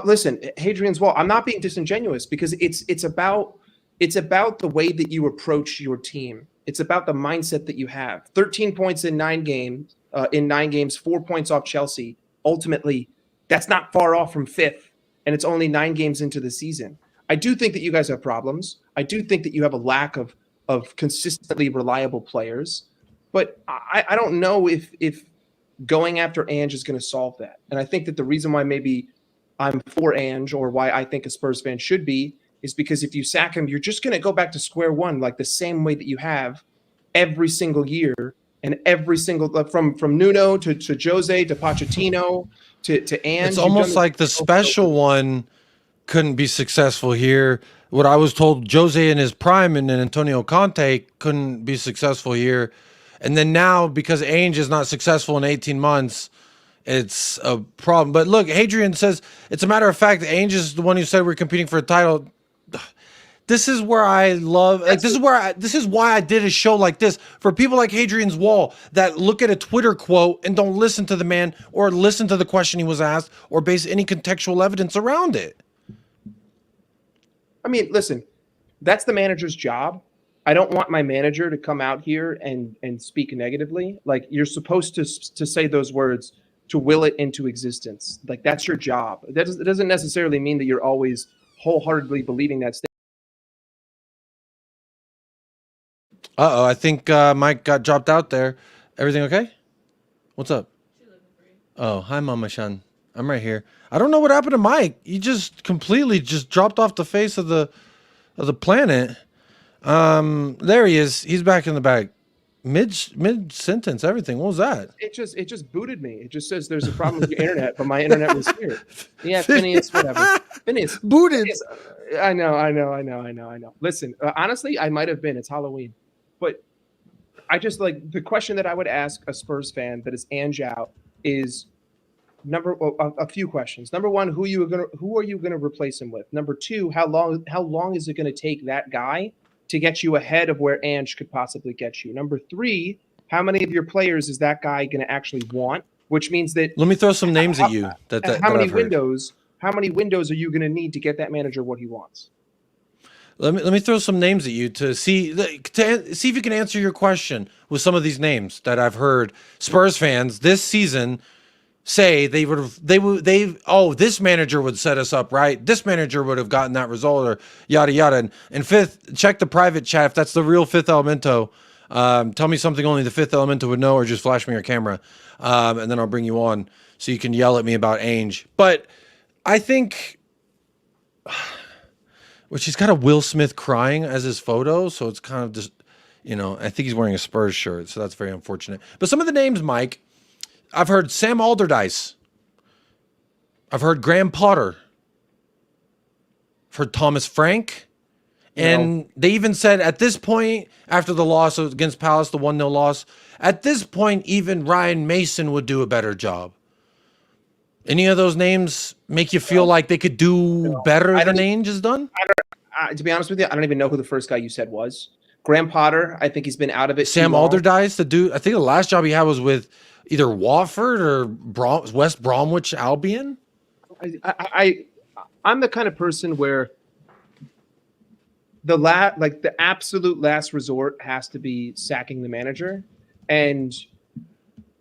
S9: listen, Hadrian's Wall, I'm not being disingenuous, because it's about the way that you approach your team. It's about the mindset that you have. 13 points in 9 games, 4 points off Chelsea. Ultimately, that's not far off from 5th, and it's only 9 games into the season. I do think that you guys have problems. I do think that you have a lack of consistently reliable players, but I don't know if going after Ange is going to solve that. And I think that the reason why maybe I'm for Ange, or why I think a Spurs fan should be, is because if you sack him, you're just going to go back to square one, like the same way that you have every single year, and every single from Nuno to Jose to Pochettino to Ange.
S3: It's almost like the special one couldn't be successful here. What I was told, Jose in his prime and then Antonio Conte couldn't be successful here. And then now, because Ainge is not successful in 18 months, it's a problem. But look, Hadrian says, it's a matter of fact, Ainge is the one who said we're competing for a title. This is where I love, like, this is why I did a show like this, for people like Hadrian's Wall that look at a Twitter quote and don't listen to the man or listen to the question he was asked or base any contextual evidence around it.
S9: I mean, listen, that's the manager's job. I don't want my manager to come out here and speak negatively. Like, you're supposed to say those words to will it into existence. Like, that's your job. It doesn't necessarily mean that you're always wholeheartedly believing that statement.
S3: Uh-oh, I think Mike got dropped out there. Everything okay? What's up? Oh, hi, Mama Shan. I'm right here. I don't know what happened to Mike. He just completely just dropped off the face of the planet. There he is. He's back in the back. Mid sentence, everything. What was that?
S9: It just booted me. It just says there's a problem with your internet, but my internet was here. Yeah, Phineas, whatever. Phineas
S3: Booted.
S9: Phineas, I know. Listen, honestly, I might have been. It's Halloween, but I just like the question that I would ask a Spurs fan that is Ange out is a few questions. Number one, who are you gonna replace him with? Number two, how long is it gonna take that guy to get you ahead of where Ange could possibly get you? Number three, how many of your players is that guy going to actually want? Which means that
S3: let me throw some names at you.
S9: How many windows are you going to need to get that manager what he wants?
S3: Let me throw some names at you to see if you can answer your question with some of these names that I've heard Spurs fans this season say this manager would set us up right. This manager would have gotten that result, or yada yada. And fifth, check the private chat if that's the real Fifth Elemento. Tell me something only the Fifth Elemento would know, or just flash me your camera, and then I'll bring you on so you can yell at me about Ainge. But I think, which he's got a Will Smith crying as his photo, so it's kind of just, I think he's wearing a Spurs shirt, so that's very unfortunate. But some of the names, Mike. I've heard Sam Allardyce. I've heard Graham Potter. I've heard Thomas Frank. And they even said at this point, after the loss against Palace, the 1-0 loss, at this point, even Ryan Mason would do a better job. Any of those names make you feel like they could do better than Ainge has done?
S9: To be honest with you, I don't even know who the first guy you said was. Graham Potter, I think he's been out of it.
S3: Sam Allardyce, the dude, I think the last job he had was with either Watford or West Bromwich Albion.
S9: I'm the kind of person where the absolute last resort has to be sacking the manager. And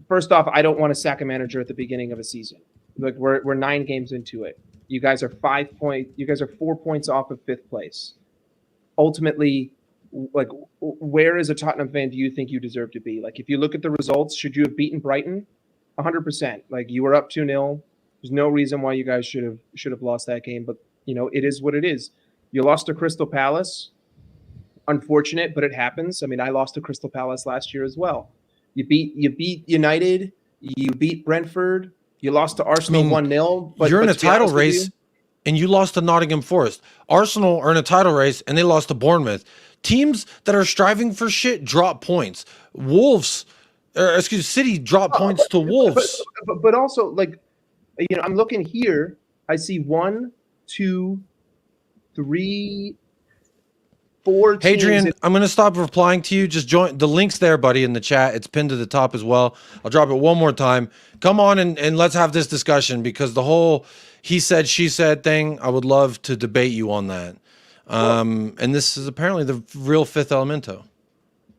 S9: first off, I don't want to sack a manager at the beginning of a season. Like we're 9 games into it. You guys are 4 points off of 5th place. Ultimately, like, where as a Tottenham fan do you think you deserve to be? Like, if you look at the results, should you have beaten Brighton? 100%. Like, you were up 2-0. There's no reason why you guys should have lost that game. But it is what it is. You lost to Crystal Palace. Unfortunate, but it happens. I mean, I lost to Crystal Palace last year as well. You beat United. You beat Brentford. You lost to Arsenal 1-0. But
S3: you're in a title race, and you lost to Nottingham Forest. Arsenal are in a title race, and they lost to Bournemouth. Teams that are striving for shit drop points. City drop points to Wolves.
S9: But also, like, I'm looking here. I see 1, 2, 3, 4 teams.
S3: Hadrian, I'm going to stop replying to you. Just join. The link's there, buddy, in the chat. It's pinned to the top as well. I'll drop it one more time. Come on and let's have this discussion, because the whole he said, she said thing, I would love to debate you on that. And this is apparently the real Fifth Elemento.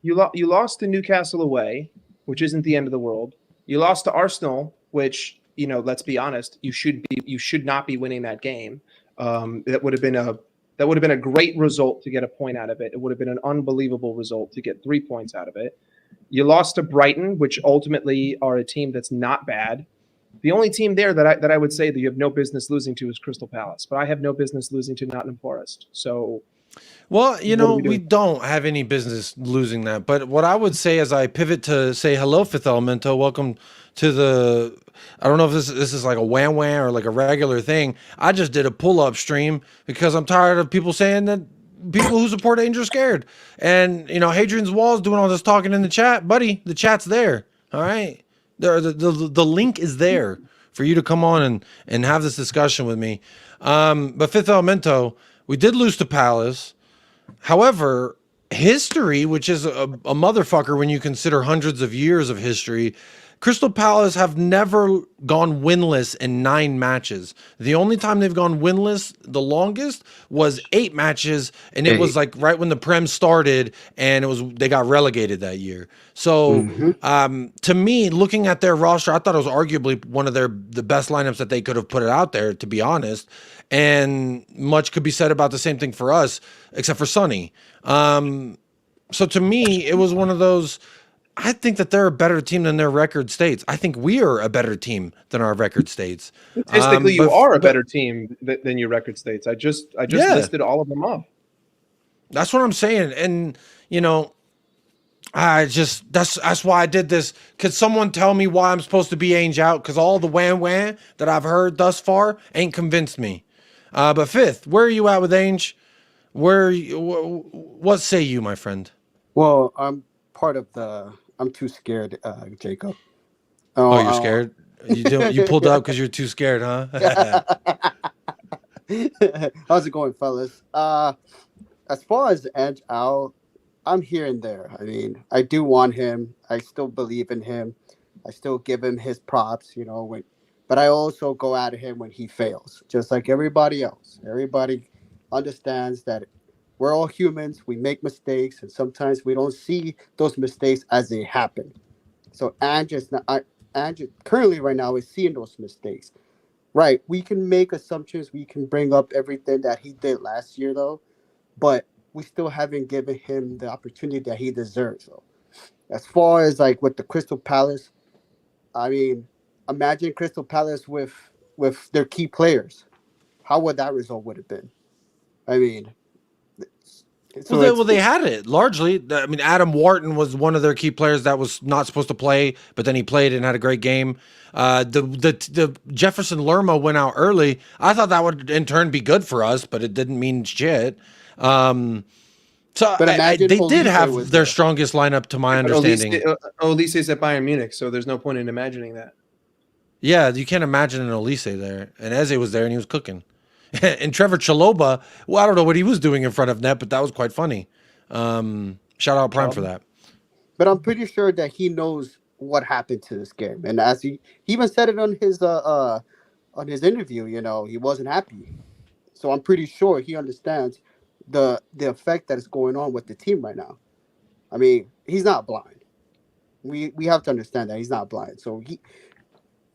S9: You lost to Newcastle away, which isn't the end of the world. You lost to Arsenal, which, let's be honest, you should not be winning that game. That would have been a great result to get a point out of it. It would have been an unbelievable result to get 3 points out of it. You lost to Brighton, which ultimately are a team that's not bad. The only team there that I would say that you have no business losing to is Crystal Palace, but I have no business losing to Nottingham Forest. So,
S3: well, we don't have any business losing that. But what I would say as I pivot to say hello, Fifth Elemento, welcome to the. I don't know if this is like a wham or like a regular thing. I just did a pull-up stream because I'm tired of people saying that people who support Ainge are scared. And Hadrian's Wall's doing all this talking in the chat, buddy. The chat's there. All right. The link is there for you to come on and have this discussion with me. But Fifth Elemento, we did lose to Palace. However, history, which is a motherfucker when you consider hundreds of years of history, Crystal Palace have never gone winless in 9 matches. The only time they've gone winless, the longest, was 8 matches, and it was like right when the Prem started, and they got relegated that year. So to me, looking at their roster, I thought it was arguably one of the best lineups that they could have put it out there, to be honest. And much could be said about the same thing for us, except for Sonny. So to me, it was one of those. I think that they're a better team than their record states. I think we are a better team than our record states.
S9: Statistically, you are a better team than your record states. I just listed all of them up.
S3: That's what I'm saying. And you know, that's why I did this. Could someone tell me why I'm supposed to be Ainge out? Because all the wham that I've heard thus far ain't convinced me. But Fifth, where are you at with Ainge? What say you, my friend?
S10: Well, I'm part of the. I'm too scared, Jacob.
S3: Oh, you're scared? You pulled up because you're too scared, huh?
S10: How's it going, fellas? As far as Edge out, I'm here and there. I mean, I do want him. I still believe in him. I still give him his props, you know. But I also go at him when he fails, just like everybody else. Everybody understands that. We're all humans. We make mistakes, and sometimes we don't see those mistakes as they happen. So Ange currently right now is seeing those mistakes. Right. We can make assumptions. We can bring up everything that he did last year, though, but we still haven't given him the opportunity that he deserves. So as far as like with the Crystal Palace, I mean, imagine Crystal Palace with their key players. How would that result would have been? I mean.
S3: So they had it largely. I mean, Adam Wharton was one of their key players that was not supposed to play, but then he played and had a great game. The Jefferson Lerma went out early. I thought that would in turn be good for us, but it didn't mean shit. They did have their strongest lineup, to my understanding.
S9: Olise is at Bayern Munich, so there's no point in imagining that.
S3: Yeah, you can't imagine an Olise there, and Eze was there and he was cooking. And Trevor Chalobah, well, I don't know what he was doing in front of net, but that was quite funny. Shout out Prime for that.
S10: But I'm pretty sure that he knows what happened to this game, and as he even said it on his interview, you know, he wasn't happy. So I'm pretty sure he understands the effect that is going on with the team right now. I mean, he's not blind. We have to understand that he's not blind. So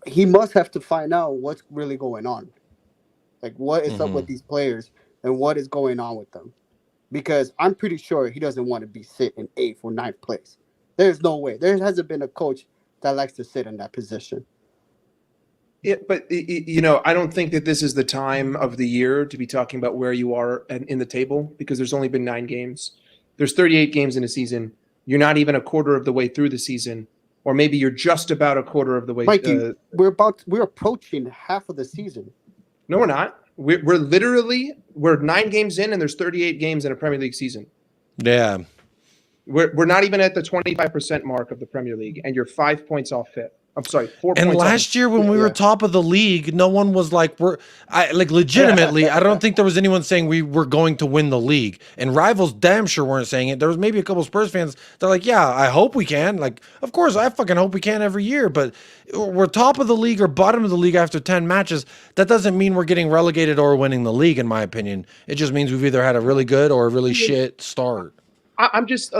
S10: he must have to find out what's really going on. Like, what is up with these players and what is going on with them? Because I'm pretty sure he doesn't want to be sit in 8th or 9th place. There's no way. There hasn't been a coach that likes to sit in that position.
S9: Yeah, but, you know, I don't think that this is the time of the year to be talking about where you are in the table, because there's only been 9 games. There's 38 games in a season. You're not even a quarter of the way through the season, or maybe you're just about a quarter of the way.
S10: Mikey, we're approaching half of the season.
S9: No, we're not. We're 9 games in, and there's 38 games in a Premier League season.
S3: Yeah.
S9: We're not even at the 25% mark of the Premier League, and you're 5 points off fifth. I'm sorry, 4 points.
S3: And last year when we were top of the league, no one was like, legitimately, I don't think there was anyone saying we were going to win the league. And rivals damn sure weren't saying it. There was maybe a couple of Spurs fans that are like, yeah, I hope we can. Like, of course, I fucking hope we can every year. But we're top of the league or bottom of the league after 10 matches. That doesn't mean we're getting relegated or winning the league, in my opinion. It just means we've either had a really good or a really shit start.
S9: I'm just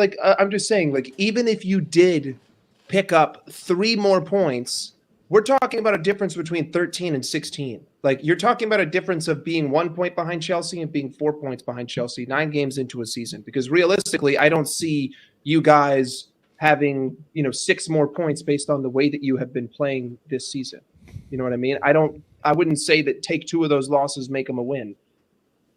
S9: saying, like, even if you did pick up 3 more points, we're talking about a difference between 13 and 16. Like, you're talking about a difference of being 1 point behind Chelsea and being 4 points behind Chelsea 9 games into a season. Because realistically, I don't see you guys having, 6 more points based on the way that you have been playing this season. You know what I mean? I wouldn't say that take 2 of those losses make them a win.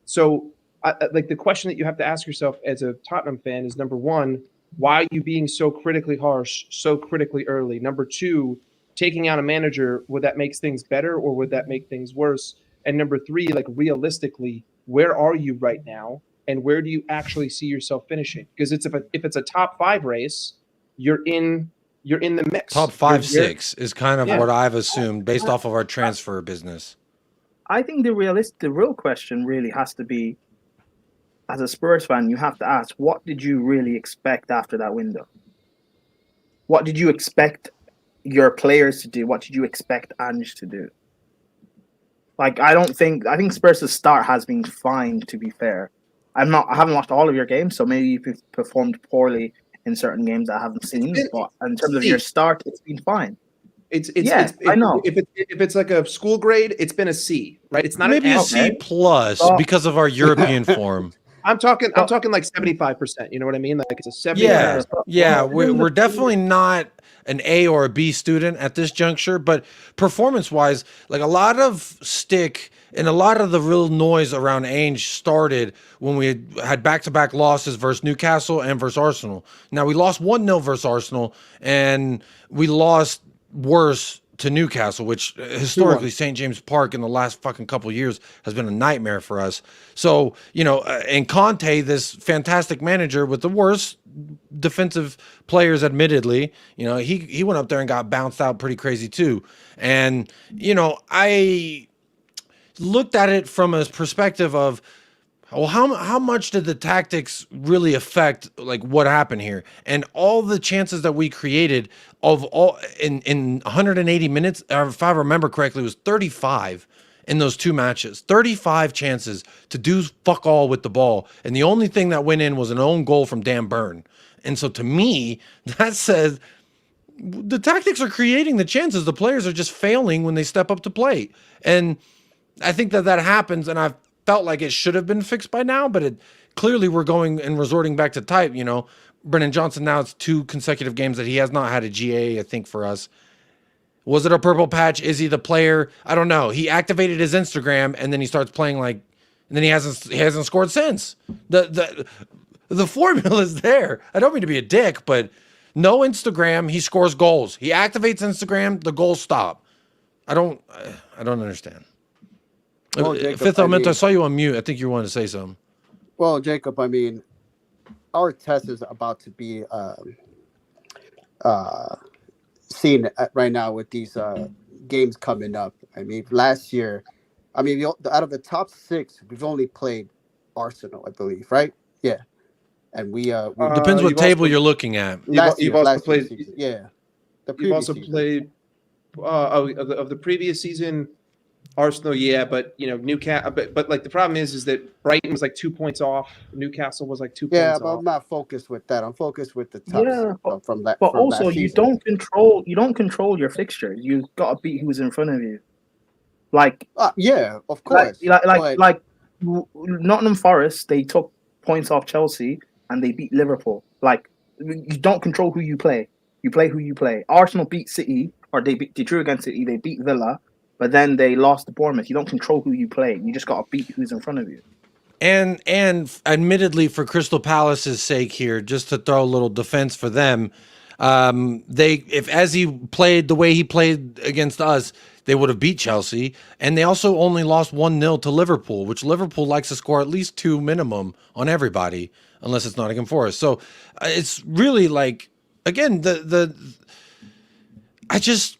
S9: So, the question that you have to ask yourself as a Tottenham fan is, number 1, why are you being so critically harsh, so critically early? Number 2, taking out a manager, would that make things better or would that make things worse? And number 3, like, realistically, where are you right now, and where do you actually see yourself finishing? Because if it's a top 5 race, you're in the mix.
S3: Top 5, 6 is kind of what I've assumed based off of our transfer business.
S2: I think the real question really has to be, as a Spurs fan, you have to ask, what did you really expect after that window? What did you expect your players to do? What did you expect Ange to do? Like, I think Spurs' start has been fine, to be fair. I haven't watched all of your games, so maybe you've performed poorly in certain games that I haven't seen. But in terms of your start, it's been fine. I know.
S9: If it's like a school grade, it's been a C, right? It's not
S3: maybe
S9: an
S3: a
S9: F.
S3: C plus because of our European form.
S9: I'm talking like 75%. You know what I mean? Like it's a 70.
S3: Yeah. We're definitely not an A or a B student at this juncture, but performance-wise, like a lot of stick and a lot of the real noise around Ainge started when we had back-to-back losses versus Newcastle and versus Arsenal. Now we lost 1-0 versus Arsenal, and we lost worse to Newcastle, which historically St. James Park in the last fucking couple of years has been a nightmare for us. So, and Conte, this fantastic manager with the worst defensive players, admittedly, he went up there and got bounced out pretty crazy too. And, I looked at it from a perspective of, well, how much did the tactics really affect like what happened here? And all the chances that we created of all in 180 minutes, if I remember correctly, it was 35 in those two matches. 35 chances to do fuck all with the ball. And the only thing that went in was an own goal from Dan Burn. And so to me, that says the tactics are creating the chances. The players are just failing when they step up to play. And I think that happens, and I've felt like it should have been fixed by now, but clearly we're going and resorting back to type. Brennan Johnson, now it's 2 consecutive games that he has not had a GA, I think, for us. Was it a purple patch? Is he the player? I don't know. He activated his Instagram and then he starts playing and then he hasn't scored since. The formula is there. I don't mean to be a dick, but no Instagram, he scores goals. He activates Instagram, the goals stop. I don't understand.
S10: Well, Jacob,
S3: Fifth Element, I saw you on mute. I think you wanted to say something.
S10: Well, Jacob, our test is about to be seen right now with these games coming up. Last year, out of the top 6, we've only played Arsenal, I believe, right? Yeah, and we
S3: depends what table you're looking at.
S9: You've also played.
S10: Yeah,
S9: you've also played of the previous season. Arsenal, yeah, but Newcastle, but like the problem is that Brighton was like 2 points off. Newcastle was like 2 points off.
S10: Yeah, but I'm not focused with that. I'm focused with the top from that.
S2: But
S10: from
S2: also,
S10: that
S2: you
S10: season.
S2: don't control your fixture. You got to beat who's in front of you. Like,
S10: yeah, of course.
S2: Like Nottingham Forest, they took points off Chelsea and they beat Liverpool. Like, you don't control who you play. You play who you play. Arsenal beat City, or they drew against City. They beat Villa. But then they lost to Bournemouth. You don't control who you play. You just got to beat who's in front of you.
S3: And admittedly, for Crystal Palace's sake here, just to throw a little defense for them, if Eze played the way he played against us, they would have beat Chelsea. And they also only lost 1-0 to Liverpool, which Liverpool likes to score at least 2 minimum on everybody, unless it's Nottingham Forest. So it's really like, again, I just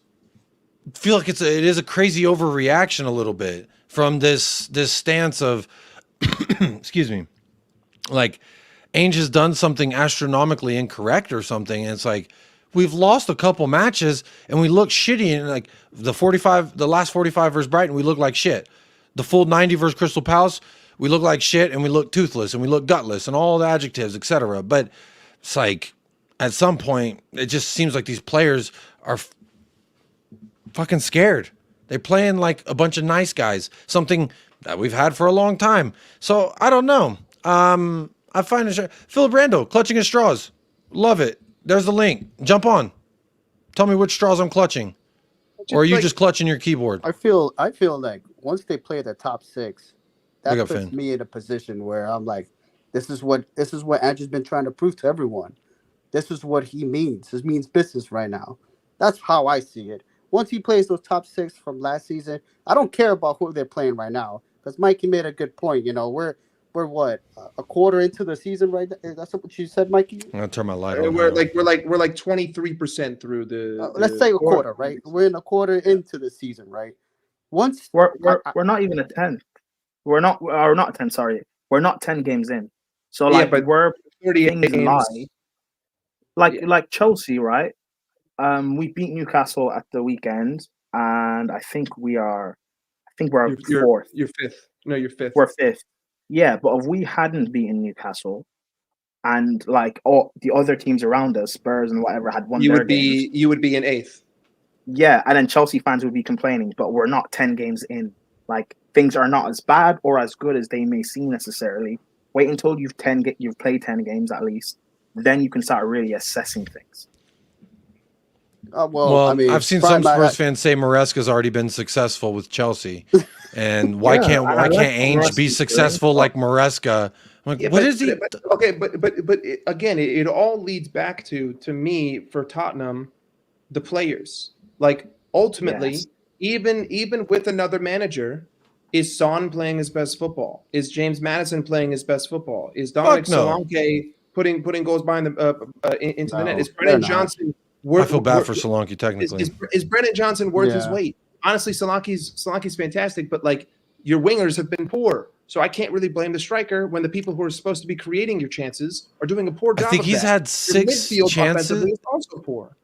S3: feel like it is a crazy overreaction a little bit from this stance of excuse me, like Ainge has done something astronomically incorrect or something, and it's like we've lost a couple matches and we look shitty, and like the last 45 versus Brighton, we look like shit. The full 90 versus Crystal Palace, we look like shit, and we look toothless and we look gutless and all the adjectives, etc. But it's like at some point it just seems like these players are fucking scared. They're playing like a bunch of nice guys, something that we've had for a long time. So I don't know. I find it. Philip Randall, clutching his straws. Love it. There's the link. Jump on. Tell me which straws I'm clutching. Or are you just clutching your keyboard?
S10: I feel like once they play the top 6, that puts me in a position where I'm like, this is what Andrew's been trying to prove to everyone. This is what he means. This means business right now. That's how I see it. Once he plays those top 6 from last season, I don't care about who they're playing right now. Because Mikey made a good point. We're what, a quarter into the season right now? That's what you said, Mikey?
S3: I'm gonna turn my light on.
S9: We're like 23% through the.
S10: Let's say a quarter, right? We're in a quarter into the season, right? Once
S2: we're not even a 10. We're not 10. Sorry, we're not 10 games in. So but we're
S9: 38 games.
S2: Like Chelsea, right? We beat Newcastle at the weekend, and I think we're
S9: You're
S2: fourth.
S9: you're fifth. No, you're fifth.
S2: We're fifth. Yeah, but if we hadn't beaten Newcastle, and like all the other teams around us, Spurs and whatever, had won their games,
S9: You would be in eighth.
S2: yeah, and then Chelsea fans would be complaining, but we're not 10 games in. Like, things are not as bad or as good as they may seem necessarily. Wait until you've played 10 games at least. Then you can start really assessing things.
S10: Well, I mean,
S3: I've seen some Spurs fans say Maresca's already been successful with Chelsea, and why can't Ainge be successful like Maresca? I'm like,
S9: Yeah,
S3: what is he?
S9: But again, it all leads back to me for Tottenham, the players. Like ultimately,
S2: Yes.
S9: even with another manager, is Son playing his best football? Is James Maddison playing his best football? Is Dominic
S3: no.
S9: Solanke putting goals behind into the net? Is
S10: they're
S9: Brennan
S10: not.
S9: Johnson?
S3: I feel bad for Solanke technically.
S9: Is Brennan Johnson worth his
S10: Yeah.
S9: weight? Honestly, Solanke's fantastic, but like your wingers have been poor. So I can't really blame the striker when the people who are supposed to be creating your chances are doing a poor job.
S3: I think
S9: of
S3: he's
S9: that.
S3: had
S9: Your
S3: 6
S9: midfield
S3: chances.
S9: offensively is also poor.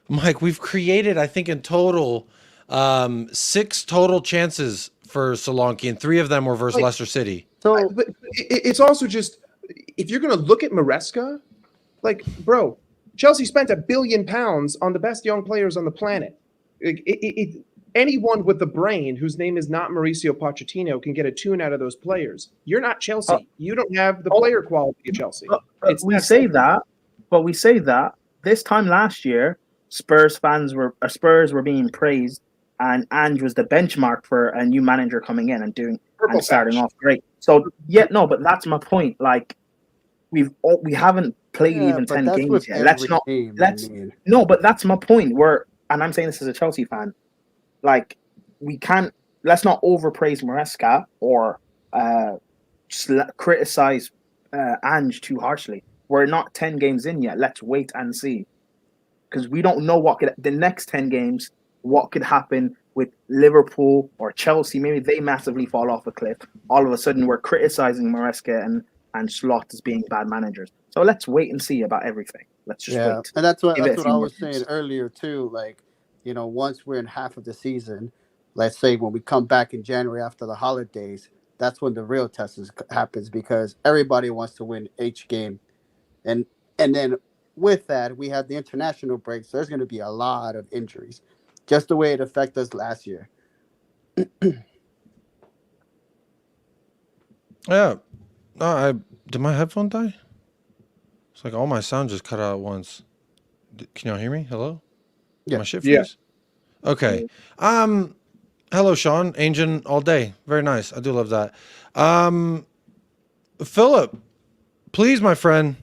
S3: Mike, we've created, I think in total, 6 total chances for Solanke, and 3 of them were versus
S9: Like-
S3: Leicester City.
S10: So
S9: But it's also just if you're going to look at Maresca, like bro, Chelsea spent £1 billion on the best young players on the planet. Anyone with a brain whose name is not Mauricio Pochettino can get a tune out of those players. You're not Chelsea. You don't have the player quality of Chelsea.
S2: But we say that this time last year, Spurs were being praised, and Ange was the benchmark for a new manager coming in and
S9: Purple
S2: starting
S9: patch.
S2: off great. So yeah, no, but that's my point. Like we haven't played
S10: yeah,
S2: even
S10: but
S2: 10
S10: that's
S2: games
S10: with
S2: yet. Let's
S10: every
S2: not
S10: team.
S2: let's
S10: I mean,
S2: no, but that's my point. And I'm saying this as a Chelsea fan. Like let's not overpraise Maresca or criticize Ange too harshly. We're not 10 games in yet. Let's wait and see, because we don't know the next 10 games, what could happen with Liverpool or Chelsea. Maybe they massively fall off a cliff. All of a sudden, we're criticizing Maresca and Slot as being bad managers. So let's wait and see about everything. Let's just
S10: yeah,
S2: wait.
S10: and that's what
S2: Give it a
S10: I
S2: few more
S10: was
S2: games.
S10: saying earlier too. Like, once we're in half of the season, let's say when we come back in January after the holidays, that's when the real test happens, because everybody wants to win each game, and then with that we have the international breaks. So there's going to be a lot of injuries, just the way it affected us last year.
S3: Yeah. Did my headphone die? It's like all my sound just cut out at once. Can y'all hear me? Hello?
S10: Yeah.
S3: My shit
S9: Yeah.
S3: freeze? Okay. Hello, Sean. Angel all day. Very nice. I do love that. Philip, please, my friend,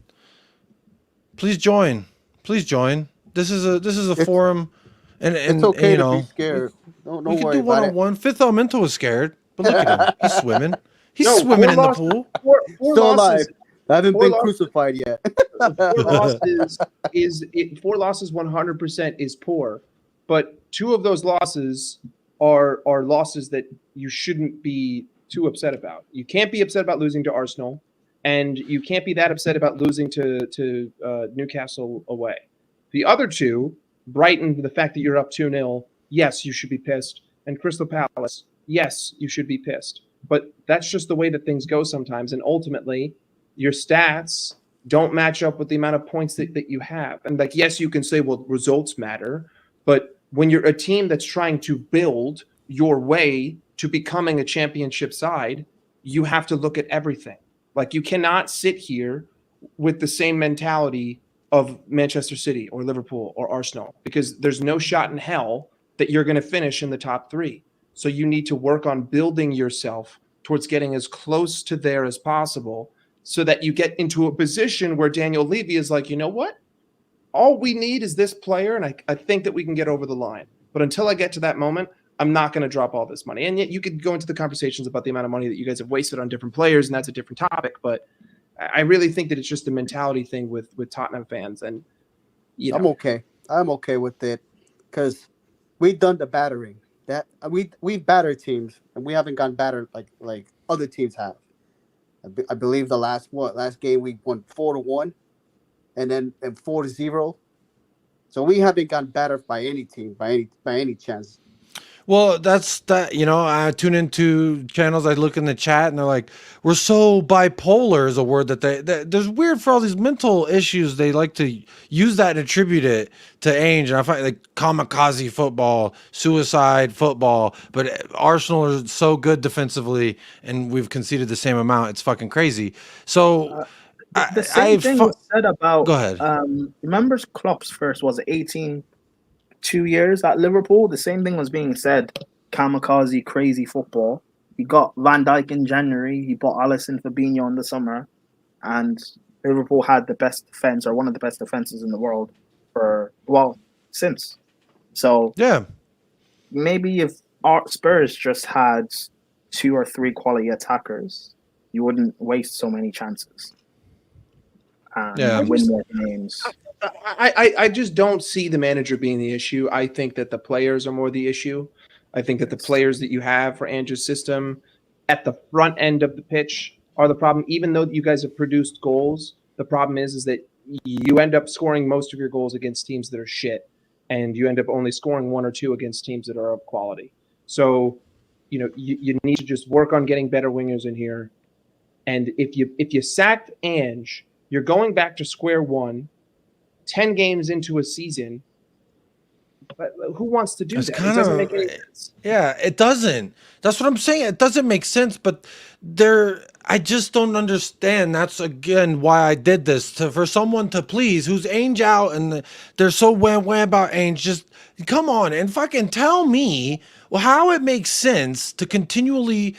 S3: please join. Please join. This is a forum, and
S10: It's okay to be scared. Don't
S3: we can
S10: worry
S3: do
S10: about it.
S3: 1-on-1. Fifth Elemental was scared, but look at him. He's swimming. He's
S9: No,
S3: swimming in the
S9: 4
S3: pool.
S9: Four
S10: Still alive.
S9: losses.
S10: I haven't
S9: 4
S10: been
S9: losses.
S10: crucified yet.
S9: 4 losses 100% is poor, but 2 of those losses are losses that you shouldn't be too upset about. You can't be upset about losing to Arsenal, and you can't be that upset about losing to Newcastle away. The other 2, Brighton, the fact that you're up 2-0, yes, you should be pissed, and Crystal Palace, yes, you should be pissed. But that's just the way that things go sometimes, and ultimately, your stats don't match up with the amount of points that you have. And like, yes, you can say, well, results matter, but when you're a team that's trying to build your way to becoming a championship side, you have to look at everything. Like, you cannot sit here with the same mentality of Manchester City or Liverpool or Arsenal, because there's no shot in hell that you're going to finish in the top 3. So you need to work on building yourself towards getting as close to there as possible, so that you get into a position where Daniel Levy is like, you know what? All we need is this player, and I think that we can get over the line. But until I get to that moment, I'm not going to drop all this money. And yet you could go into the conversations about the amount of money that you guys have wasted on different players, and that's a different topic. But I really think that it's just a mentality thing with Tottenham fans. And
S10: I'm okay. I'm okay with it, because we've done the battering. That we've battered teams, and we haven't gotten battered like other teams have. I believe the last game we won 4-1, and then 4-0. So we haven't gotten better by any team, by any chance.
S3: Well, that's that. You know, I tune into channels. I look in the chat, and they're like, "We're so bipolar" is a word that there's weird for all these mental issues. They like to use that and attribute it to Ainge. And I find like kamikaze football, suicide football. But Arsenal are so good defensively, and we've conceded the same amount. It's fucking crazy. So
S2: the same thing was said about.
S3: Go ahead.
S2: Remember Klopp's first was 2 years at Liverpool. The same thing was being said. Kamikaze, crazy football. He got Van Dijk in January. He bought Alisson, Fabinho in the summer, and Liverpool had the best defense, or one of the best defenses in the world since. So
S3: yeah,
S2: maybe if our Spurs just had 2 or 3 quality attackers, you wouldn't waste so many chances. And win more games.
S9: I just don't see the manager being the issue. I think that the players are more the issue. I think that the players that you have for Ange's system at the front end of the pitch are the problem. Even though you guys have produced goals, the problem is that you end up scoring most of your goals against teams that are shit, and you end up only scoring 1 or 2 against teams that are of quality. So, you need to just work on getting better wingers in here. And if you sacked Ange, you're going back to square one. 10 games into a season, but who wants to do that? It doesn't make any sense.
S3: Yeah, it doesn't. That's what I'm saying. It doesn't make sense, but I just don't understand. That's again why I did this, for someone to please who's Ainge out and they're so wham about Ainge. Just come on and fucking tell me how it makes sense to continually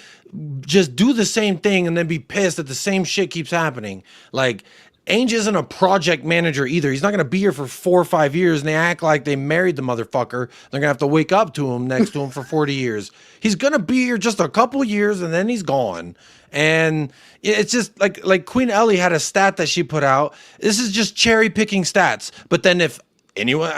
S3: just do the same thing and then be pissed that the same shit keeps happening. Like, Ainge isn't a project manager either. He's not going to be here for 4 or 5 years, and they act like they married the motherfucker. They're going to have to wake up to him next to him for 40 years. He's going to be here just a couple years, and then he's gone. And it's just like Queen Ellie had a stat that she put out. This is just cherry picking stats. But then if anyone,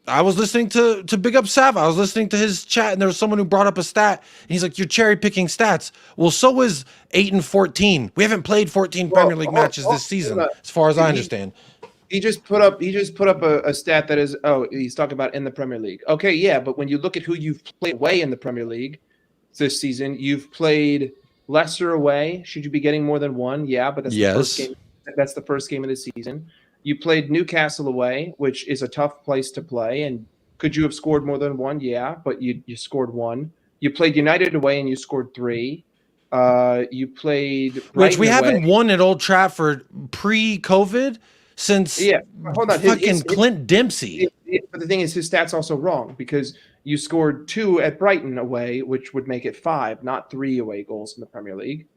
S3: I was listening to Big Up Sav. I was listening to his chat, and there was someone who brought up a stat, and he's like, "You're cherry picking stats." Well, so is 8 and 14. We haven't played 14 Premier League matches this season, as far as I understand.
S9: He just put up a stat that is, he's talking about in the Premier League. Okay, yeah, but when you look at who you've played away in the Premier League this season, you've played Leicester away. Should you be getting more than 1? Yeah, but that's the first game. That's the first game of the season. You played Newcastle away, which is a tough place to play. And could you have scored more than 1? Yeah, but you scored 1. You played United away and you scored 3. You played Brighton
S3: which we
S9: away.
S3: haven't won at Old Trafford pre-COVID since
S9: hold on.
S3: fucking Clint Dempsey.
S9: But the thing is, his stats also wrong, because you scored 2 at Brighton away, which would make it 5, not 3 away goals in the Premier League.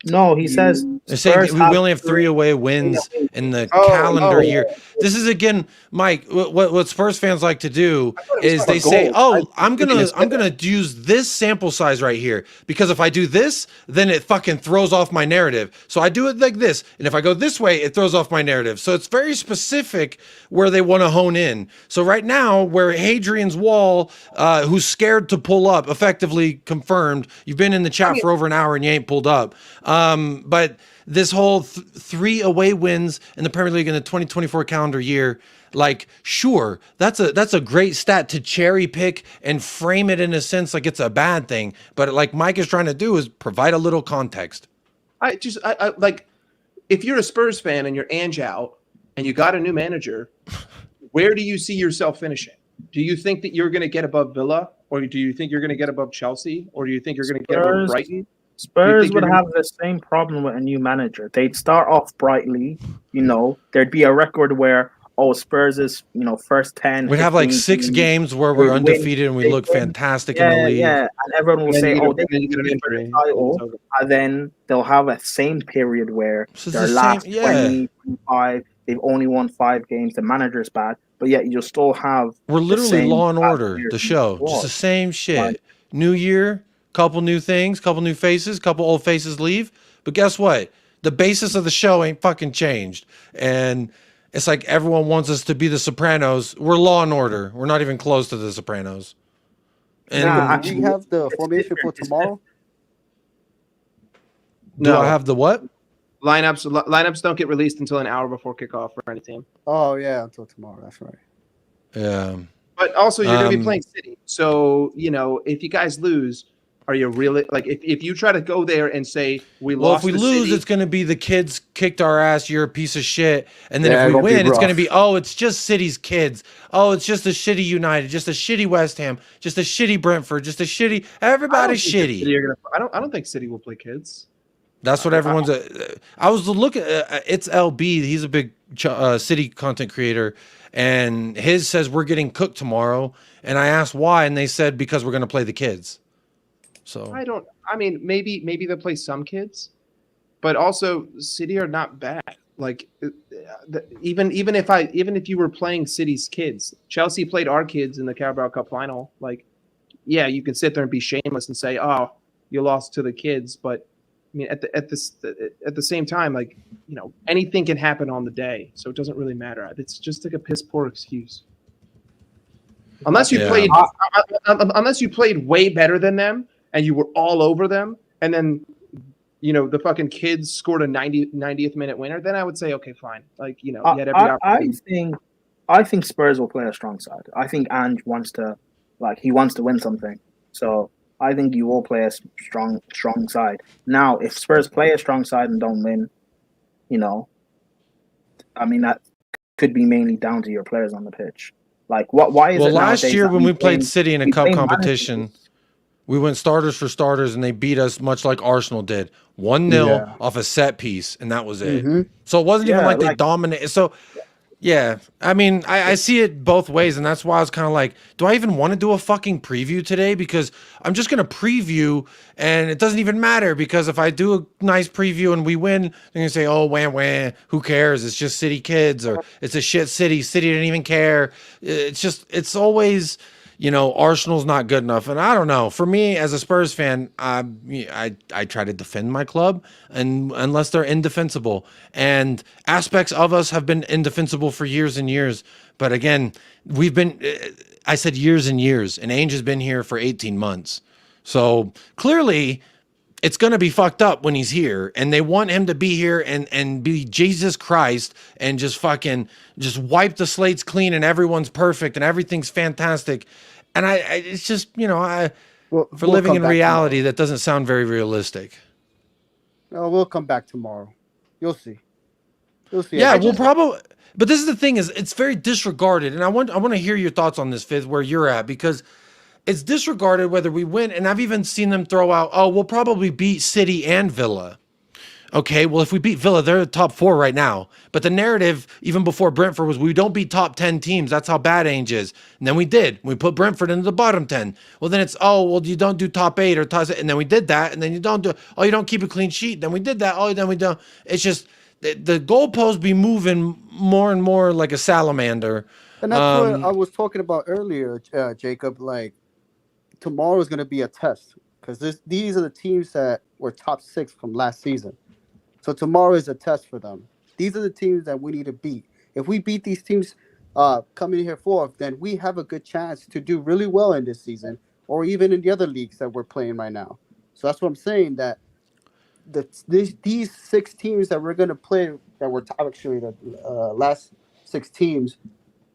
S2: No, he says
S3: we only have 3 away wins in the calendar year. This is again, Mike. What Spurs fans like to do is they say, I'm gonna use this sample size right here, because if I do this, then it fucking throws off my narrative. So I do it like this, and if I go this way, it throws off my narrative. So it's very specific where they want to hone in. So right now, where Hadrian's Wall, who's scared to pull up, effectively confirmed. You've been in the chat for over an hour and you ain't pulled up. But this whole 3 away wins in the Premier League in the 2024 calendar year, like, sure, that's a great stat to cherry pick and frame it in a sense like it's a bad thing. But like Mike is trying to do is provide a little context.
S9: I like, if you're a Spurs fan and you're Ange out and you got a new manager, where do you see yourself finishing? Do you think that you're going to get above Villa, or do you think you're going to get above Chelsea, or do you think you're going to get above Brighton?
S2: Spurs would have the same problem with a new manager. They'd start off brightly, there'd be a record where, Spurs is, first 10.
S3: We'd have like 6 games where we're undefeated and we look fantastic in the league.
S2: Yeah, and everyone will say, they can get a title. And then they'll have a same period where their last 20, 25, they've only won 5 games. The manager's bad, but yet you still have.
S3: We're literally Law and Order, the show. Just the same shit. Like, new year. Couple new things, couple new faces, couple old faces leave. But guess what? The basis of the show ain't fucking changed. And it's like everyone wants us to be the Sopranos. We're Law and Order. We're not even close to the Sopranos. And
S10: do you have the formation for tomorrow?
S3: Do I have the what?
S9: Lineups don't get released until an hour before kickoff for any team.
S10: Oh yeah, until tomorrow. That's right.
S3: Yeah.
S9: But also, you're going to be playing City, so if you guys lose, are you really like if you try to go there and say we
S3: Well,
S9: lost?
S3: if we
S9: to
S3: lose,
S9: City,
S3: it's going to be the kids kicked our ass. You're a piece of shit. And then
S10: Yeah,
S3: if we
S10: it'll be
S3: win, it's going to
S10: rough.
S3: be, oh, it's just City's kids. Oh, it's just a shitty United, just a shitty West Ham, just a shitty Brentford, just a shitty. Everybody's shitty.
S9: I don't think City will play kids.
S3: That's what everyone's. I was looking. It's LB. He's a big City content creator, and his says we're getting cooked tomorrow. And I asked why, and they said because we're going to play the kids. So
S9: I mean, maybe they'll play some kids, but also City are not bad. Like even if you were playing City's kids, Chelsea played our kids in the Carabao Cup final. Like, yeah, you can sit there and be shameless and say, "Oh, you lost to the kids," but I mean, at the same time, like anything can happen on the day, so it doesn't really matter. It's just like a piss poor excuse. Unless you played way better than them and you were all over them, and then the fucking kids scored a 90th minute winner, then I would say okay, fine. Like you had every opportunity.
S2: I think Spurs will play a strong side. I think Ange wants to win something. So I think you will play a strong side. Now, if Spurs play a strong side and don't win, I mean that could be mainly down to your players on the pitch. Like why is it
S3: last year when we played City in a cup competition,
S2: managers?
S3: we went starters for starters and they beat us much like Arsenal did. 1-0 off a set piece, and that was it.
S10: Mm-hmm.
S3: So it wasn't even like they dominated. So yeah, I mean, I see it both ways, and that's why I was kind of like, do I even want to do a fucking preview today? Because I'm just going to preview, and it doesn't even matter, because if I do a nice preview and we win, they're going to say, oh, wah, who cares? It's just City kids, or it's a shit City. City didn't even care. It's always, Arsenal's not good enough. And I don't know. For me, as a Spurs fan, I try to defend my club, and unless they're indefensible. And aspects of us have been indefensible for years and years. But again, I said years and years, and Ainge has been here for 18 months. So clearly, it's going to be fucked up when he's here, and they want him to be here and be Jesus Christ and just wipe the slates clean, and everyone's perfect and everything's fantastic. And it's just, we'll living in reality, that doesn't sound very realistic.
S10: No, we'll come back tomorrow. You'll see.
S3: Yeah, we'll probably. But this is the thing, is it's very disregarded, and I want to hear your thoughts on this, Fizz, where you're at, because it's disregarded whether we win. And I've even seen them throw out, oh, we'll probably beat City and Villa. Okay, well, if we beat Villa, they're the top 4 right now. But the narrative, even before Brentford, was we don't beat top 10 teams. That's how bad Ainge is. And then we did. We put Brentford into the bottom 10. Well, then it's, oh, well, you don't do top 8 or top 8. And then we did that. And then you don't keep a clean sheet. Then we did that. Oh, then we don't. It's just the goalposts be moving more and more like a salamander.
S10: And that's what I was talking about earlier, Jacob. Like, tomorrow is going to be a test, because these are the teams that were top 6 from last season. So tomorrow is a test for them. These are the teams that we need to beat. If we beat these teams coming here 4th, then we have a good chance to do really well in this season, or even in the other leagues that we're playing right now. So that's what I'm saying, that these 6 teams that we're going to play, that were actually the last 6 teams,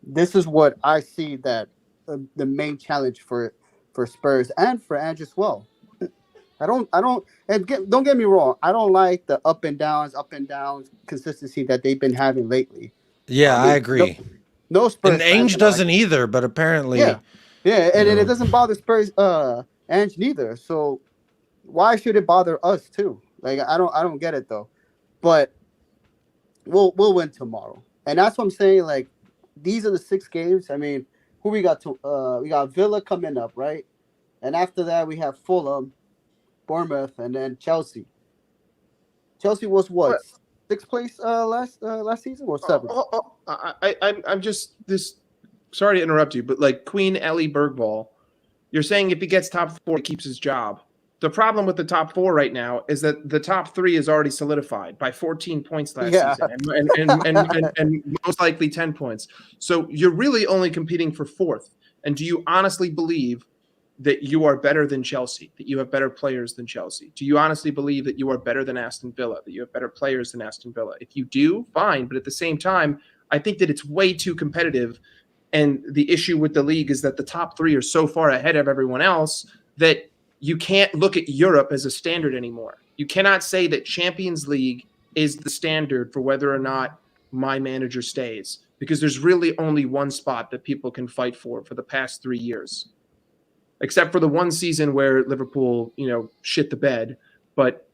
S10: this is what I see that the main challenge for Spurs and for Ange as well. Don't get me wrong, I don't like the up and downs consistency that they've been having lately.
S3: Yeah, I agree.
S10: No Spurs.
S3: And Ainge doesn't either, but apparently,
S10: and it doesn't bother Spurs, Ange neither. So why should it bother us too? Like, I don't get it though. But we'll win tomorrow, and that's what I'm saying. Like, these are the 6 games. I mean, who we got? We got Villa coming up, right? And after that, we have Fulham, Bournemouth, and then Chelsea. Chelsea was what? 6th place last season, or 7th?
S9: I'm just this. Sorry to interrupt you, but like Queen Ellie Bergvall, you're saying if he gets top 4, he keeps his job. The problem with the top 4 right now is that the top 3 is already solidified by 14 points last season, and most likely 10 points. So you're really only competing for 4th. And do you honestly believe that you are better than Chelsea, that you have better players than Chelsea? Do you honestly believe that you are better than Aston Villa, that you have better players than Aston Villa? If you do, fine. But at the same time, I think that it's way too competitive. And the issue with the league is that the top three are so far ahead of everyone else that you can't look at Europe as a standard anymore. You cannot say that Champions League is the standard for whether or not my manager stays, because there's really only one spot that people can fight for the past 3 years, except for the one season where Liverpool, shit the bed. But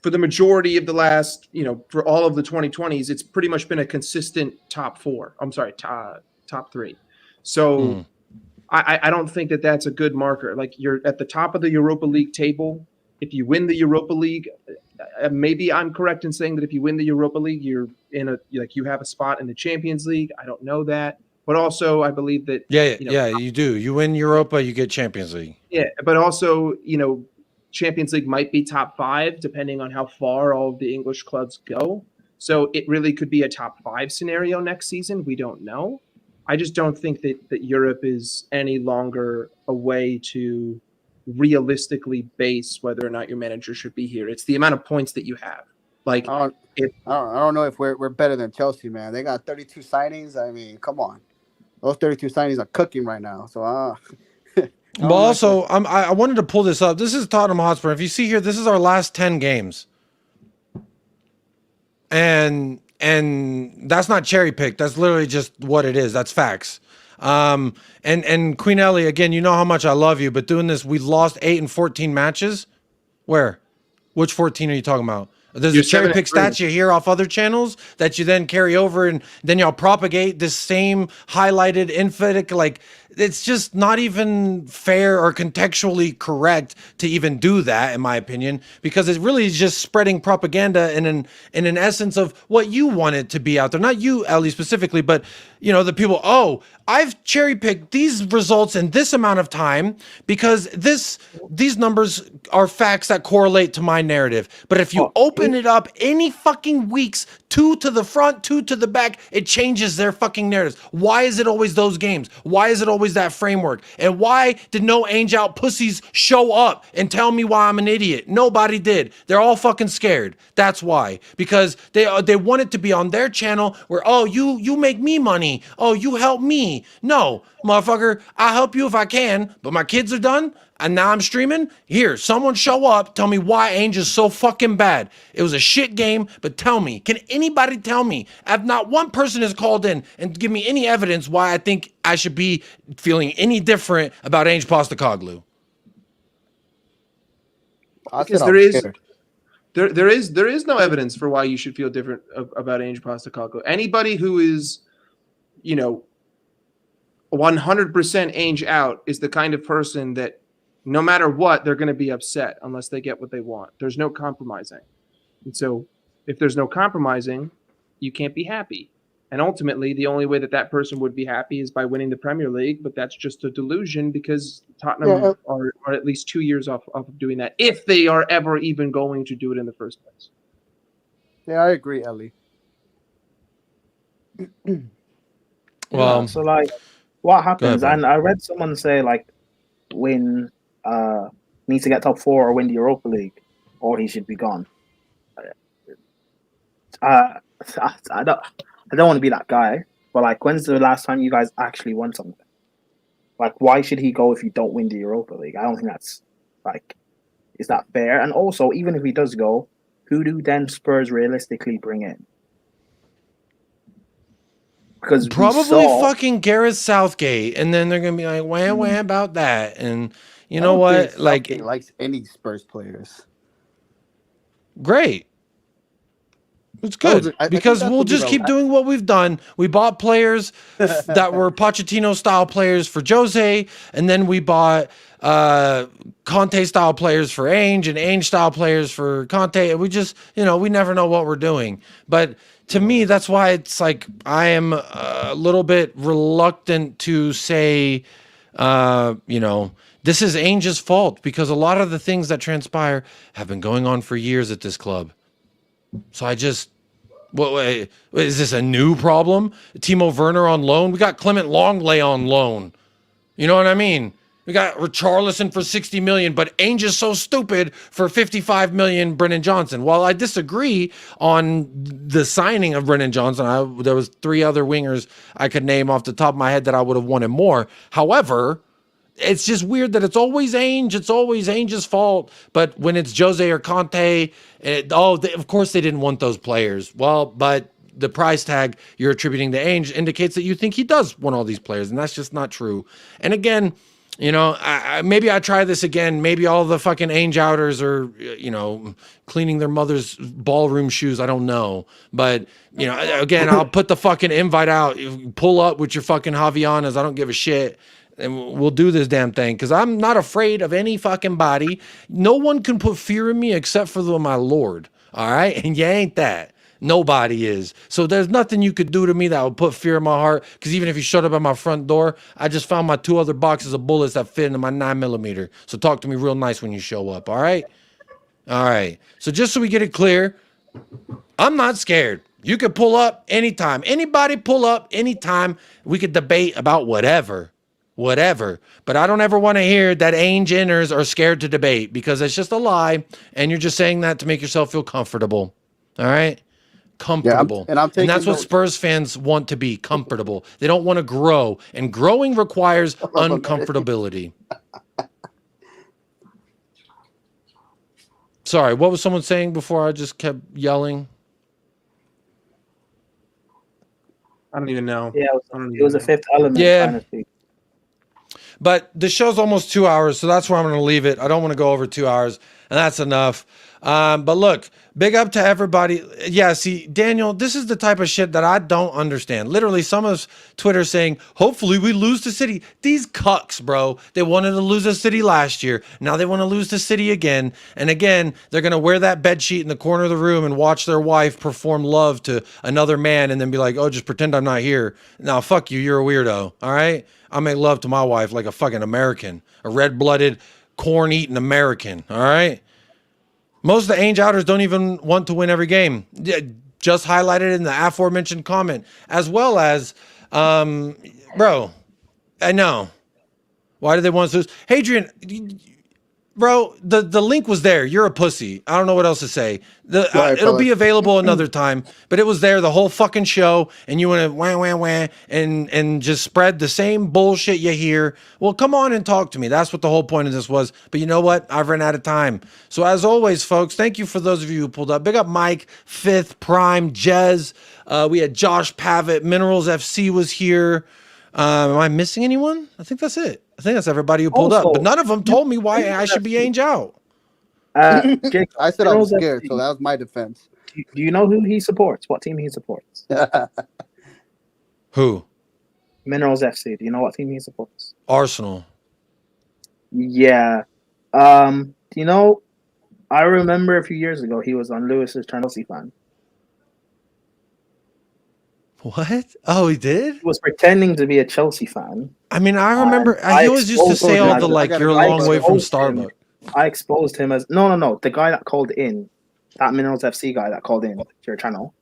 S9: for the majority of the last, for all of the 2020s, it's pretty much been a consistent top three. So I don't think that that's a good marker. Like, you're at the top of the Europa League table. If you win the Europa League, maybe I'm correct in saying that if you win the Europa League, you're you have a spot in the Champions League. I don't know that. But also, I believe that
S3: you do. You win Europa, you get Champions League.
S9: Yeah, but also, Champions League might be top 5 depending on how far all of the English clubs go. So it really could be a top 5 scenario next season. We don't know. I just don't think that Europe is any longer a way to realistically base whether or not your manager should be here. It's the amount of points that you have. Like,
S10: I don't know if we're better than Chelsea, man. They got 32 signings. I mean, come on. Those 32 signings are cooking right now. So,
S3: but also, I wanted to pull this up. This is Tottenham Hotspur. If you see here, this is our last 10 games. And that's not cherry picked. That's literally just what it is. That's facts. And Queen Ellie, again, you know how much I love you, but doing this, we lost 8 and 14 matches. Where? Which 14 are you talking about? There's a cherry pick stats you hear off other channels that you then carry over, and then y'all propagate this same highlighted emphatic. Like, it's just not even fair or contextually correct to even do that, in my opinion, because it really is just spreading propaganda in an essence of what you want it to be out there. Not you, Ellie, specifically, but the people. Oh, I've cherry picked these results in this amount of time because these numbers are facts that correlate to my narrative. But if you open it up any fucking weeks, 2 to the front, 2 to the back, it changes their fucking narratives. Why is it always those games? Why is it always that framework? And why did no Ange out pussies show up and tell me why I'm an idiot? Nobody did. They're all fucking scared. That's why. Because they want it to be on their channel where, oh, you make me money. Oh, you help me. No, motherfucker, I'll help you if I can, but my kids are done, and now I'm streaming. Here, someone show up, tell me why Ange is so fucking bad. It was a shit game, but tell me, can anybody tell me? If not one person has called in and give me any evidence why I think I should be feeling any different about Ange Postecoglou.
S9: Because there is no evidence for why you should feel different about Ange Postecoglou. Anybody who is, 100% Ange out is the kind of person that no matter what, they're going to be upset unless they get what they want. There's no compromising. And so if there's no compromising, you can't be happy. And ultimately, the only way that person would be happy is by winning the Premier League. But that's just a delusion because Tottenham are at least 2 years off of doing that, if they are ever even going to do it in the first place.
S10: Yeah, I agree, Ellie.
S3: Well,
S2: so like, what happens? And I read someone say like, win needs to get top 4 or win the Europa League, or he should be gone. I don't want to be that guy, but like, when's the last time you guys actually won something? Like, why should he go if you don't win the Europa League? I don't think that's like, is that fair? And also, even if he does go, who do then Spurs realistically bring in? Because
S3: probably fucking Gareth Southgate, and then they're gonna be like, wah about that, and you know what? Like,
S10: he likes any Spurs players.
S3: Great. It's good because we'll just keep doing what we've done. We bought players that were Pochettino style players for Jose, and then we bought Conte style players for Ange and Ange style players for Conte. And we just, we never know what we're doing. But to me, that's why it's like I am a little bit reluctant to say, this is Ange's fault because a lot of the things that transpire have been going on for years at this club. So I just, wait, is this a new problem? Timo Werner on loan? We got Clement Longley on loan. You know what I mean? We got Richarlison for 60 million, but Ainge is so stupid for 55 million. Brennan Johnson. While I disagree on the signing of Brennan Johnson, there was 3 other wingers I could name off the top of my head that I would have wanted more. However, it's just weird that it's always Ainge. It's always Ainge's fault. But when it's Jose or Conte, of course they didn't want those players. Well, but the price tag you're attributing to Ainge indicates that you think he does want all these players, and that's just not true. And again, you know, maybe I try this again. Maybe all the fucking Ainge outers are, you know, cleaning their mother's ballroom shoes. I don't know. But, you know, again, I'll put the fucking invite out. Pull up with your fucking Javianas. I don't give a shit. And we'll do this damn thing because I'm not afraid of any fucking body. No one can put fear in me except for my Lord. All right? And you ain't that. Nobody is. So there's nothing you could do to me that would put fear in my heart. Because even if you showed up at my front door, I just found my 2 other boxes of bullets that fit into my 9mm. So talk to me real nice when you show up. All right? All right. So just so we get it clear, I'm not scared. You could pull up anytime. Anybody pull up anytime. We could debate about whatever. But I don't ever want to hear that Ainge inners are scared to debate because it's just a lie. And you're just saying that to make yourself feel comfortable. All right? Comfortable.
S10: Yeah,
S3: and that's what Spurs fans want to be, comfortable. They don't want to grow. And growing requires uncomfortability. Sorry, what was someone saying before I just kept yelling?
S9: I don't even know.
S2: Yeah, it was a Fifth Element kind of thing.
S3: But the show's almost 2 hours, so that's where I'm going to leave it. I don't want to go over 2 hours, and that's enough. But look, big up to everybody. Yeah, see, Daniel, this is the type of shit that I don't understand. Literally, some of Twitter saying, hopefully we lose to City. These cucks, bro. They wanted to lose to City last year. Now they want to lose to City again. And again, they're going to wear that bed sheet in the corner of the room and watch their wife perform love to another man and then be like, oh, just pretend I'm not here. Now, fuck you. You're a weirdo. All right? I make love to my wife like a fucking American, a red-blooded, corn-eating American. All right? Most of the Ainge outers don't even want to win every game. Just highlighted in the aforementioned comment, as well as, bro, I know. Why do they want to lose? Hadrian, bro, the link was there. You're a pussy. I don't know what else to say. It'll be available another time, but it was there the whole fucking show, and you want to wah, wah, wah, and just spread the same bullshit you hear. Well, come on and talk to me. That's what the whole point of this was. But you know what? I've run out of time. So as always, folks, thank you for those of you who pulled up. Big up Mike, Fifth, Prime, Jez. We had Josh Pavitt. Minerals FC was here. Am I missing anyone? I think that's it. I think that's everybody who pulled up, but none of them told me why I should be Ainge out.
S10: Jake, I said I was scared, so that was my defense.
S2: Do you know who he supports? What team he supports?
S3: Who?
S2: Minerals FC. Do you know what team he supports?
S3: Arsenal.
S2: Yeah. You know, I remember a few years ago he was on Lewis's Chelsea fan.
S3: What? Oh, he did?
S2: He was pretending to be a Chelsea fan.
S3: I mean, I remember he always used to say all the like, you're a long way from Starbucks.
S2: I exposed him as no. The guy that called in, that Minerals FC guy that called in to your channel.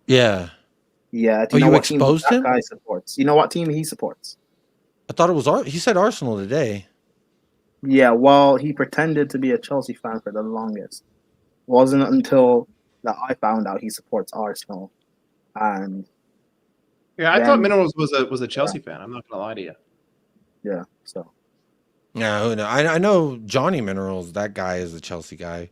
S3: Yeah.
S2: Yeah.
S3: Do you know what exposed
S2: team
S3: him?
S2: That guy supports. You know what team he supports?
S3: I thought it was he said Arsenal today.
S2: Yeah. Well, he pretended to be a Chelsea fan for the longest. Wasn't until that I found out he supports Arsenal. And
S9: yeah, I thought Minerals was a Chelsea fan. I'm not gonna lie to you.
S2: Yeah, so
S3: yeah, I know Johnny Minerals. That guy is a Chelsea guy,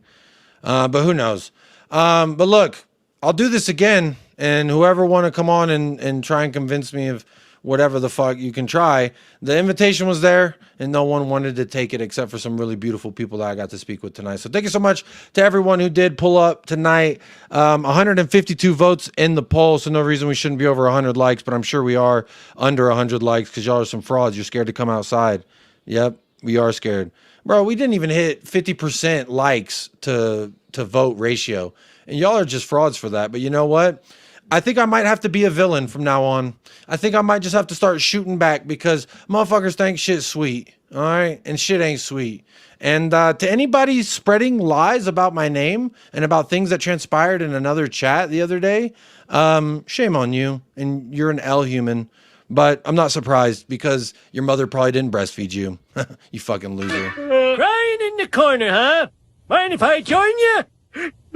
S3: but who knows? But look, I'll do this again, and whoever want to come on and try and convince me of whatever the fuck you can try. The invitation was there, and no one wanted to take it except for some really beautiful people that I got to speak with tonight. So thank you so much to everyone who did pull up tonight. 152 votes in the poll, so no reason we shouldn't be over 100 likes, but I'm sure we are under 100 likes because y'all are some frauds. You're scared to come outside. Yep, we are scared. Bro, we didn't even hit 50% likes to vote ratio, and y'all are just frauds for that. But you know what? I think I might have to be a villain from now on. I think I might just have to start shooting back because motherfuckers think shit's sweet, all right? And shit ain't sweet. And to anybody spreading lies about my name and about things that transpired in another chat the other day, shame on you. And you're an L human. But I'm not surprised because your mother probably didn't breastfeed you. You fucking loser.
S11: Crying in the corner, huh? Mind if I join you?